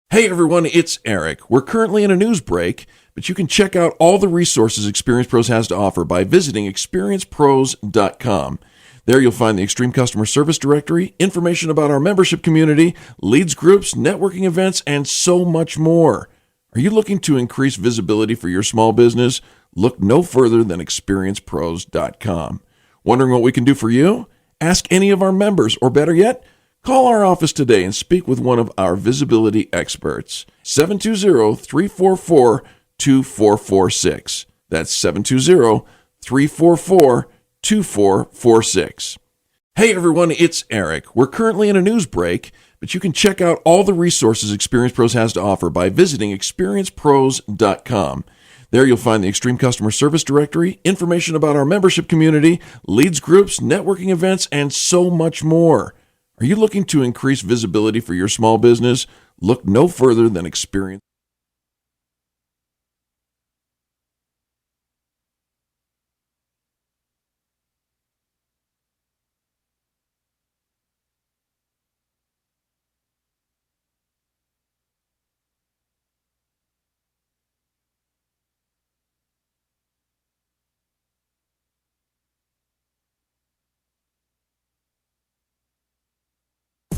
Hey everyone, it's Eric. We're currently in a news break, but you can check out all the resources Experience Pros has to offer by visiting experiencepros.com. There you'll find the Extreme Customer Service Directory, information about our membership community, leads groups, networking events, and so much more. Are you looking to increase visibility for your small business? Look no further than experiencepros.com. Wondering what we can do for you? Ask any of our members, or better yet, call our office today and speak with one of our visibility experts. 720-344-2446. That's 720-344-2446. Hey everyone, it's Eric. We're currently in a news break, but you can check out all the resources Experience Pros has to offer by visiting experiencepros.com. There you'll find the Extreme Customer Service Directory, information about our membership community, leads groups, networking events, and so much more. Are you looking to increase visibility for your small business? Look no further than Experience.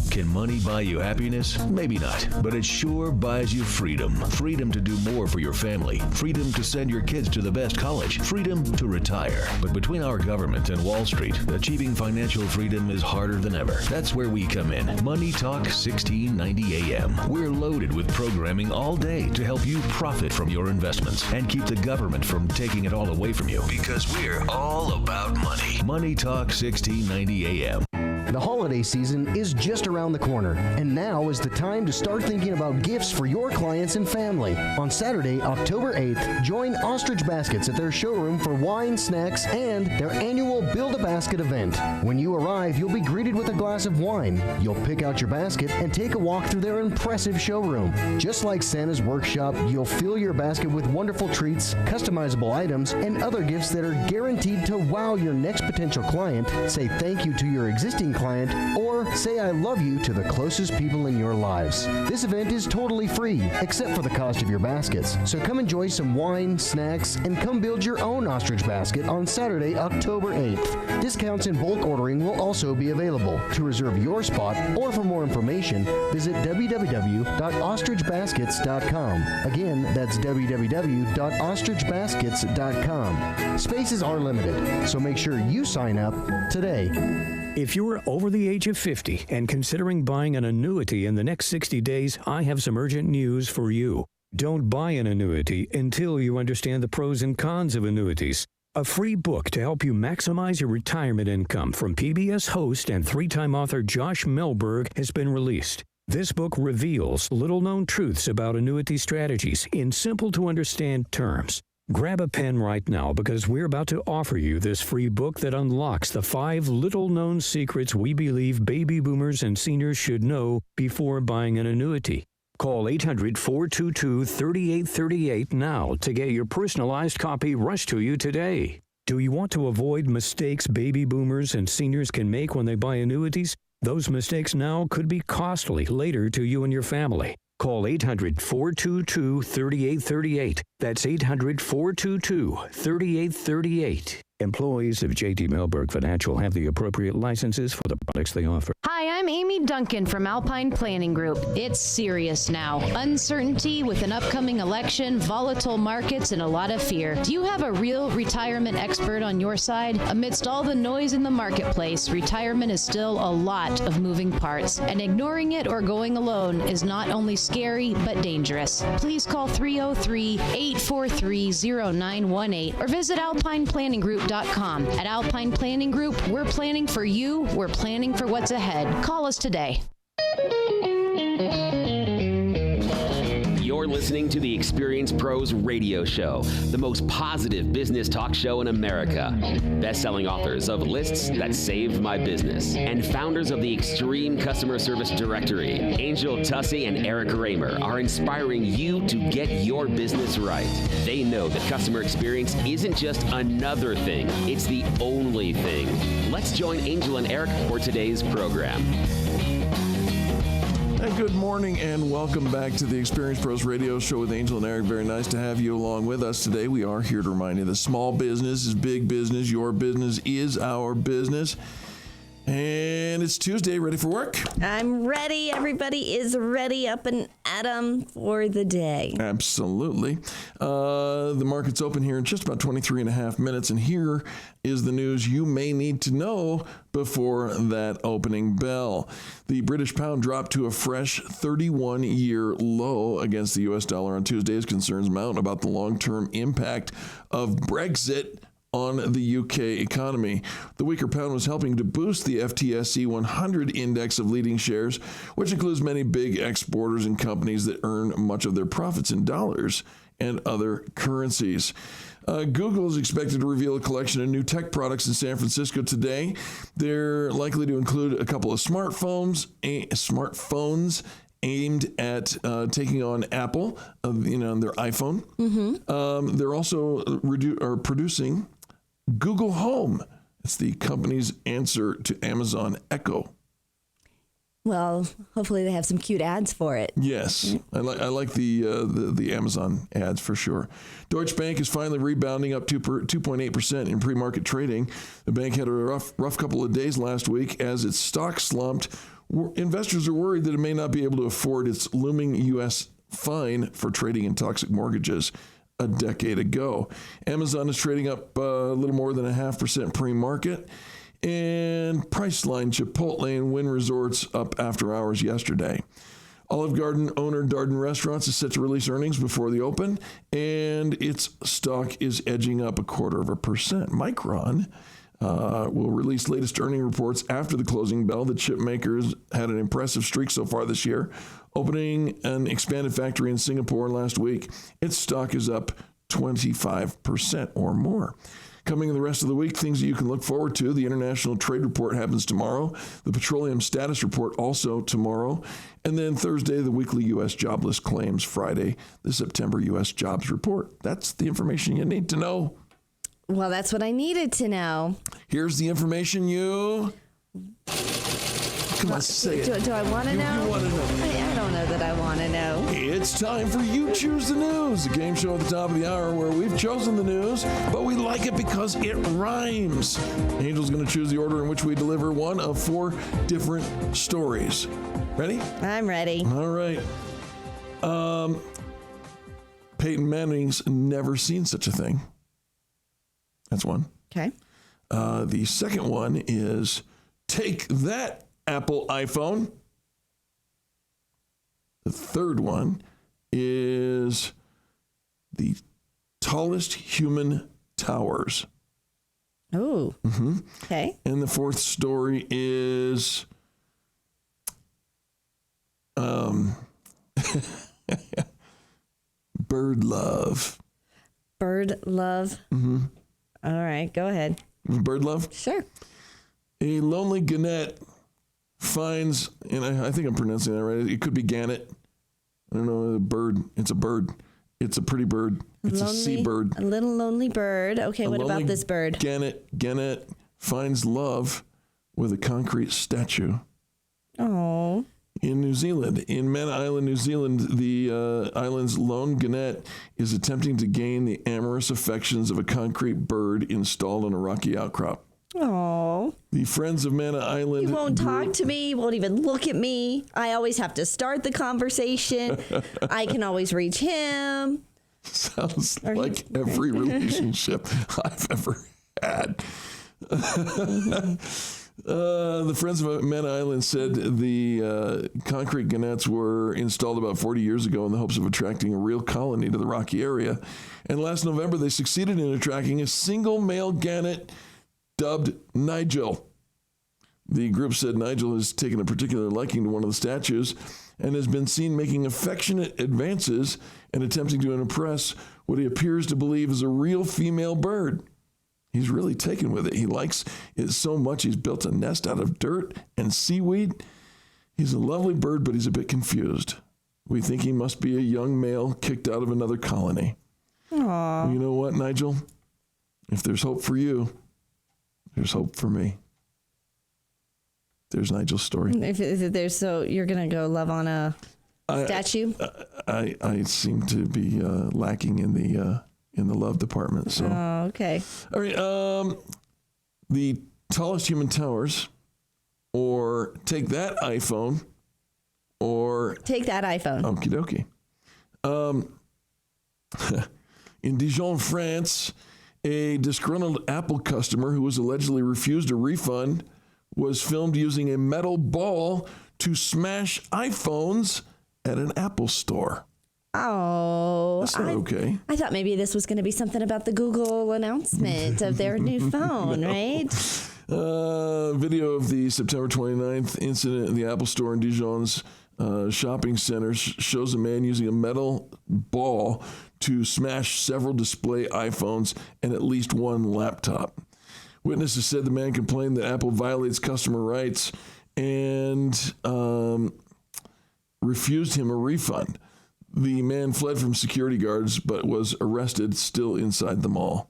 Can money buy you happiness? Maybe not, but it sure buys you freedom. Freedom to do more for your family. Freedom to send your kids to the best college. Freedom to retire. But between our government and Wall Street, achieving financial freedom is harder than ever. That's where we come in. Money Talk 1690 AM. We're loaded with programming all day to help you profit from your investments and keep the government from taking it all away from you, because we're all about money. Money Talk 1690 AM. The holiday season is just around the corner, and now is the time to start thinking about gifts for your clients and family. On Saturday, October 8th, join Ostrich Baskets at their showroom for wine, snacks, and their annual Build-A-Basket event. When you arrive, you'll be greeted with a glass of wine. You'll pick out your basket and take a walk through their impressive showroom. Just like Santa's workshop, you'll fill your basket with wonderful treats, customizable items, and other gifts that are guaranteed to wow your next potential client, say thank you to your existing client, or say I love you to the closest people in your lives. This event is totally free, except for the cost of your baskets. So come enjoy some wine, snacks, and come build your own ostrich basket on Saturday, October 8th. Discounts and bulk ordering will also be available. To reserve your spot, or for more information, visit www.ostrichbaskets.com. Again, that's www.ostrichbaskets.com. Spaces are limited, so make sure you sign up today. If you're over the age of 50 and considering buying an annuity in the next 60 days, I have some urgent news for you. Don't buy an annuity until you understand the pros and cons of annuities. A free book to help you maximize your retirement income from PBS host and three-time author Josh Melberg has been released. This book reveals little-known truths about annuity strategies in simple-to-understand terms. Grab a pen right now, because we're about to offer you this free book that unlocks the 5 little-known secrets we believe baby boomers and seniors should know before buying an annuity. Call 800-422-3838 now to get your personalized copy rushed to you today. Do you want to avoid mistakes baby boomers and seniors can make when they buy annuities? Those mistakes now could be costly later to you and your family. Call 800-422-3838. That's 800-422-3838. Employees of J.D. Melberg Financial have the appropriate licenses for the products they offer. Hi, I'm Amy Duncan from Alpine Planning Group. It's serious now. Uncertainty with an upcoming election, volatile markets, and a lot of fear. Do you have a real retirement expert on your side? Amidst all the noise in the marketplace, retirement is still a lot of moving parts, and ignoring it or going alone is not only scary, but dangerous. Please call 303-843-0918 or visit alpineplanninggroup.com. At Alpine Planning Group, we're planning for you, we're planning for what's ahead. Call us today. You're listening to the Experience Pros Radio Show, the most positive business talk show in America. Best-selling authors of Lists That Saved My Business and founders of the Extreme Customer Service Directory, Angel Tussey and Eric Raymer, are inspiring you to get your business right. They know that customer experience isn't just another thing, it's the only thing. Let's join Angel and Eric for today's program. And good morning and welcome back to the Experience Pros Radio Show with Angel and Eric. Very nice to have you along with us today. We are here to remind you that small business is big business. Your business is our business. And it's Tuesday. Ready for work? I'm ready. Everybody is ready, up and at 'em for the day. Absolutely. The market's open here in just about 23 and a half minutes. And here is the news you may need to know before that opening bell. The British pound dropped to a fresh 31-year low against the U.S. dollar on Tuesday as concerns mount about the long-term impact of Brexit on the UK economy. The weaker pound was helping to boost the FTSE 100 index of leading shares, which includes many big exporters and companies that earn much of their profits in dollars. and other currencies. Google is expected to reveal a collection of new tech products in San Francisco today. They're likely to include a couple of smartphones aimed at taking on Apple, their iPhone. They're also producing Google Home. It's the company's answer to Amazon Echo. Well, hopefully they have some cute ads for it. Yes, I like the Amazon ads for sure. Deutsche Bank is finally rebounding up 2.8% in pre-market trading. The bank had a rough couple of days last week as its stock slumped. Investors are worried that it may not be able to afford its looming U.S. fine for trading in toxic mortgages a decade ago. Amazon is trading up a little more than 0.5% pre-market. And Priceline, Chipotle, and Wynn Resorts up after hours yesterday. Olive Garden owner Darden Restaurants is set to release earnings before the open, and its stock is edging up 0.25%. Micron will release latest earning reports after the closing bell. The chip makers had an impressive streak so far this year, opening an expanded factory in Singapore last week. Its stock is up 25% or more. Coming in the rest of the week, things that you can look forward to. The International Trade Report happens tomorrow. The Petroleum Status Report also tomorrow. And then Thursday, the weekly U.S. jobless claims. Friday, the September U.S. jobs report. That's the information you need to know. Well, that's what I needed to know. Here's the information you... Come on, say it. Do I want to know? You want to know. I don't know that I want to know. It's time for You Choose the News, a game show at the top of the hour where we've chosen the news, but we like it because it rhymes. Angel's going to choose the order in which we deliver one of 4 different stories. Ready? I'm ready. All right. Peyton Manning's never seen such a thing. That's one. Okay. The second one is Take That, Apple iPhone. The third one is the tallest human towers. Oh. Mm-hmm. Okay. And the fourth story is bird love. Bird love? Mm-hmm. All right, go ahead. Bird love? Sure. A lonely gannet finds, and I think I'm pronouncing that right. It could be gannet. I don't know, a bird. It's a bird. It's a pretty bird. It's a seabird. A little lonely bird. Okay, what about this bird? Gannet finds love with a concrete statue. Oh. In New Zealand, in Manor Island, New Zealand, the island's lone gannet is attempting to gain the amorous affections of a concrete bird installed on a rocky outcrop. Oh. The Friends of Manor Island. He won't talk to me. He won't even look at me. I always have to start the conversation. I can always reach him. Sounds like every relationship I've ever had. The Friends of Manor Island said the concrete gannets were installed about 40 years ago in the hopes of attracting a real colony to the rocky area. And last November, they succeeded in attracting a single male gannet dubbed Nigel. The group said Nigel has taken a particular liking to one of the statues and has been seen making affectionate advances and attempting to impress what he appears to believe is a real female bird. He's really taken with it. He likes it so much he's built a nest out of dirt and seaweed. He's a lovely bird, but he's a bit confused. We think he must be a young male kicked out of another colony. Aww. You know what, Nigel? If there's hope for you, there's hope for me. There's Nigel's story. If there's, so you're going to go love on a statue? I seem to be lacking in the love department. So. Oh, okay. All right. The tallest human towers, or Take That iPhone, or Take That iPhone. Okie dokie. In Dijon, France, a disgruntled Apple customer who was allegedly refused a refund was filmed using a metal ball to smash iPhones at an Apple store. Oh. That's not okay. I thought maybe this was going to be something about the Google announcement of their new phone, right? Video of the September 29th incident in the Apple store in Dijon's shopping center shows a man using a metal ball to smash several display iPhones and at least one laptop. Witnesses said the man complained that Apple violates customer rights and refused him a refund. The man fled from security guards but was arrested still inside the mall.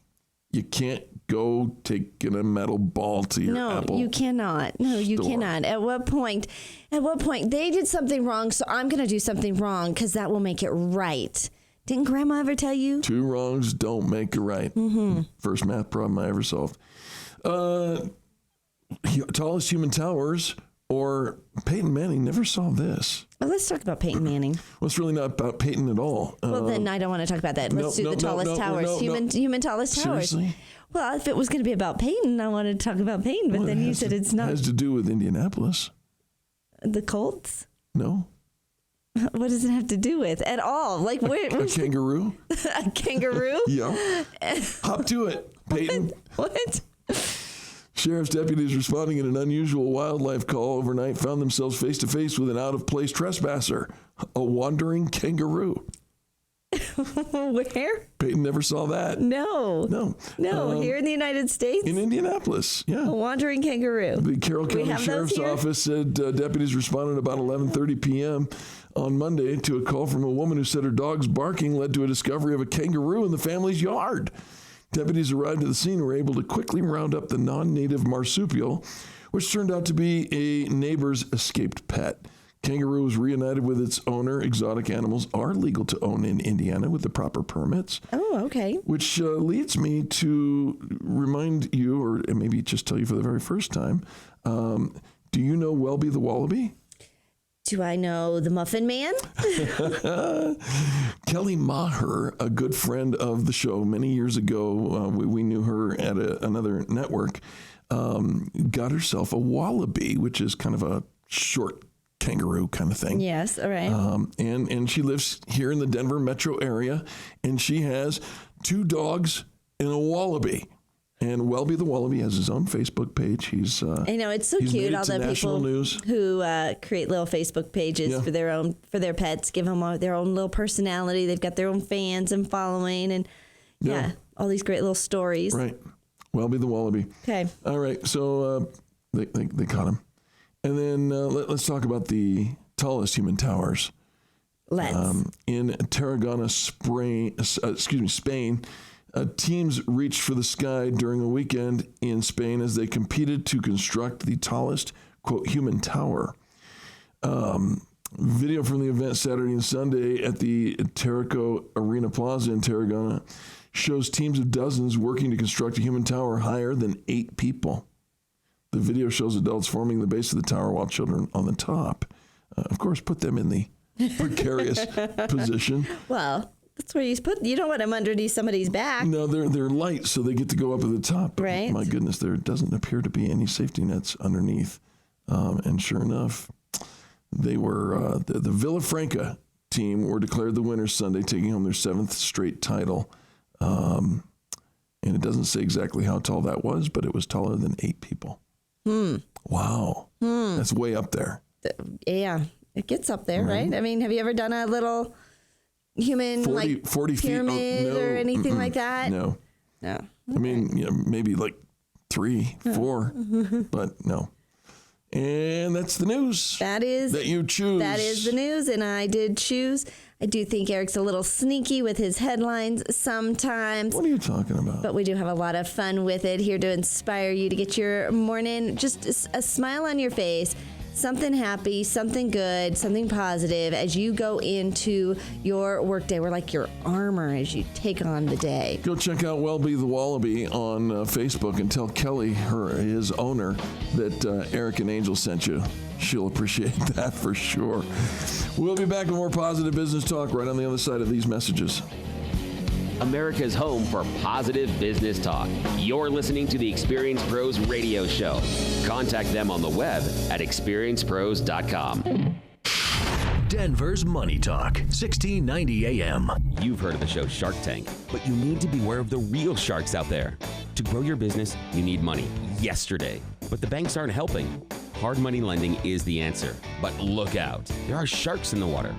You can't go taking a metal ball to your Apple. No, you cannot. No, you store. cannot. At what point they did something wrong, so I'm going to do something wrong because that will make it right. Didn't Grandma ever tell you? 2 wrongs don't make a right. Mm-hmm. First math problem I ever solved. Tallest human towers, or Peyton Manning never saw this. Well, let's talk about Peyton Manning. Well, it's really not about Peyton at all. Well, then I don't want to talk about that. Let's do the tallest towers. Human tallest towers. Seriously? Well, if it was going to be about Peyton, I wanted to talk about Peyton, but then you said it's not. It has to do with Indianapolis. The Colts? No. What does it have to do with at all? Like a kangaroo? A kangaroo? Yeah. Hop to it, Peyton. What? Sheriff's deputies responding in an unusual wildlife call overnight found themselves face to face with an out-of-place trespasser, a wandering kangaroo. Where? Peyton never saw that. No. Here in the United States? In Indianapolis, yeah. A wandering kangaroo. The Carroll County Sheriff's Office said deputies responded about 11:30 p.m. on Monday to a call from a woman who said her dog's barking led to a discovery of a kangaroo in the family's yard. Deputies arrived at the scene and were able to quickly round up the non-native marsupial, which turned out to be a neighbor's escaped pet. Kangaroo was reunited with its owner. Exotic animals are legal to own in Indiana with the proper permits. Oh, okay. Which leads me to remind you, or maybe just tell you for the very first time, do you know Welby the Wallaby? Do I know the Muffin Man? Kelly Maher, a good friend of the show many years ago, we knew her at another network, got herself a wallaby, which is kind of a short kangaroo kind of thing. Yes, all right. And she lives here in the Denver metro area, and she has 2 dogs and a wallaby. And Welby the Wallaby has his own Facebook page. I know, it's so cute. All the people who create little Facebook pages for their pets, give them their own little personality. They've got their own fans and following, and all these great little stories. Right, Welby the Wallaby. Okay. All right, so they caught him, and then let's talk about the tallest human towers. In Tarragona, Spain. Teams reached for the sky during a weekend in Spain as they competed to construct the tallest, quote, human tower. Video from the event Saturday and Sunday at the Terrico Arena Plaza in Tarragona shows teams of dozens working to construct a human tower higher than 8 people. The video shows adults forming the base of the tower while children on the top. Of course, put them in the precarious position. Well, that's where you don't want them underneath somebody's back. No, they're light, so they get to go up at the top. Right. My goodness, there doesn't appear to be any safety nets underneath. And sure enough, they were the Villafranca team were declared the winners Sunday, taking home their 7th straight title. And it doesn't say exactly how tall that was, but it was taller than 8 people. Wow. That's way up there. Yeah, it gets up there, right? I mean, have you ever done a little human 40 pyramid or anything like that? No. I mean, maybe like 3, 4, but no. And that's the news. That you choose. That is the news, and I did choose. I do think Eric's a little sneaky with his headlines sometimes. What are you talking about? But we do have a lot of fun with it, here to inspire you to get your morning, just a smile on your face, something happy, something good, something positive as you go into your workday. We're like your armor as you take on the day. Go check out Welby the Wallaby on Facebook and tell Kelly, his owner, that Eric and Angel sent you. She'll appreciate that for sure. We'll be back with more positive business talk right on the other side of these messages. America's home for positive business talk. You're listening to the Experience Pros radio show. Contact them on the web at experiencepros.com. Denver's Money Talk, 1690 AM. You've heard of the show Shark Tank, but you need to beware of the real sharks out there. To grow your business, you need money yesterday, but the banks aren't helping. Hard money lending is the answer. But look out, there are sharks in the water.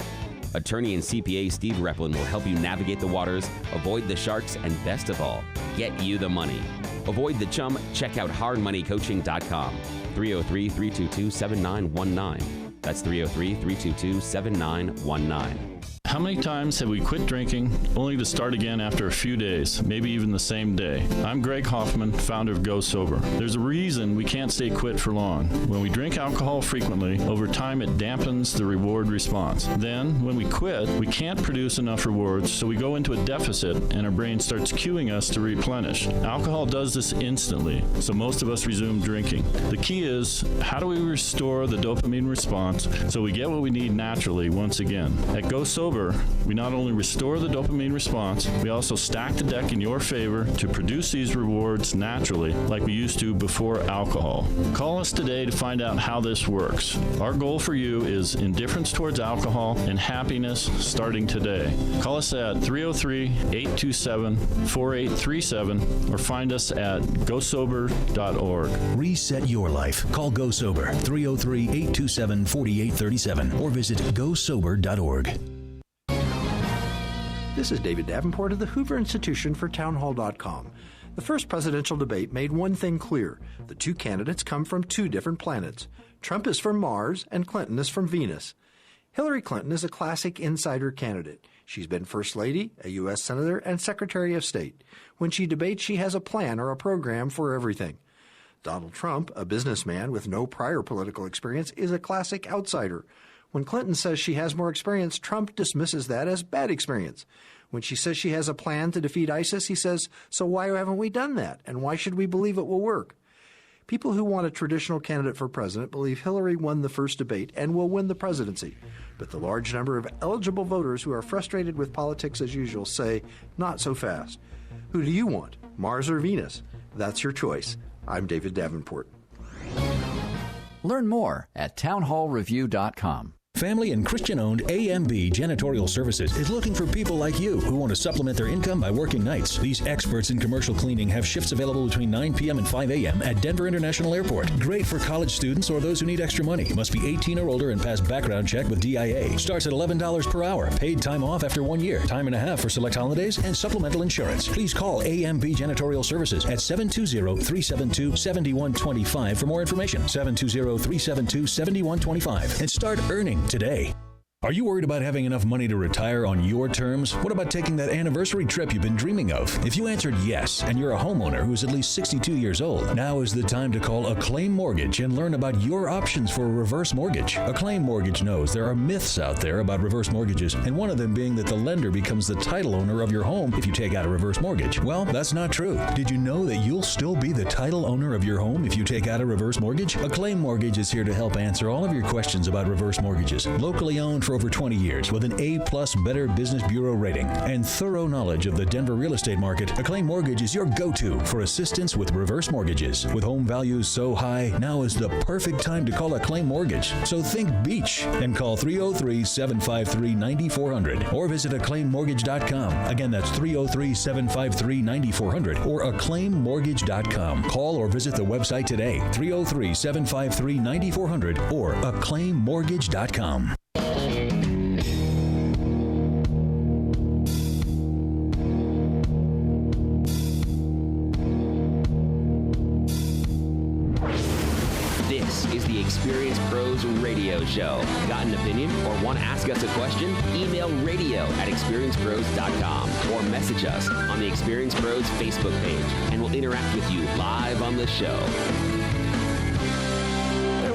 Attorney and CPA Steve Replin will help you navigate the waters, avoid the sharks, and best of all, get you the money. Avoid the chum. Check out hardmoneycoaching.com. 303-322-7919. That's 303-322-7919. How many times have we quit drinking only to start again after a few days, maybe even the same day? I'm Greg Hoffman, founder of Go Sober. There's a reason we can't stay quit for long. When we drink alcohol frequently, over time it dampens the reward response. Then, when we quit, we can't produce enough rewards, so we go into a deficit and our brain starts cueing us to replenish. Alcohol does this instantly, so most of us resume drinking. The key is, how do we restore the dopamine response so we get what we need naturally once again? At Go Sober, we not only restore the dopamine response, we also stack the deck in your favor to produce these rewards naturally like we used to before alcohol. Call us today to find out how this works. Our goal for you is indifference towards alcohol and happiness starting today. Call us at 303-827-4837 or find us at gosober.org. Reset your life. Call Go Sober, 303-827-4837 or visit gosober.org. This is David Davenport of the Hoover Institution for Townhall.com. The first presidential debate made one thing clear. The two candidates come from two different planets. Trump is from Mars and Clinton is from Venus. Hillary Clinton is a classic insider candidate. She's been First Lady, a U.S. Senator, and Secretary of State. When she debates, she has a plan or a program for everything. Donald Trump, a businessman with no prior political experience, is a classic outsider. When Clinton says she has more experience, Trump dismisses that as bad experience. When she says she has a plan to defeat ISIS, he says, so why haven't we done that? And why should we believe it will work? People who want a traditional candidate for president believe Hillary won the first debate and will win the presidency. But the large number of eligible voters who are frustrated with politics as usual say, not so fast. Who do you want, Mars or Venus? That's your choice. I'm David Davenport. Learn more at townhallreview.com. Family and Christian-owned AMB Janitorial Services is looking for people like you who want to supplement their income by working nights. These experts in commercial cleaning have shifts available between 9 p.m. and 5 a.m. at Denver International Airport. Great for college students or those who need extra money. Must be 18 or older and pass background check with DIA. Starts at $11 per hour. Paid time off after 1 year. Time and a half for select holidays and supplemental insurance. Please call AMB Janitorial Services at 720-372-7125 for more information. 720-372-7125 and start earning today. Are you worried about having enough money to retire on your terms? What about taking that anniversary trip you've been dreaming of? If you answered yes, and you're a homeowner who is at least 62 years old, now is the time to call Acclaim Mortgage and learn about your options for a reverse mortgage. Acclaim Mortgage knows there are myths out there about reverse mortgages, and one of them being that the lender becomes the title owner of your home if you take out a reverse mortgage. Well, that's not true. Did you know that you'll still be the title owner of your home if you take out a reverse mortgage? Acclaim Mortgage is here to help answer all of your questions about reverse mortgages. Locally owned for over 20 years with an A-plus Better Business Bureau rating and thorough knowledge of the Denver real estate market, Acclaim Mortgage is your go-to for assistance with reverse mortgages. With home values so high, now is the perfect time to call Acclaim Mortgage. So think beach and call 303-753-9400 or visit acclaimmortgage.com. Again, that's 303-753-9400 or acclaimmortgage.com. Call or visit the website today, 303-753-9400 or acclaimmortgage.com. This is the Experience Pros Radio Show. Got an opinion or want to ask us a question? Email radio@experiencepros.com or message us on the Experience Pros Facebook page, and we'll interact with you live on the show.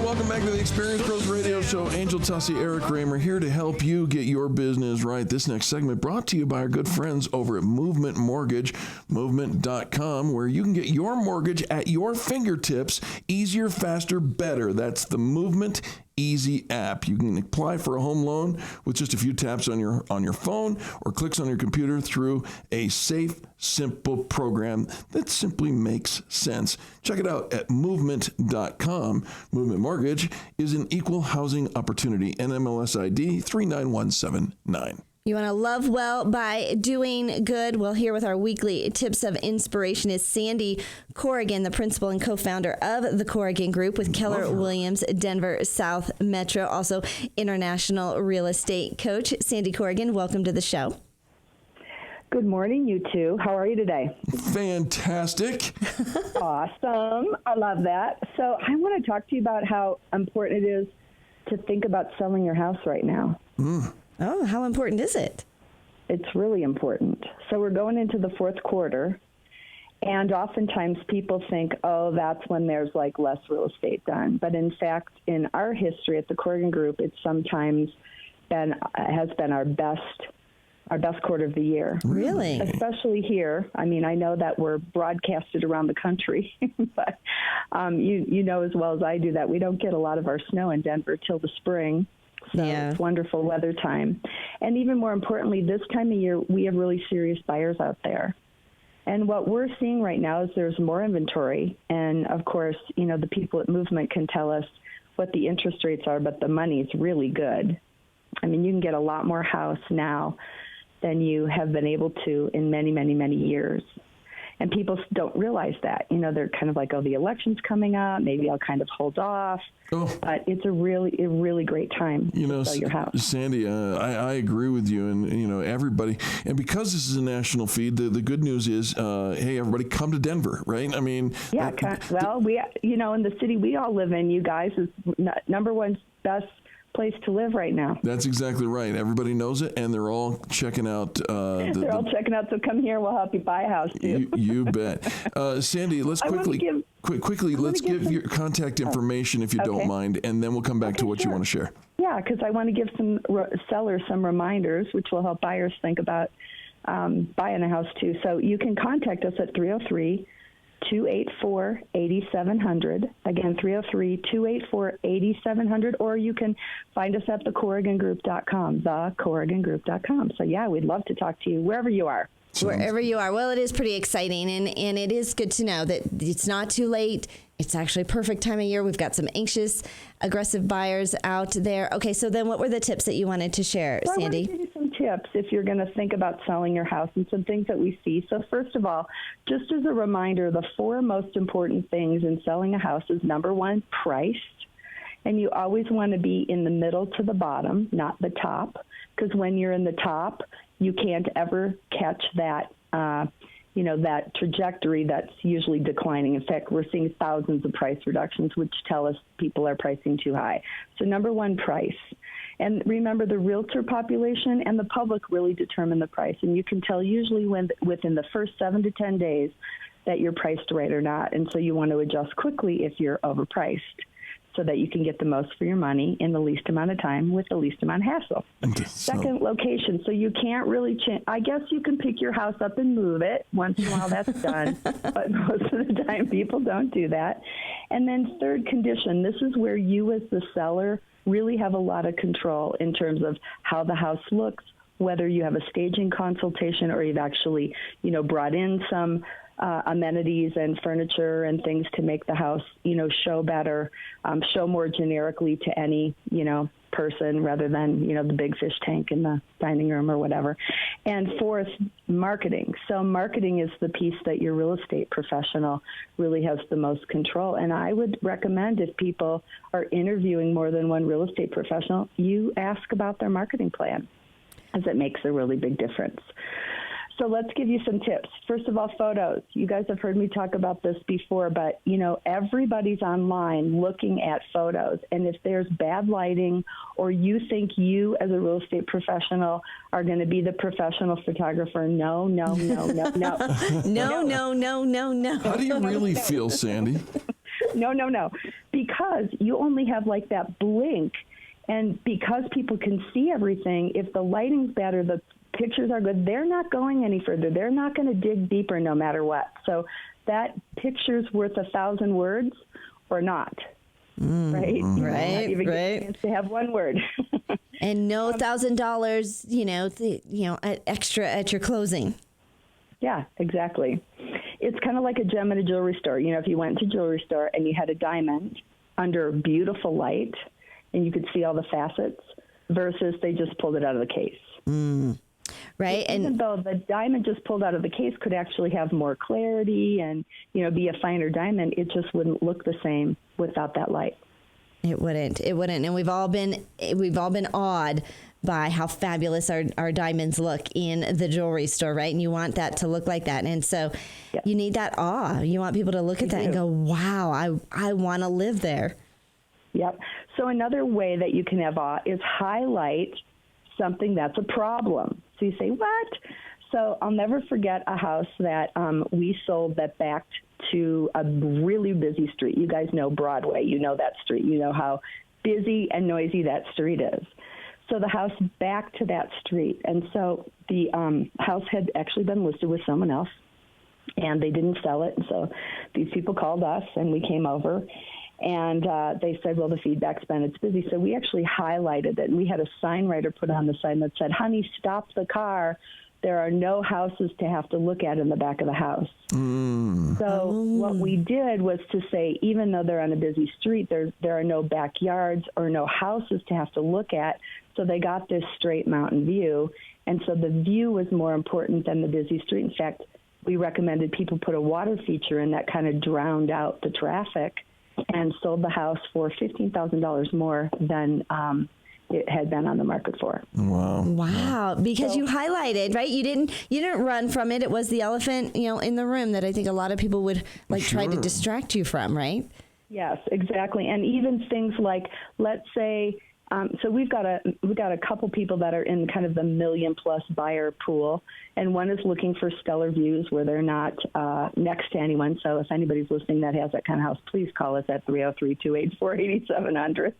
Welcome back to the Experience Pros Radio Show. Angel Tussie, Eric Kramer here to help you get your business right. This next segment brought to you by our good friends over at Movement Mortgage, movement.com, where you can get your mortgage at your fingertips, easier, faster, better. That's the Movement Easy app. You can apply for a home loan with just a few taps on your phone or clicks on your computer through a safe, simple program that simply makes sense. Check it out at movement.com. Movement Mortgage is an equal housing opportunity, NMLS ID 39179. You want to love well by doing good? Well, here with our weekly tips of inspiration is Sandy Corrigan, the principal and co-founder of the Corrigan Group with Keller Williams, Denver South Metro, also international real estate coach. Sandy Corrigan, welcome to the show. Good morning, you two. How are you today? Fantastic. Awesome. I love that. So I want to talk to you about how important it is to think about selling your house right now. Oh, how important is it? It's really important. So we're going into the fourth quarter, and oftentimes people think, oh, that's when there's like less real estate done. But in fact, in our history at the Corrigan Group, it's sometimes has been our best quarter of the year. Really? Especially here. I mean, I know that we're broadcasted around the country, but you know as well as I do that we don't get a lot of our snow in Denver till the spring. So it's wonderful weather time. And even more importantly, this time of year, we have really serious buyers out there. And what we're seeing right now is there's more inventory. And of course, you know, the people at Movement can tell us what the interest rates are, but the money's really good. I mean, you can get a lot more house now than you have been able to in many, many, many years. And people don't realize that. You know, they're kind of like, oh, the election's coming up. Maybe I'll kind of hold off. But it's a really great time to sell your house. Sandy, I agree with you. And, you know, everybody. And because this is a national feed, the good news is, hey, everybody come to Denver, right? I mean. Yeah. Well, we, you know, in the city we all live in, you guys, is number one best place to live right now. That's exactly right. Everybody knows it, and they're all checking out. They're all checking out. So come here, we'll help you buy a house too. You bet. Sandy, let's quickly give your contact information if you don't mind, and then we'll come back to what you want to share. Yeah, because I want to give some sellers some reminders, which will help buyers think about buying a house too. So you can contact us at 303-284-8700. Again, 303-284-8700, or you can find us at thecorrigangroup.com, thecorrigangroup.com. So, yeah, we'd love to talk to you wherever you are. Wherever you are. Well, it is pretty exciting, and it is good to know that it's not too late. It's actually a perfect time of year. We've got some anxious, aggressive buyers out there. Okay, so then what were the tips that you wanted to share, Sandy? I want to give you some tips if you're going to think about selling your house and some things that we see. So first of all, just as a reminder, the 4 most important things in selling a house is number 1, price. And you always want to be in the middle to the bottom, not the top, because when you're in the top, you can't ever catch that, that trajectory that's usually declining. In fact, we're seeing thousands of price reductions, which tell us people are pricing too high. So number 1, price. And remember, the realtor population and the public really determine the price. And you can tell usually within the first 7 to 10 days that you're priced right or not. And so you want to adjust quickly if you're overpriced, so that you can get the most for your money in the least amount of time with the least amount of hassle. Second, location. So you can't really change. I guess you can pick your house up and move it. Once in a while, that's done. But most of the time, people don't do that. And then third, condition. This is where you as the seller really have a lot of control in terms of how the house looks, whether you have a staging consultation or you've actually, brought in some amenities and furniture and things to make the house, show better, show more generically to any, person rather than, the big fish tank in the dining room or whatever. And fourth, marketing. So marketing is the piece that your real estate professional really has the most control. And I would recommend, if people are interviewing more than one real estate professional, you ask about their marketing plan, as it makes a really big difference. So let's give you some tips. First of all, photos. You guys have heard me talk about this before, but, everybody's online looking at photos. And if there's bad lighting or you think you as a real estate professional are going to be the professional photographer, no. No. How do you really feel, Sandy? No. Because you only have like that blink. And because people can see everything, if the lighting's bad or the pictures are good, they're not going any further. They're not going to dig deeper no matter what. So that picture's worth 1,000 words or not. Right? Right. Even get a chance to have one word. And no $1,000, extra at your closing. Yeah, exactly. It's kind of like a gem at a jewelry store. If you went to a jewelry store and you had a diamond under beautiful light and you could see all the facets, versus they just pulled it out of the case. Right. Even though the diamond just pulled out of the case could actually have more clarity and, be a finer diamond, it just wouldn't look the same without that light. It wouldn't. And we've all been awed by how fabulous our diamonds look in the jewelry store, right? And you want that to look like that. And so you need that awe. You want people to look at that and go, wow, I want to live there. Yep. So another way that you can have awe is highlight something that's a problem. So you say, what? So I'll never forget a house that we sold that backed to a really busy street. You guys know Broadway. You know that street. You know how busy and noisy that street is. So the house backed to that street. And so the house had actually been listed with someone else, and they didn't sell it. And so these people called us, and we came over. And they said, well, the feedback's been it's busy. So we actually highlighted it. And we had a sign writer put on the sign that said, honey, stop the car. There are no houses to have to look at in the back of the house. So what we did was to say, even though they're on a busy street, there are no backyards or no houses to have to look at. So they got this straight mountain view. And so the view was more important than the busy street. In fact, we recommended people put a water feature in that kind of drowned out the traffic, and sold the house for $15,000 more than it had been on the market for. Wow. Because you highlighted, right? You didn't run from it. It was the elephant, in the room that I think a lot of people would try to distract you from, right? Yes, exactly. And even things like, let's say, so we've got a couple people that are in kind of the $1 million+ buyer pool, and one is looking for stellar views where they're not next to anyone. So if anybody's listening that has that kind of house, please call us at 303-284-8700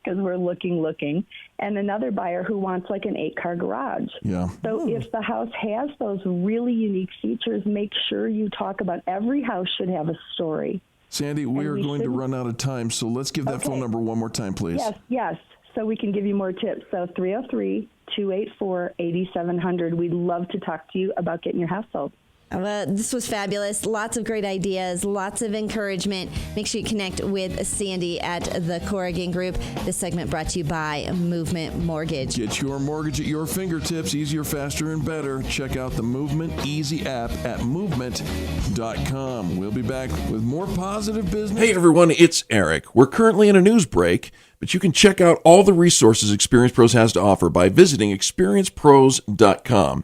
because we're looking. And another buyer who wants like an 8-car garage. Yeah. So if the house has those really unique features, make sure you talk about every house should have a story. Sandy, we are going to run out of time, so let's give that phone number one more time, please. Yes. So we can give you more tips. So 303-284-8700. We'd love to talk to you about getting your house sold. This was fabulous. Lots of great ideas, lots of encouragement. Make sure you connect with Sandy at the Corrigan Group. This segment brought to you by Movement Mortgage. Get your mortgage at your fingertips, easier, faster, and better. Check out the Movement Easy app at movement.com. We'll be back with more positive business. Hey, everyone, it's Eric. We're currently in a news break, but you can check out all the resources Experience Pros has to offer by visiting experiencepros.com.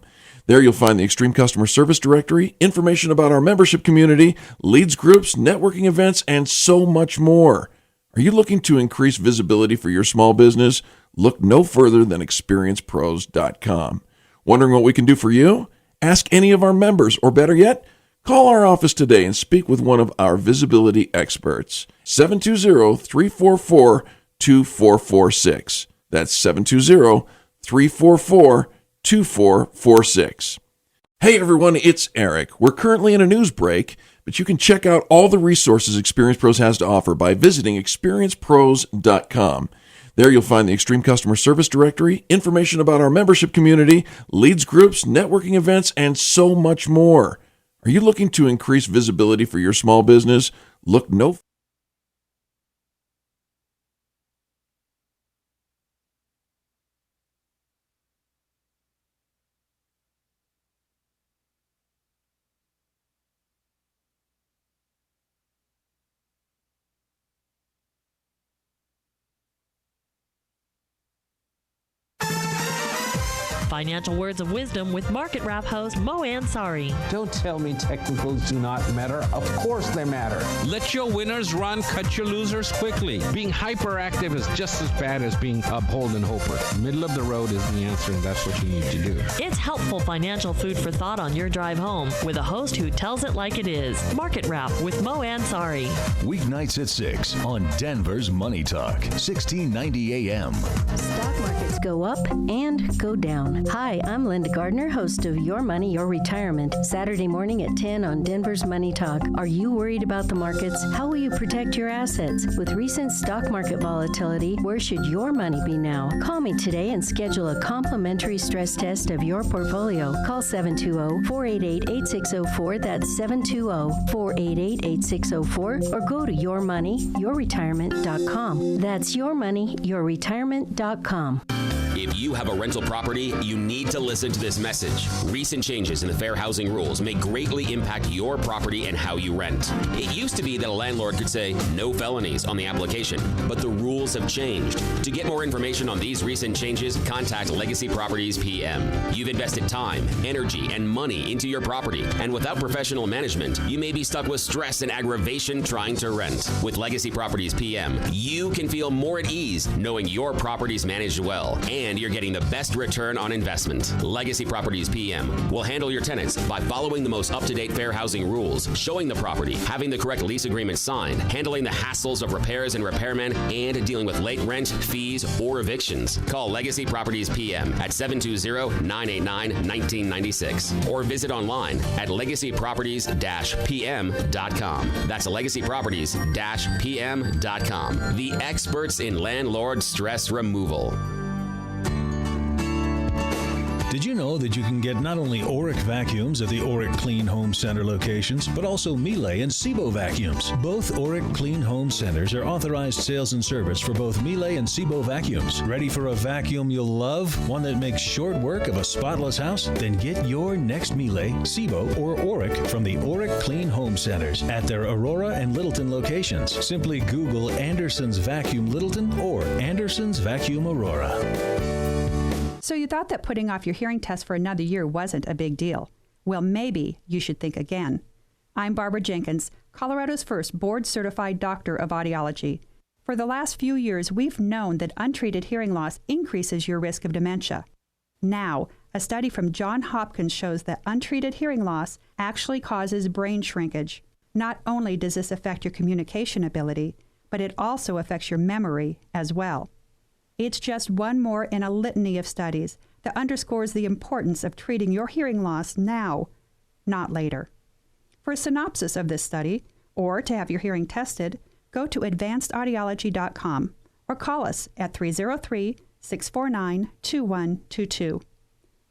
There you'll find the Extreme Customer Service Directory, information about our membership community, leads groups, networking events, and so much more. Are you looking to increase visibility for your small business? Look no further than experiencepros.com. Wondering what we can do for you? Ask any of our members, or better yet, call our office today and speak with one of our visibility experts. 720-344-2446. That's 720-344-2446. Hey everyone, it's Eric. We're currently in a news break, but you can check out all the resources Experience Pros has to offer by visiting experiencepros.com. There you'll find the Extreme Customer Service Directory, information about our membership community, leads groups, networking events, and so much more. Are you looking to increase visibility for your small business? Look no Financial words of wisdom with Market Wrap host Mo Ansari. Don't tell me technicals do not matter. Of course they matter. Let your winners run, cut your losers quickly. Being hyperactive is just as bad as being a Holden Hoper. Middle of the road is the answer, and that's what you need to do. It's helpful financial food for thought on your drive home with a host who tells it like it is. Market Wrap with Mo Ansari. Weeknights at 6 on Denver's Money Talk, 1690 AM. Stock markets go up and go down. Hi, I'm Linda Gardner, host of Your Money, Your Retirement, Saturday morning at 10 on Denver's Money Talk. Are you worried about the markets? How will you protect your assets? With recent stock market volatility, where should your money be now? Call me today and schedule a complimentary stress test of your portfolio. Call 720-488-8604. That's 720-488-8604. Or go to yourmoneyyourretirement.com. That's yourmoneyyourretirement.com. If you have a rental property, you need to listen to this message. Recent changes in the fair housing rules may greatly impact your property and how you rent. It used to be that a landlord could say no felonies on the application, but the rules have changed. To get more information on these recent changes, contact Legacy Properties PM. You've invested time, energy, and money into your property, and without professional management, you may be stuck with stress and aggravation trying to rent. With Legacy Properties PM, you can feel more at ease knowing your property's managed well, and you're getting the best return on investment. Legacy Properties PM will handle your tenants by following the most up-to-date fair housing rules, showing the property, having the correct lease agreement signed, handling the hassles of repairs and repairmen, and dealing with late rent, fees, or evictions. Call Legacy Properties PM at 720-989-1996 or visit online at legacyproperties-pm.com. That's legacyproperties-pm.com. The experts in landlord stress removal. Did you know that you can get not only Oric vacuums at the Oric Clean Home Center locations, but also Miele and Sebo vacuums? Both Oric Clean Home Centers are authorized sales and service for both Miele and Sebo vacuums. Ready for a vacuum you'll love? One that makes short work of a spotless house? Then get your next Miele, Sebo, or Oric from the Oric Clean Home Centers at their Aurora and Littleton locations. Simply Google Anderson's Vacuum Littleton or Anderson's Vacuum Aurora. So you thought that putting off your hearing test for another year wasn't a big deal. Well, maybe you should think again. I'm Barbara Jenkins, Colorado's first board-certified doctor of audiology. For the last few years, we've known that untreated hearing loss increases your risk of dementia. Now, a study from Johns Hopkins shows that untreated hearing loss actually causes brain shrinkage. Not only does this affect your communication ability, but it also affects your memory as well. It's just one more in a litany of studies that underscores the importance of treating your hearing loss now, not later. For a synopsis of this study, or to have your hearing tested, go to advancedaudiology.com or call us at 303-649-2122.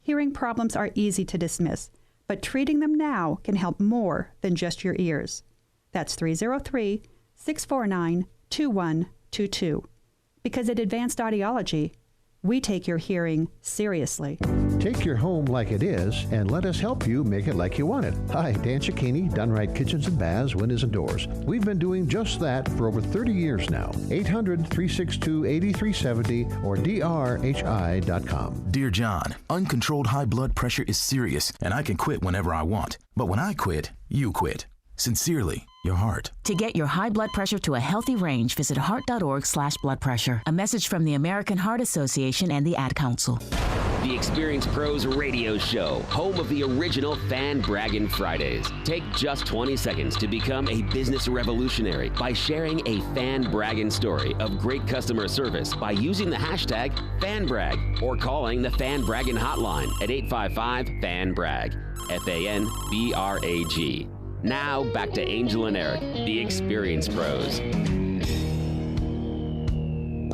Hearing problems are easy to dismiss, but treating them now can help more than just your ears. That's 303-649-2122. Because at Advanced Audiology, we take your hearing seriously. Take your home like it is and let us help you make it like you want it. Hi, Dan Cicchini, Done Right Kitchens and Baths, Windows and Doors. We've been doing just that for over 30 years now. 800-362-8370 or drhi.com. Dear John, uncontrolled high blood pressure is serious, and I can quit whenever I want. But when I quit, you quit. Sincerely, your heart. To get your high blood pressure to a healthy range, visit heart.org/blood pressure. A message from the American Heart Association and the Ad Council. The Experience Pros radio show, home of the original Fan Braggin Fridays. Take just 20 seconds to become a business revolutionary by sharing a Fan Braggin story of great customer service by using the hashtag FanBrag or calling the Fan Braggin hotline at 855-FAN-BRAG, FANBRAG. Now, back to Angel and Eric, the Experience Pros.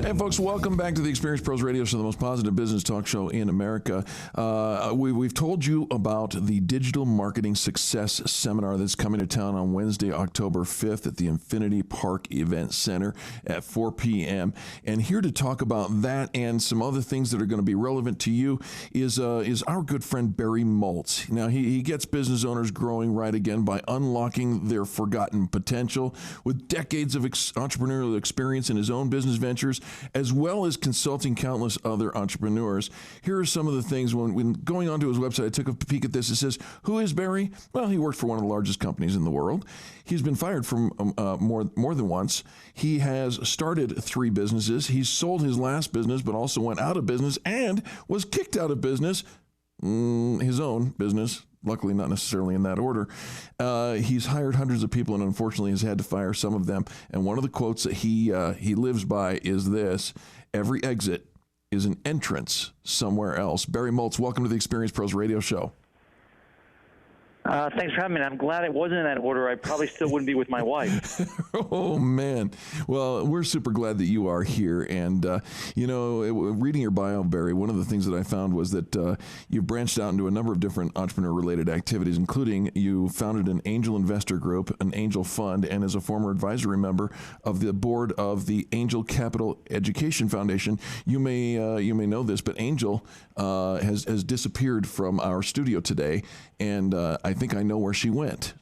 Hey, folks, welcome back to the Experience Pros Radio Show, the most positive business talk show in America. We've told you about the Digital Marketing Success Seminar that's coming to town on Wednesday, October 5th at the Infinity Park Event Center at 4 p.m. And here to talk about that and some other things that are going to be relevant to you is our good friend Barry Moltz. Now, he gets business owners growing right again by unlocking their forgotten potential with decades of entrepreneurial experience in his own business ventures, as well as consulting countless other entrepreneurs. Here are some of the things. When going onto his website, I took a peek at this. It says, who is Barry? Well, he worked for one of the largest companies in the world. He's been fired from more than once. He has started 3 businesses. He's sold his last business, but also went out of business and was kicked out of business, his own business. Luckily, not necessarily in that order. He's hired hundreds of people and unfortunately has had to fire some of them. And one of the quotes that he lives by is this: every exit is an entrance somewhere else. Barry Moltz, welcome to the Experience Pros Radio Show. Thanks for having me. I'm glad it wasn't in that order. I probably still wouldn't be with my wife. Oh, man. Well, we're super glad that you are here. And, reading your bio, Barry, one of the things that I found was that you've branched out into a number of different entrepreneur-related activities, including you founded an angel investor group, an angel fund, and as a former advisory member of the board of the Angel Capital Education Foundation. You may know this, but Angel has disappeared from our studio today, and I think I know where she went.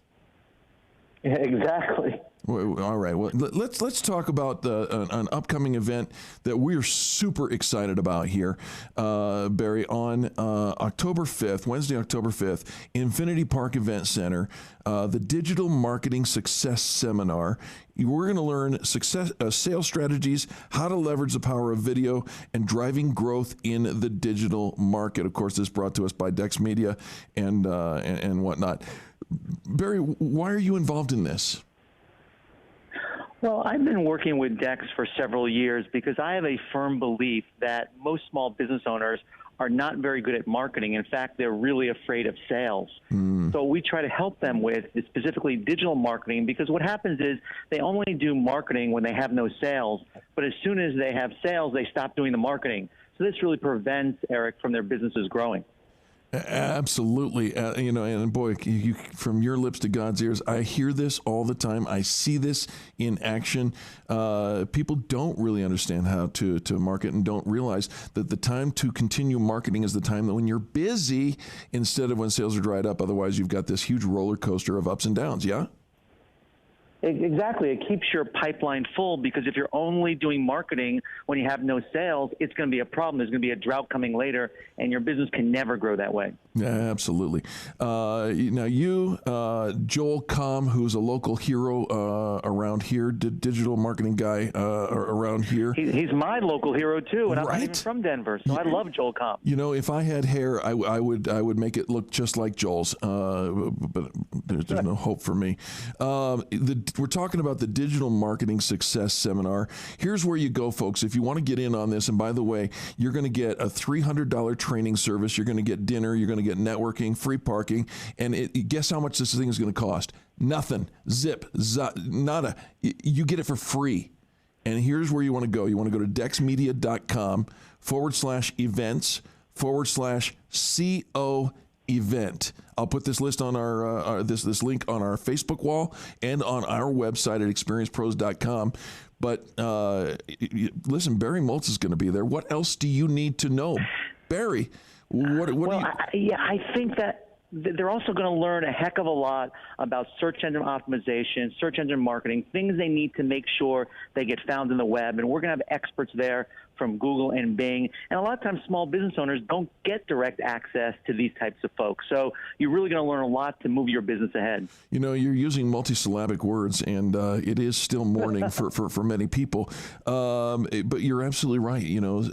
Yeah, exactly. All right. Well, let's talk about an upcoming event that we're super excited about here, Barry. On October 5th, Wednesday, October 5th, Infinity Park Event Center, the Digital Marketing Success Seminar. We're going to learn sales strategies, how to leverage the power of video, and driving growth in the digital market. Of course, this is brought to us by Dex Media and whatnot. Barry, why are you involved in this? Well, I've been working with Dex for several years because I have a firm belief that most small business owners are not very good at marketing. In fact, they're really afraid of sales. So we try to help them with specifically digital marketing, because what happens is they only do marketing when they have no sales. But as soon as they have sales, they stop doing the marketing. So this really prevents, Eric, from their businesses growing. Absolutely. And boy, from your lips to God's ears, I hear this all the time. I see this in action. People don't really understand how to market and don't realize that the time to continue marketing is the time that when you're busy instead of when sales are dried up. Otherwise, you've got this huge roller coaster of ups and downs. Yeah? Exactly. It keeps your pipeline full, because if you're only doing marketing when you have no sales, it's going to be a problem. There's going to be a drought coming later, and your business can never grow that way. Yeah, absolutely. Now you, Joel Comm, who's a local hero around here, digital marketing guy around here. He's my local hero too, and I'm not even from Denver, so I love Joel Comm. If I had hair, I would make it look just like Joel's, but there's no hope for me. We're talking about the Digital Marketing Success Seminar. Here's where you go, folks, if you want to get in on this. And by the way, you're going to get a $300 training service. You're going to get dinner. You're going to get networking, free parking. And guess how much this thing is going to cost? Nothing. Zip. Nada. You get it for free. And here's where you want to go. You want to go to dexmedia.com/events/CO event. I'll put this list on our this link on our Facebook wall and on our website at experiencepros.com. But listen, Barry Moltz is going to be there. What else do you need to know, Barry? I think that they're also going to learn a heck of a lot about search engine optimization, search engine marketing, things they need to make sure they get found in the web. And we're going to have experts there from Google and Bing. And a lot of times small business owners don't get direct access to these types of folks. So you're really going to learn a lot to move your business ahead. You're using multisyllabic words, and it is still morning for many people. But you're absolutely right.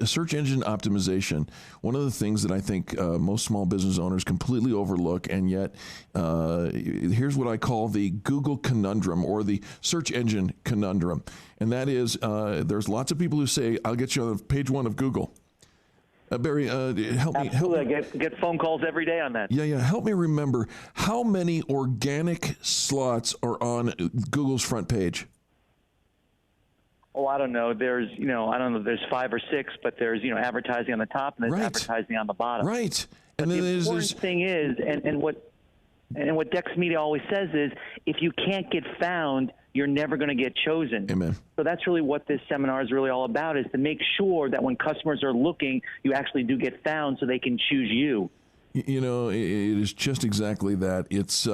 Search engine optimization, one of the things that I think most small business owners completely overlook, and yet here's what I call the Google conundrum, or the search engine conundrum. And that is, there's lots of people who say, I'll get you on page one of Google. Barry, help me. Absolutely. I get phone calls every day on that. Yeah. Help me remember, how many organic slots are on Google's front page? Oh, I don't know. There's, there's 5 or 6, but there's, advertising on the top and there's advertising on the bottom. Right. And then the important thing is, and what Dex Media always says is, if you can't get found, you're never going to get chosen. Amen. So that's really what this seminar is really all about, is to make sure that when customers are looking, you actually do get found so they can choose you. It is just exactly that. It's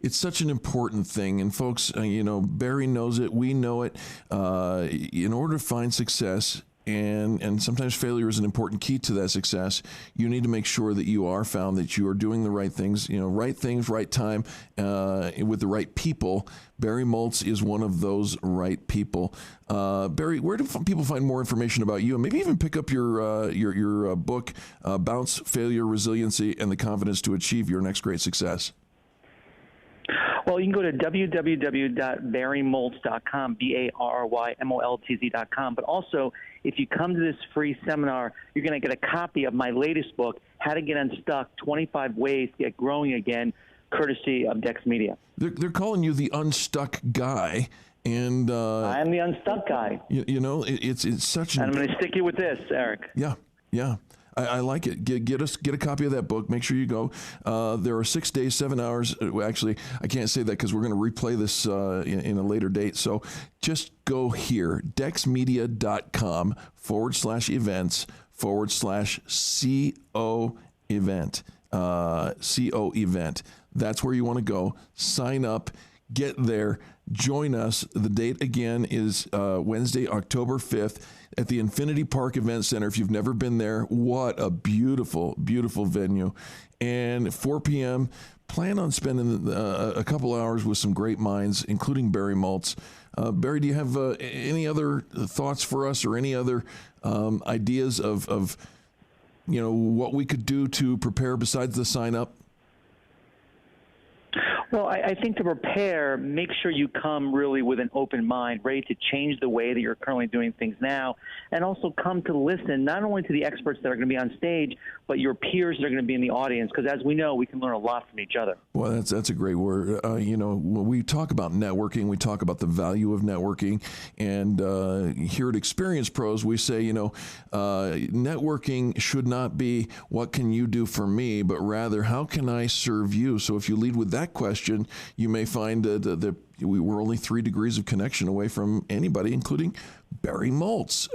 such an important thing. And folks, Barry knows it. We know it. In order to find success, and sometimes failure is an important key to that success, you need to make sure that you are found, that you are doing the right things, right time, with the right people. Barry Moltz is one of those right people. Barry, where do people find more information about you, and maybe even pick up your book, Bounce, Failure, Resiliency, and the Confidence to Achieve Your Next Great Success? Well, you can go to www.barrymoltz.com, BARRYMOLTZ.com. But also, if you come to this free seminar, you're going to get a copy of my latest book, How to Get Unstuck, 25 Ways to Get Growing Again. courtesy of Dex Media. They're calling you the unstuck guy. And I am the unstuck guy. You know, it's such. And I'm going to stick you with this, Eric. Yeah. I like it. Get a copy of that book. Make sure you go. There are 6 days, 7 hours. Actually, I can't say that because we're going to replay this in a later date. So just go here, dexmedia.com/events/CO event. CO event. That's where you want to go. Sign up. Get there. Join us. The date again is Wednesday, October 5th at the Infinity Park Event Center. If you've never been there, what a beautiful, beautiful venue. And 4 p.m., plan on spending a couple hours with some great minds, including Barry Moltz. Barry, do you have any other thoughts for us or any other ideas of what we could do to prepare besides the sign up? Well, I think to prepare, make sure you come really with an open mind, ready to change the way that you're currently doing things now, and also come to listen not only to the experts that are going to be on stage, but your peers that are going to be in the audience, because as we know, we can learn a lot from each other. Well, that's a great word. When we talk about networking, we talk about the value of networking, and here at Experience Pros, we say, networking should not be what can you do for me, but rather how can I serve you? So if you lead with that question, you may find that we're only 3 degrees of connection away from anybody, including Barry Moltz,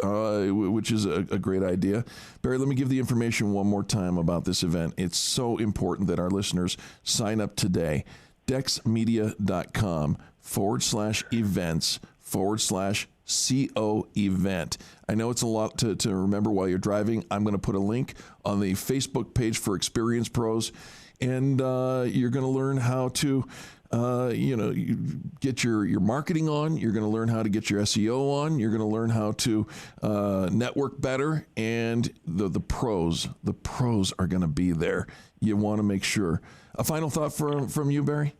which is a great idea. Barry, let me give the information one more time about this event. It's so important that our listeners sign up today. dexmedia.com/events/CO event. I know it's a lot to remember while you're driving. I'm going to put a link on the Facebook page for Experience Pros. And you're going to learn how to, get your marketing on. You're going to learn how to get your SEO on. You're going to learn how to network better. And the pros are going to be there. You want to make sure. A final thought from you, Barry?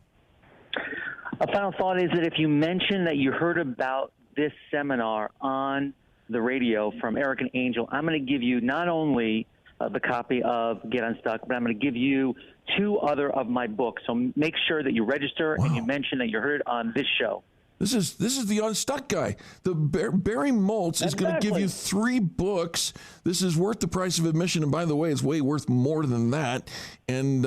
A final thought is that if you mention that you heard about this seminar on the radio from Eric and Angel, I'm going to give you not only the copy of Get Unstuck, but I'm going to give you 2 other of my books. So make sure that you register and you mention that you heard it on this show. This is the Unstuck guy. The Barry Moltz is going to give you 3 books. This is worth the price of admission, and by the way, it's way worth more than that. And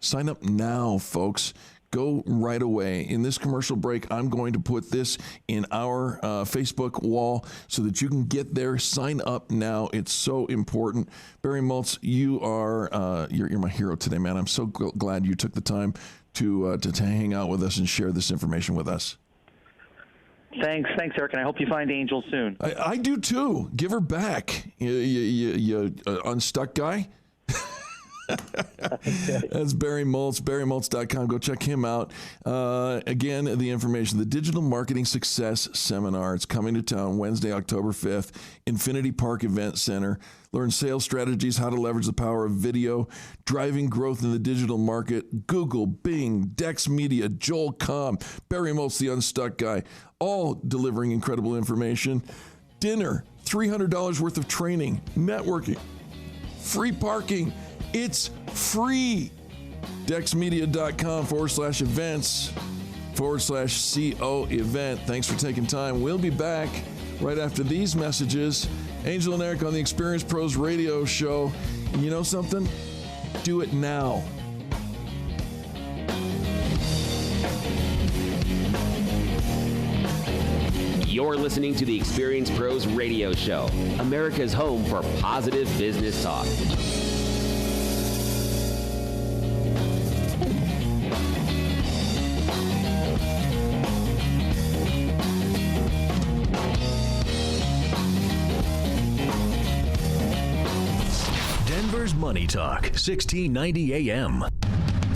sign up now, folks. Go right away. In this commercial break, I'm going to put this in our Facebook wall so that you can get there. Sign up now. It's so important. Barry Moltz, you are you're my hero today, man. I'm so glad you took the time to hang out with us and share this information with us. Thanks, Eric, and I hope you find Angel soon. I do too. Give her back, you unstuck guy. That's Barry Moltz, barrymoltz.com. Go check him out. Again, the information, the Digital Marketing Success Seminar. It's coming to town Wednesday, October 5th, Infinity Park Event Center. Learn sales strategies, how to leverage the power of video, driving growth in the digital market. Google, Bing, Dex Media, Joel Comm, Barry Moltz, the Unstuck Guy, all delivering incredible information. Dinner, $300 worth of training, networking, free parking. It's free. dexmedia.com/events/CO event. Thanks for taking time. We'll be back right after these messages. Angel and Eric on the Experience Pros radio show. You know something? Do it now. You're listening to the Experience Pros radio show, America's home for positive business talk. Denver's Money Talk, 1690 AM.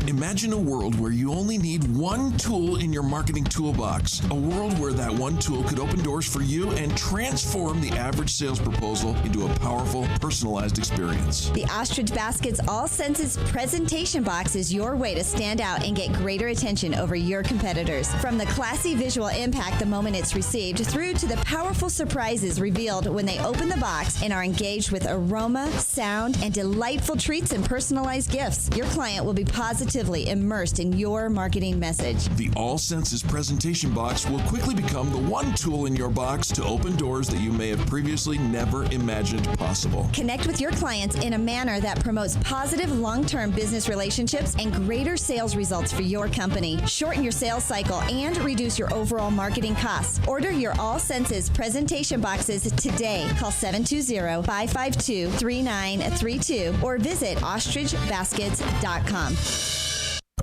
Imagine a world where you only need one tool in your marketing toolbox. A world where that one tool could open doors for you and transform the average sales proposal into a powerful, personalized experience. The Ostrich Baskets All Senses presentation box is your way to stand out and get greater attention over your competitors. From the classy visual impact the moment it's received through to the powerful surprises revealed when they open the box and are engaged with aroma, sound, and delightful treats and personalized gifts, your client will be positively immersed in your marketing message. The All Senses presentation box will quickly become the one tool in your box to open doors that you may have previously never imagined possible. Connect with your clients in a manner that promotes positive long-term business relationships and greater sales results for your company. Shorten your sales cycle and reduce your overall marketing costs. Order your All Senses presentation boxes today. Call 720-552-3932 or visit ostrichbaskets.com.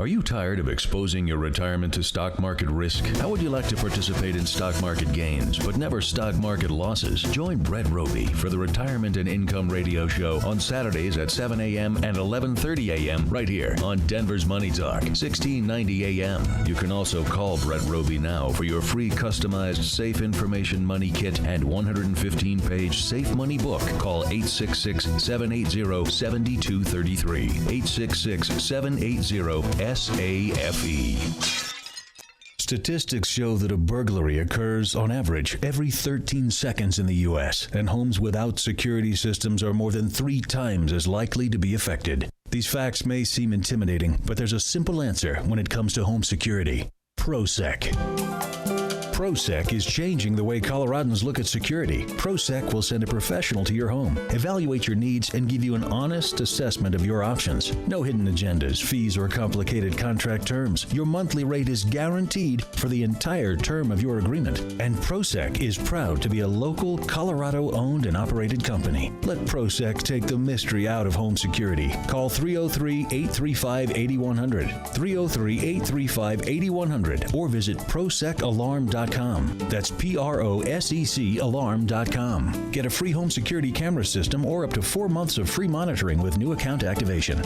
Are you tired of exposing your retirement to stock market risk? How would you like to participate in stock market gains, but never stock market losses? Join Brett Roby for the Retirement and Income Radio Show on Saturdays at 7 a.m. and 11:30 a.m. right here on Denver's Money Talk, 1690 a.m. You can also call Brett Roby now for your free customized Safe Information Money Kit and 115-page Safe Money book. Call 866-780-7233. 866-780-SAFE. Statistics show that a burglary occurs on average every 13 seconds in the U.S., and homes without security systems are more than 3 times as likely to be affected. These facts may seem intimidating, but there's a simple answer when it comes to home security: ProSec. ProSec is changing the way Coloradans look at security. ProSec will send a professional to your home, evaluate your needs, and give you an honest assessment of your options. No hidden agendas, fees, or complicated contract terms. Your monthly rate is guaranteed for the entire term of your agreement. And ProSec is proud to be a local, Colorado-owned and operated company. Let ProSec take the mystery out of home security. Call 303-835-8100, 303-835-8100, or visit ProSecAlarm.com. That's PROSEC alarm.com. Get a free home security camera system or up to 4 months of free monitoring with new account activation.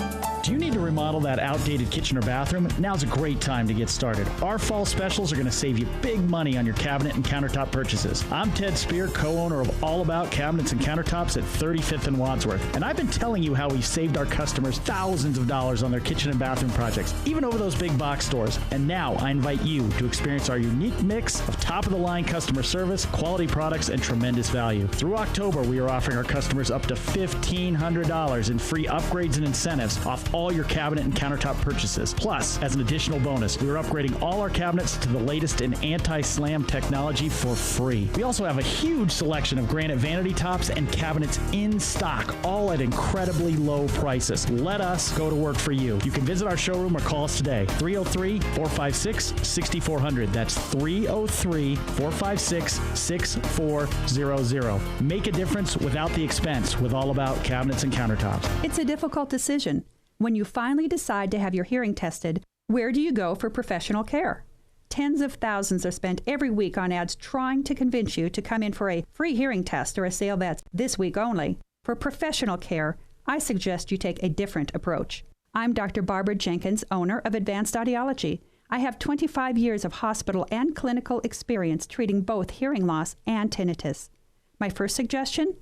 Do you need to remodel that outdated kitchen or bathroom? Now's a great time to get started. Our fall specials are going to save you big money on your cabinet and countertop purchases. I'm Ted Spear, co-owner of All About Cabinets and Countertops at 35th and Wadsworth, and I've been telling you how we've saved our customers thousands of dollars on their kitchen and bathroom projects, even over those big box stores. And now I invite you to experience our unique mix of top-of-the-line customer service, quality products, and tremendous value. Through October, we are offering our customers up to $1,500 in free upgrades and incentives off all your cabinet and countertop purchases. Plus, as an additional bonus, we are upgrading all our cabinets to the latest in anti-slam technology for free. We also have a huge selection of granite vanity tops and cabinets in stock, all at incredibly low prices. Let us go to work for you. You can visit our showroom or call us today, 303-456-6400. That's 303-456-6400. Make a difference without the expense with All About Cabinets and Countertops. It's a difficult decision. When you finally decide to have your hearing tested, where do you go for professional care? Tens of thousands are spent every week on ads trying to convince you to come in for a free hearing test or a sale that's this week only. For professional care, I suggest you take a different approach. I'm Dr. Barbara Jenkins, owner of Advanced Audiology. I have 25 years of hospital and clinical experience treating both hearing loss and tinnitus. My first suggestion?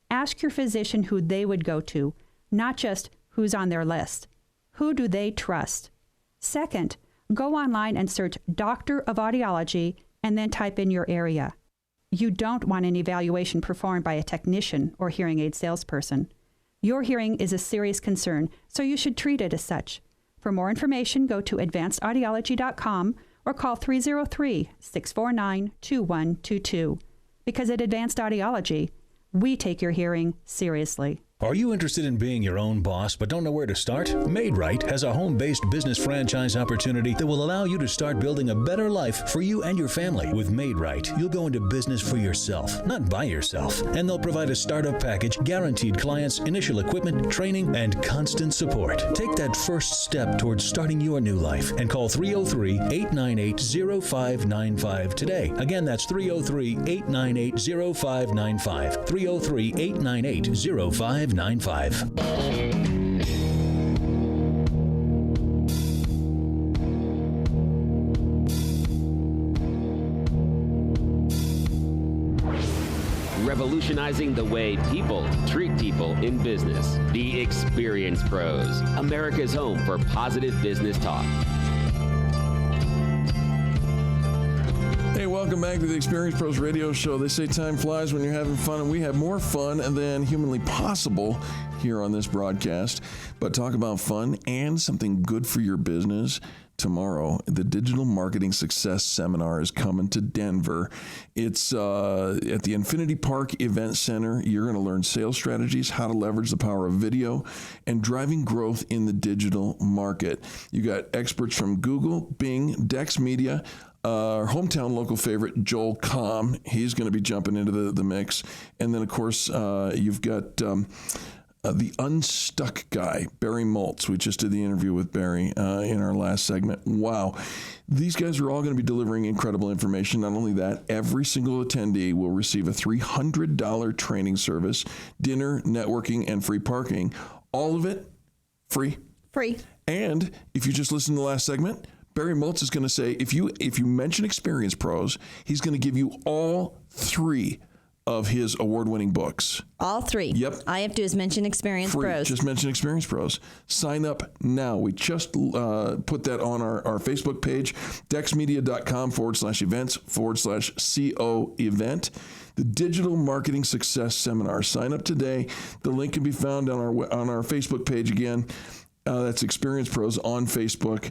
Ask your physician who they would go to, not just who's on their list. Who do they trust? Second, go online and search Doctor of Audiology and then type in your area. You don't want an evaluation performed by a technician or hearing aid salesperson. Your hearing is a serious concern, so you should treat it as such. For more information, go to advancedaudiology.com or call 303-649-2122. Because at Advanced Audiology, we take your hearing seriously. Are you interested in being your own boss but don't know where to start? Made Right has a home-based business franchise opportunity that will allow you to start building a better life for you and your family. With Made Right, you'll go into business for yourself, not by yourself. And they'll provide a startup package, guaranteed clients, initial equipment, training, and constant support. Take that first step towards starting your new life and call 303-898-0595 today. Again, that's 303-898-0595. 303-898-0595. revolutionizing the way people treat people in business. The Experience Pros, America's home for positive business talk. Hey, welcome back to the Experience Pros Radio Show. They say time flies when you're having fun, and we have more fun than humanly possible here on this broadcast. But talk about fun and something good for your business. Tomorrow, the Digital Marketing Success Seminar is coming to Denver. It's at the Infinity Park Event Center. You're going to learn sales strategies, how to leverage the power of video, and driving growth in the digital market. You got experts from Google, Bing, Dex Media, our hometown local favorite, Joel Comm. He's going to be jumping into the mix. And then, of course, you've got the unstuck guy, Barry Moltz. We just did the interview with Barry in our last segment. Wow. These guys are all going to be delivering incredible information. Not only that, every single attendee will receive a $300 training service, dinner, networking, and free parking. All of it free. Free. And if you just listen to the last segment, Barry Moltz is going to say, if you mention Experience Pros, he's going to give you all 3 of his award-winning books. All 3. Yep. All you have to do is mention Experience Free. Pros. Just mention Experience Pros. Sign up now. We just put that on our Facebook page, dexmedia.com/events/CO event. The Digital Marketing Success Seminar. Sign up today. The link can be found on our Facebook page again. That's Experience Pros on Facebook.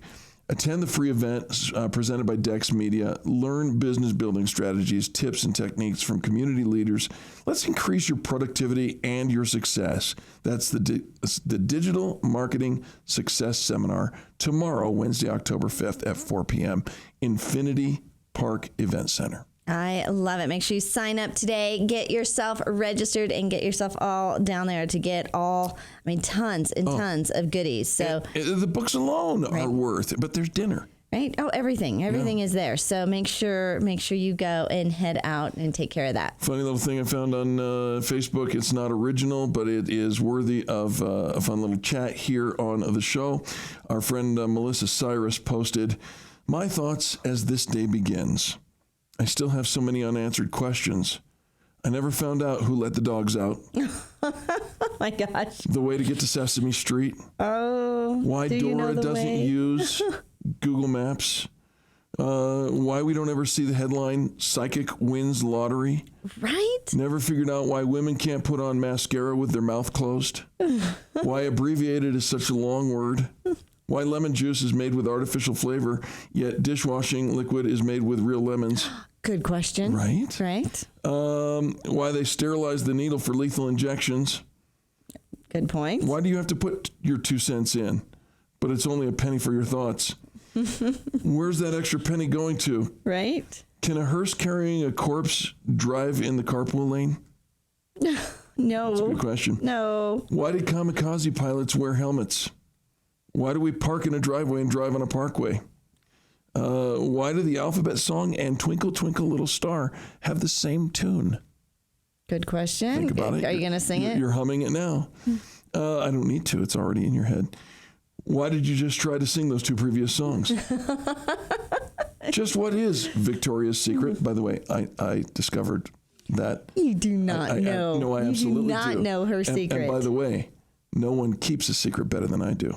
Attend the free event presented by Dex Media. Learn business building strategies, tips, and techniques from community leaders. Let's increase your productivity and your success. That's the Digital Marketing Success Seminar tomorrow, Wednesday, October 5th at 4 p.m. Infinity Park Event Center. I love it. Make sure you sign up today, get yourself registered, and get yourself all down there to get tons and tons of goodies. So the books alone are worth it, but there's dinner. Right? Oh, everything is there. So make sure you go and head out and take care of that. Funny little thing I found on Facebook. It's not original, but it is worthy of a fun little chat here on the show. Our friend Melissa Cyrus posted, "My thoughts as this day begins. I still have so many unanswered questions. I never found out who let the dogs out. Oh my gosh. The way to get to Sesame Street. Oh. Why Dora doesn't use Google Maps. Why we don't ever see the headline, Psychic Wins Lottery. Right? Never figured out why women can't put on mascara with their mouth closed. Why abbreviated is such a long word. Why lemon juice is made with artificial flavor, yet dishwashing liquid is made with real lemons." Good question. Right? Right. Why they sterilize the needle for lethal injections. Good point. Why do you have to put your 2 cents in, but it's only a penny for your thoughts? Where's that extra penny going to? Right. Can a hearse carrying a corpse drive in the carpool lane? No. That's a good question. No. Why did kamikaze pilots wear helmets? Why do we park in a driveway and drive on a parkway? Why do the alphabet song and Twinkle, Twinkle, Little Star have the same tune? Good question. Think about it. Are you going to sing it? You're humming it now. I don't need to. It's already in your head. Why did you just try to sing those 2 previous songs? Just what is Victoria's Secret? By the way, I discovered that. You do not know. No, I absolutely do. You do not know her secret. And by the way, no one keeps a secret better than I do.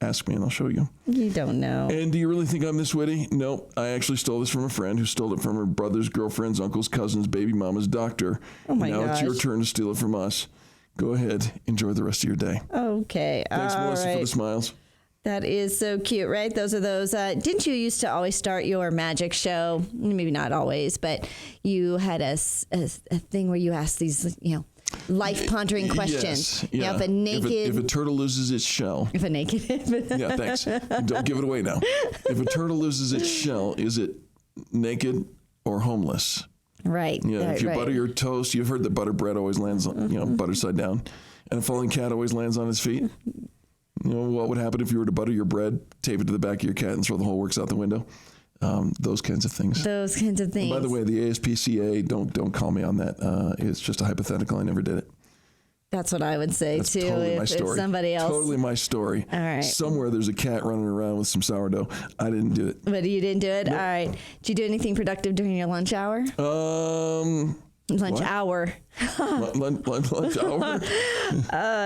Ask me and I'll show you. You don't know. And do you really think I'm this witty? Nope. I actually stole this from a friend who stole it from her brother's girlfriend's uncle's cousin's baby mama's doctor. Oh my gosh. Now it's your turn to steal it from us. Go ahead. Enjoy the rest of your day. Okay. Thanks, Melissa, right. for the smiles. That is so cute, right? Those are those. Didn't you used to always start your magic show? Maybe not always, but you had a thing where you asked these, life-pondering questions. Yes, yeah. If a turtle loses its shell. If a naked. Yeah, thanks. Don't give it away now. If a turtle loses its shell, is it naked or homeless? Right. Yeah. If you butter your toast, you've heard that butter bread always lands on, butter side down, and a falling cat always lands on his feet. What would happen if you were to butter your bread, tape it to the back of your cat, and throw the whole works out the window? Those kinds of things. Those kinds of things. And by the way, the ASPCA, don't call me on that. It's just a hypothetical. I never did it. That's what I would say, That's too, totally my if story. Somebody else. Totally my story. All right. Somewhere there's a cat running around with some sourdough. I didn't do it. But you didn't do it? Nope. All right. Did you do anything productive during your lunch hour? Lunch hour. Lunch hour?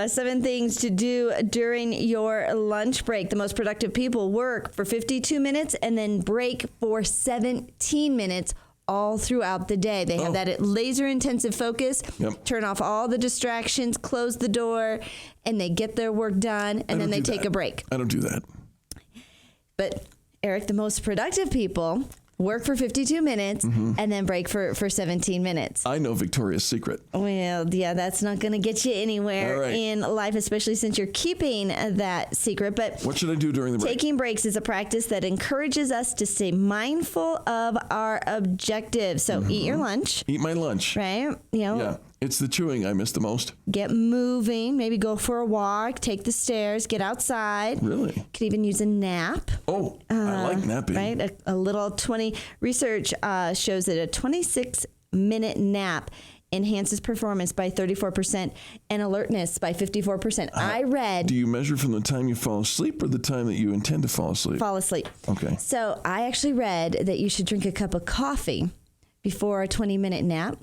7 things to do during your lunch break. The most productive people work for 52 minutes and then break for 17 minutes all throughout the day. They have that laser-intensive focus, turn off all the distractions, close the door, and they get their work done, and then they take a break. I don't do that. But, Eric, the most productive people work for 52 minutes and then break for 17 minutes. I know Victoria's Secret. Well, yeah, that's not going to get you anywhere in life, especially since you're keeping that secret. But what should I do during the break? Taking breaks is a practice that encourages us to stay mindful of our objectives. So eat your lunch. Eat my lunch. Right? Yeah. It's the chewing I miss the most. Get moving. Maybe go for a walk. Take the stairs. Get outside. Really? Could even use a nap. Oh, I like napping. Right? A little 20. Research shows that a 26-minute nap enhances performance by 34% and alertness by 54%. I read... Do you measure from the time you fall asleep or the time that you intend to fall asleep? Fall asleep. Okay. So I actually read that you should drink a cup of coffee before a 20-minute nap.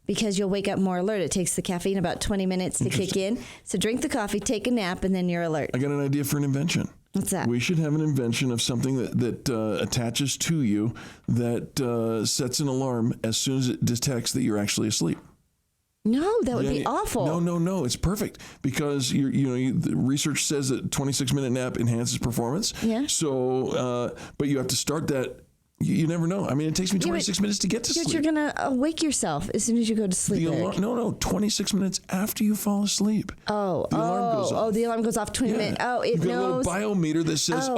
Because you'll wake up more alert. It takes the caffeine about 20 minutes to kick in. So drink the coffee, take a nap, and then you're alert. I got an idea for an invention. What's that? We should have an invention of something that attaches to you that sets an alarm as soon as it detects that you're actually asleep. No, that would be awful. No. It's perfect because the research says that 26-minute nap enhances performance. Yeah. So, but you have to start that. You never know. I mean, it takes me 26 minutes to get to sleep. But you're going to wake yourself as soon as you go to sleep. No, 26 minutes after you fall asleep. The alarm goes off. The alarm goes off 20 minutes. Oh, it You've got knows. a little biometer that says,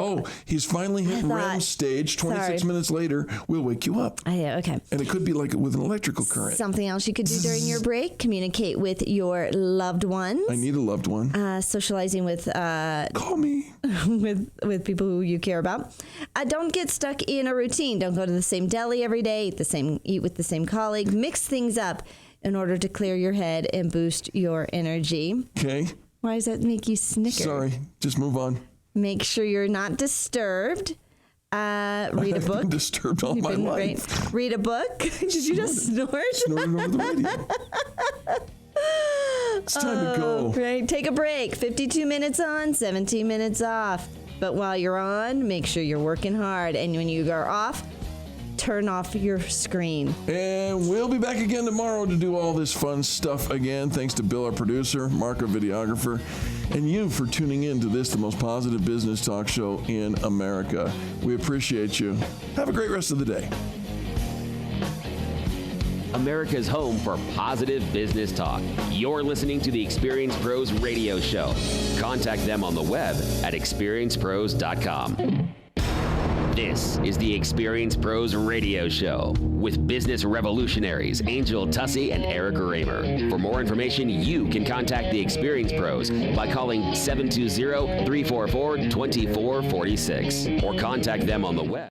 he's finally hit REM stage. 26 minutes later, we'll wake you up. Okay. And it could be like with an electrical current. Something else you could do during your break, communicate with your loved ones. I need a loved one. Socializing with... Call me. with people who you care about. Don't get stuck in a routine. Don't go to the same deli every day, eat with the same colleague. Mix things up in order to clear your head and boost your energy. Okay. Why does that make you snicker? Sorry, just move on. Make sure you're not disturbed. Read a book. I've been disturbed all my life. Right. Read a book. Did you just snort? Snorted over the radio. It's time to go. Right. Take a break. 52 minutes on, 17 minutes off. But while you're on, make sure you're working hard. And when you are off, turn off your screen. And we'll be back again tomorrow to do all this fun stuff again. Thanks to Bill, our producer, Mark, our videographer, and you for tuning in to this, the most positive business talk show in America. We appreciate you. Have a great rest of the day. America's home for positive business talk. You're listening to the Experience Pros radio show. Contact them on the web at experiencepros.com. This is the Experience Pros radio show with business revolutionaries Angel Tussey and Eric Raymer. For more information, you can contact the Experience Pros by calling 720-344-2446 or contact them on the web.